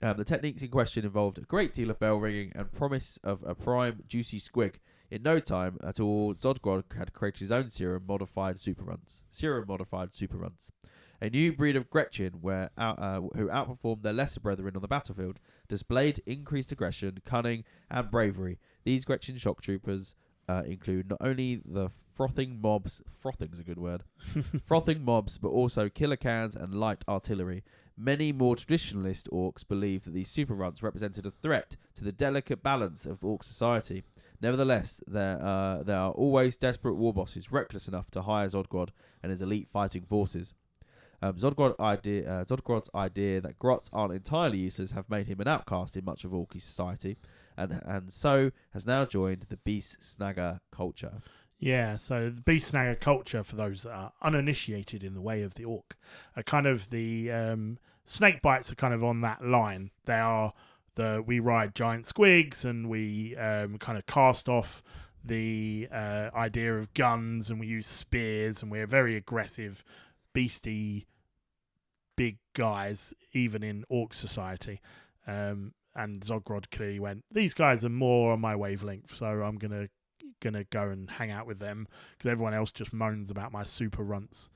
The techniques in question involved a great deal of bell ringing and promise of a prime, juicy squig. In no time at all, Zodgrod had created his own serum-modified super runts. A new breed of Gretchen who outperformed their lesser brethren on the battlefield, displayed increased aggression, cunning, and bravery. These Gretchen shock troopers include not only the frothing's a good word, frothing mobs, but also killer cans and light artillery. Many more traditionalist orcs believe that these super runts represented a threat to the delicate balance of orc society. Nevertheless, there are always desperate war bosses reckless enough to hire Zodgrod and his elite fighting forces. Zodgrod's idea that grots aren't entirely useless have made him an outcast in much of Orky society, and so has now joined the Beast Snagger culture. Yeah, so the Beast Snagger culture, for those that are uninitiated in the way of the orc, are kind of the snake bites are kind of on that line. They are we ride giant squigs and we kind of cast off the idea of guns, and we use spears, and we're very aggressive, beastie, big guys, even in orc society. And Zodgrod clearly went, these guys are more on my wavelength, so I'm going to gonna go and hang out with them because everyone else just moans about my super runts.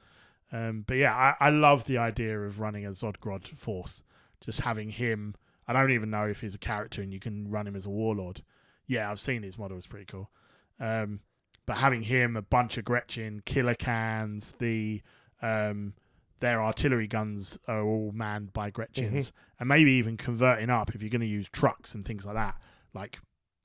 But yeah, I love the idea of running a Zodgrod force. Just having him. I don't even know if he's a character and you can run him as a warlord. Yeah, I've seen his model. It's pretty cool. But having him, a bunch of Gretchen, killer cans, their artillery guns are all manned by Gretchens, and maybe even converting up if you're going to use trucks and things like that, like,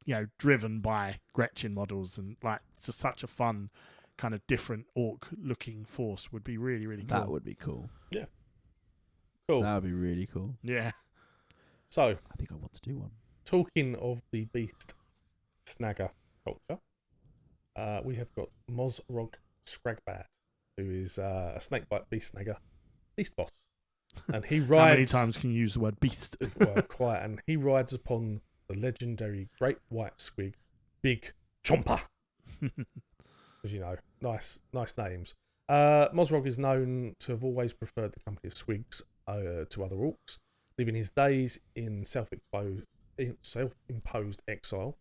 you know, driven by Gretchen models, and like just such a fun kind of different orc looking force would be really, really cool. That would be cool. Cool. That would be really cool. Yeah. So, I think I want to do one. talking of the beast snagger culture, we have got Mozrog Scragbad, who is a snakebite beast snagger, beast boss. And he rides... How many times can you use the word beast? Well, quite. And he rides upon the legendary great white squig, Big Chomper. As you know, nice names. Mozrog is known to have always preferred the company of squigs to other orcs, living his days in self-imposed exile.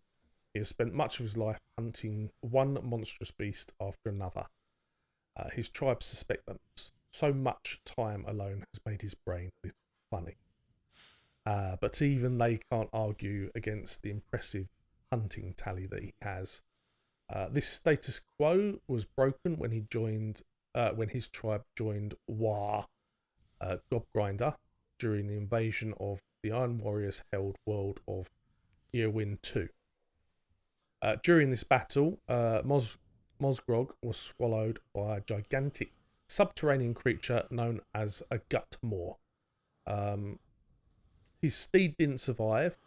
He has spent much of his life hunting one monstrous beast after another. His tribe suspect that so much time alone has made his brain a little funny. But even they can't argue against the impressive hunting tally that he has. This status quo was broken when when his tribe joined War Gobgrinder during the invasion of the Iron Warriors held world of Eowyn II. During this battle, Mozgrog was swallowed by a gigantic subterranean creature known as a gut maw. His steed didn't survive,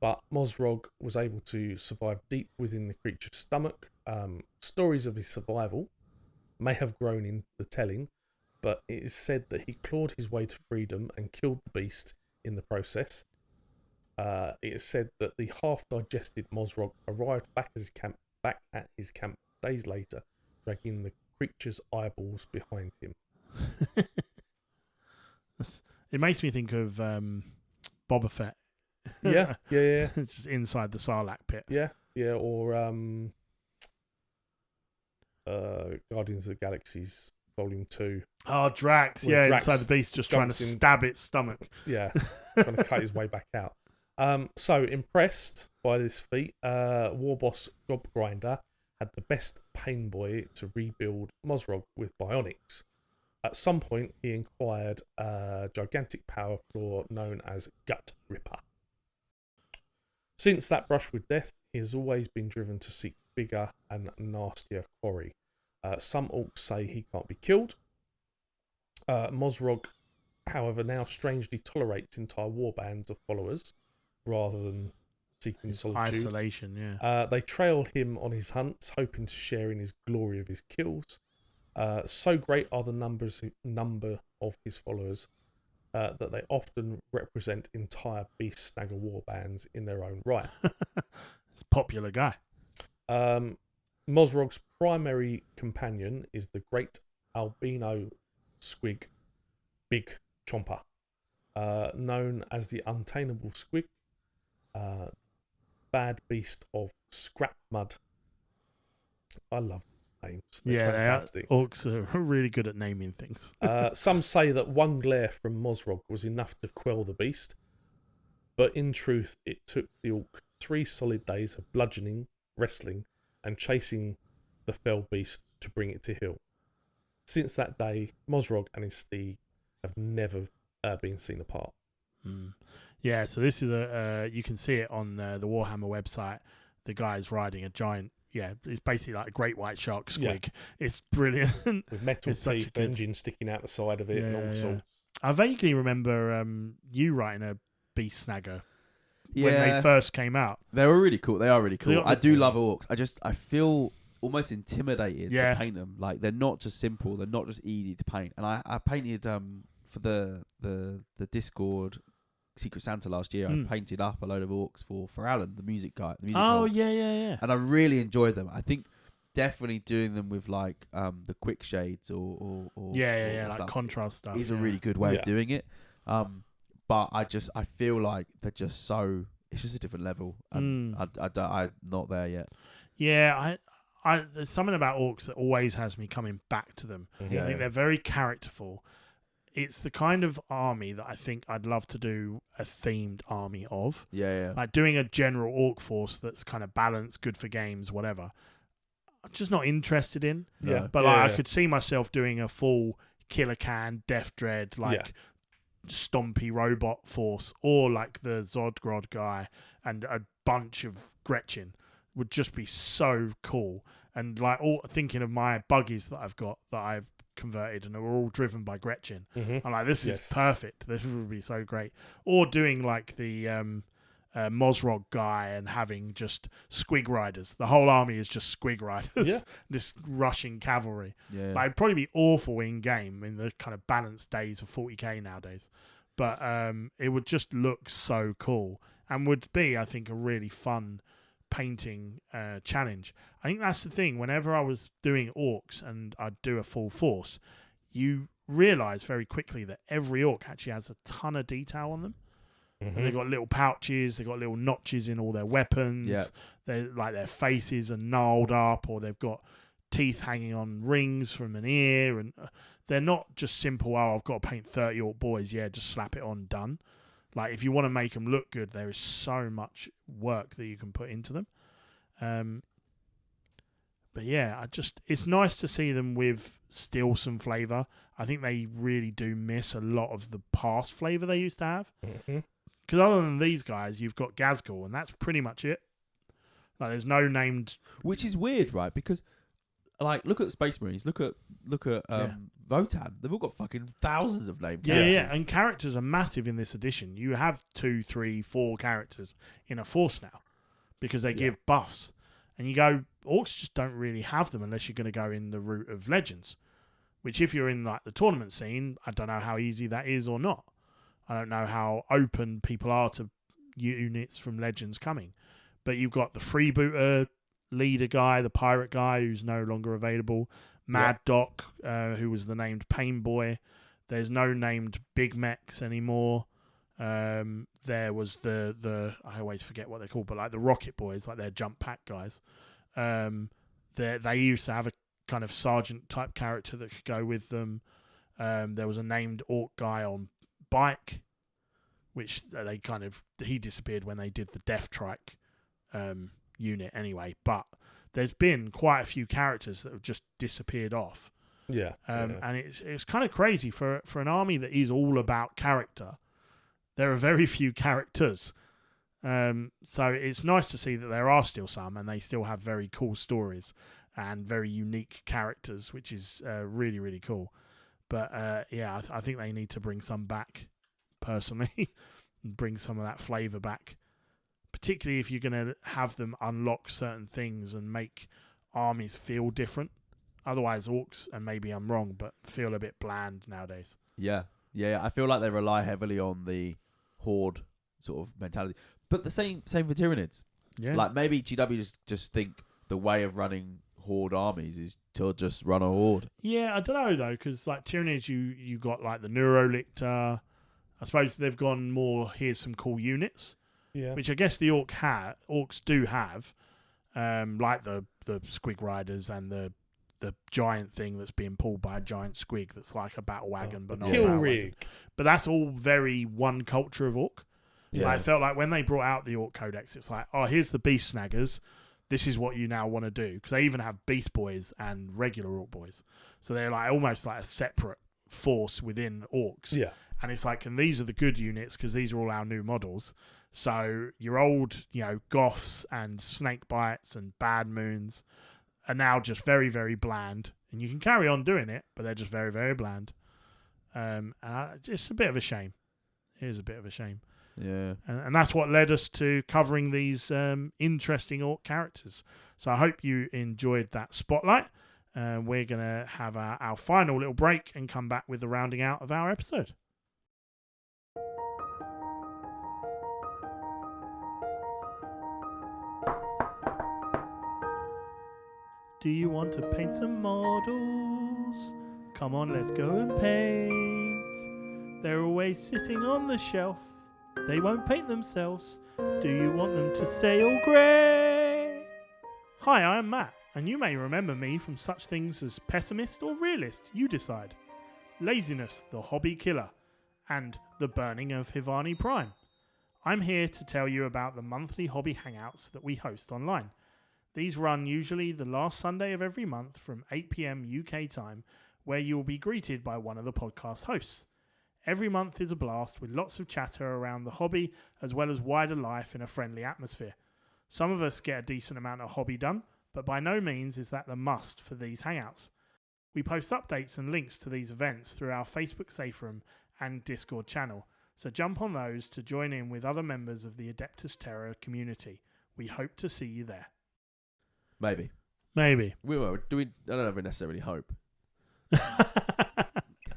but Mozrog was able to survive deep within the creature's stomach. Stories of his survival may have grown in the telling, but it is said that he clawed his way to freedom and killed the beast in the process. It is said that the half-digested Mozrog arrived back at his camp days later, dragging the creature's eyeballs behind him. It makes me think of Boba Fett. Yeah. Just inside the Sarlacc pit. Yeah, or Guardians of the Galaxy's Volume 2. Oh, Drax. Where Yeah, Drax inside the beast, just trying to jumps in- stab its stomach. Yeah, trying to cut his way back out. So, impressed by this feat, War Boss Gobgrinder had the best pain boy to rebuild Mozrog with bionics. At some point, he acquired a gigantic power claw known as Gut Ripper. Since that brush with death, he has always been driven to seek bigger and nastier quarry. Some orcs say he can't be killed. Mozrog, however, now strangely tolerates entire warbands of followers rather than seeking solitude. Isolation, yeah. They trail him on his hunts, hoping to share in his glory of his kills. So great are the number of his followers that they often represent entire beast snagger warbands in their own right. It's a popular guy. Mozrog's primary companion is the great albino squig, Big Chomper, known as the untamable squig, bad beast of scrap mud. I love names. They're fantastic. Orcs are really good at naming things. Some say that one glare from Mozrog was enough to quell the beast, but in truth, it took the orc 3 solid days of bludgeoning, wrestling, and chasing the fell beast to bring it to heel. Since that day, Mozrog and his steed have never been seen apart. Yeah, so this is you can see it on the Warhammer website. The guy's riding a giant. Yeah, it's basically like a great white shark squig. Yeah. It's brilliant. With metal It's teeth, engine sticking out the side of it and all sorts. I vaguely remember you writing a beast snagger Yeah, when they first came out. they were really cool. They are really cool. got I the- do love orcs. I feel almost intimidated Yeah. to paint them. Like they're not just simple. They're not just easy to paint. And I painted for the Discord Secret Santa last year. I painted up a load of orcs for Alan, the music guy. The music orcs. Yeah. And I really enjoyed them. I think definitely doing them with like the quick shades or Yeah, like stuff contrast stuff. is a really good way Yeah. of doing it. But I feel like they're just so. It's just a different level, and I'm not there yet. Yeah, there's something about orcs that always has me coming back to them. Mhm. I think they're very characterful. It's the kind of army that I think I'd love to do a themed army of. Yeah. Like doing a general orc force that's kind of balanced, good for games, whatever. I'm just not interested in. Yeah. But yeah. I could see myself doing a full Killer Can, Death Dread, stompy robot force, or like the Zodgrod guy and a bunch of Gretchen would just be so cool. And like all thinking of my buggies that I've got that I've converted and are all driven by Gretchen. Mhm. I'm like, this Yes. is perfect. This would be so great. Or doing like the Mosrog guy and having just squig riders. The whole army is just squig riders. Yeah. This rushing cavalry. Yeah. Like, it'd probably be awful in game in the kind of balanced days of 40k nowadays. But it would just look so cool and would be, I think, a really fun painting challenge. I think that's the thing. Whenever I was doing orcs and I'd do a full force, you realise very quickly that every orc actually has a ton of detail on them. Mhm. And they've got little pouches, they've got little notches in all their weapons. Yeah. They're like their faces are gnarled up, or they've got teeth hanging on rings from an ear, and they're not just simple. Oh, I've got to paint 30 orc boys. Yeah, just slap it on, done. Like if you want to make them look good, there is so much work that you can put into them. But yeah, it's nice to see them with still some flavour. I think they really do miss a lot of the past flavour they used to have. Mhm. Because other than these guys, you've got Gazgul, and that's pretty much it. Like, there's no named. Which is weird, right? Because, like, look at Space Marines. Look at Votan. They've all got fucking thousands of named Yeah, characters. yeah, and characters are massive in this edition. You have 2, 3, 4 characters in a force now because they give buffs. And you go, orcs just don't really have them unless you're going to go in the route of legends. Which, if you're in like the tournament scene, I don't know how easy that is or not. I don't know how open people are to units from legends coming. But you've got the freebooter leader guy, the pirate guy who's no longer available, Mad Doc, who was the named Pain Boy. There's no named Big Mechs anymore. There was the I always forget what they're called, but like the Rocket Boys, like they're jump pack guys. They used to have a kind of sergeant type character that could go with them. There was a named orc guy on bike, which he disappeared when they did the Death Trike unit anyway. But there's been quite a few characters that have just disappeared off. Yeah. And it's kind of crazy for an army that is all about character. There are very few characters. So it's nice to see that there are still some, and they still have very cool stories and very unique characters, which is really, really cool. But I think they need to bring some back, personally, and bring some of that flavour back. Particularly if you're going to have them unlock certain things and make armies feel different. Otherwise, orcs, and maybe I'm wrong, but feel a bit bland nowadays. Yeah. I feel like they rely heavily on the horde sort of mentality. But the same for Tyranids. Yeah. Like, maybe GW just think the way of running horde armies is to just run a horde. Yeah, I don't know, though, because like Tyranids, you got like the Neurolictor. I suppose they've gone more, here's some cool units. Yeah. Which I guess the orcs do have, like the squig riders and the giant thing that's being pulled by a giant squig that's like a battle wagon, but not a Kill battle rig. wagon. But that's all very one culture of orc. Yeah. I felt like when they brought out the orc codex, it's like, oh, here's the beast snaggers. This is what you now want to do, because they even have beast boys and regular orc boys, so they're like almost like a separate force within orcs. Yeah. And it's like, and these are the good units because these are all our new models. So your old, Goths and Snake Bites and Bad Moons are now just very, very bland. And you can carry on doing it, but they're just very, very bland. It's a bit of a shame. It is a bit of a shame. Yeah. And that's what led us to covering these interesting orc characters. So I hope you enjoyed that spotlight. We're going to have our final little break and come back with the rounding out of our episode. Do you want to paint some models? Come on, let's go and paint. They're always sitting on the shelf. They won't paint themselves. Do you want them to stay all grey? Hi, I am Matt, and you may remember me from such things as pessimist or realist, you decide. Laziness, the hobby killer, and the burning of Hivani Prime. I'm here to tell you about the monthly hobby hangouts that we host online. These run usually the last Sunday of every month from 8 PM UK time, where you will be greeted by one of the podcast hosts. Every month is a blast with lots of chatter around the hobby as well as wider life in a friendly atmosphere. Some of us get a decent amount of hobby done, but by no means is that the must for these hangouts. We post updates and links to these events through our Facebook Safe Room and Discord channel, so jump on those to join in with other members of the Adeptus Terra community. We hope to see you there. Maybe. Maybe. We will. I don't know if we necessarily hope.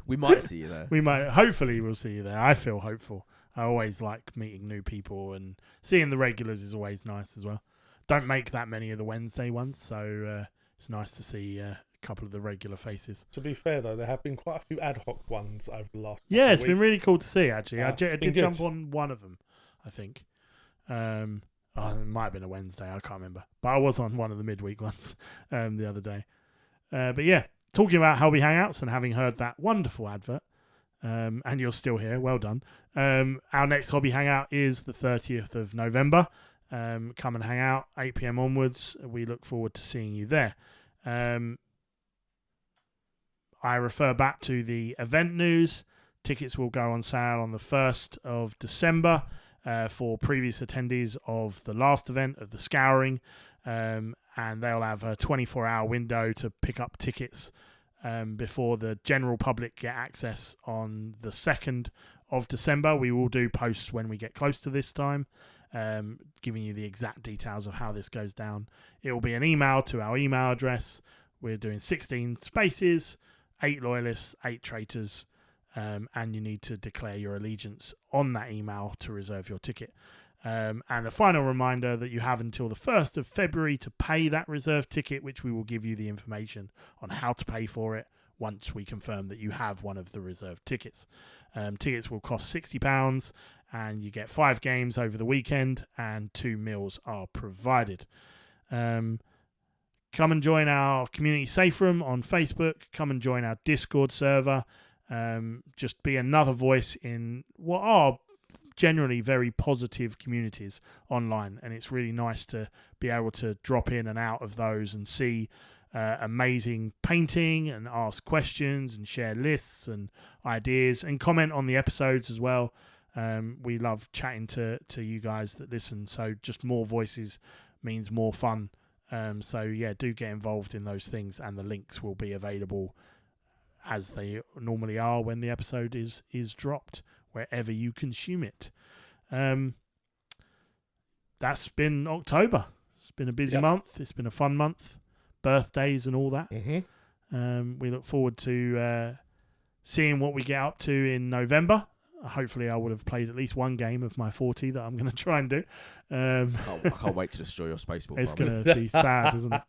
We might see you there. We might. Hopefully we'll see you there. I feel hopeful. I always like meeting new people, and seeing the regulars is always nice as well. Don't make that many of the Wednesday ones, so it's nice to see a couple of the regular faces. To be fair, though, there have been quite a few ad hoc ones over the last Yeah, it's couple been of weeks. really cool to see, actually. Yeah, I it's did been jump good. on one of them, I think. It might have been a Wednesday, I can't remember. But I was on one of the midweek ones the other day. But yeah, talking about hobby hangouts and having heard that wonderful advert, and you're still here, well done. Our next hobby hangout is the 30th of November. Come and hang out, 8 PM onwards. We look forward to seeing you there. I refer back to the event news. Tickets will go on sale on the 1st of December for previous attendees of the last event of the Scouring, and they'll have a 24-hour window to pick up tickets before the general public get access on the 2nd of December. We will do posts when we get close to this time, giving you the exact details of how this goes down. It will be an email to our email address. We're doing 16 spaces, 8 loyalists, 8 traitors, and you need to declare your allegiance on that email to reserve your ticket. And a final reminder that you have until the 1st of February to pay that reserved ticket, which we will give you the information on how to pay for it once we confirm that you have one of the reserved tickets. Tickets will cost £60, and you get 5 games over the weekend, and 2 meals are provided. Come and join our community safe room on Facebook. Come and join our Discord server. Just be another voice in what are generally very positive communities online, and it's really nice to be able to drop in and out of those and see amazing painting and ask questions and share lists and ideas and comment on the episodes as well. We love chatting to you guys that listen, so just more voices means more fun. So yeah, do get involved in those things, and the links will be available as they normally are when the episode is dropped, wherever you consume it. That's been October. It's been a busy month. It's been a fun month. Birthdays and all that. Mm-hmm. We look forward to seeing what we get up to in November. Hopefully I would have played at least one game of my 40 that I'm going to try and do. I can't wait to destroy your space ball. It's going to be sad, isn't it?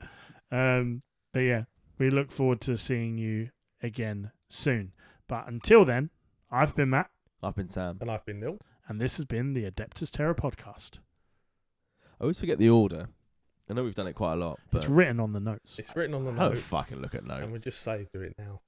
But yeah, we look forward to seeing you again soon. But until then, I've been Matt. I've been Sam. And I've been Neil. And this has been the Adeptus Terra podcast. I always forget the order. I know we've done it quite a lot, but It's written on the notes. It's written on the I don't note. fucking look at notes. And we just say do it now.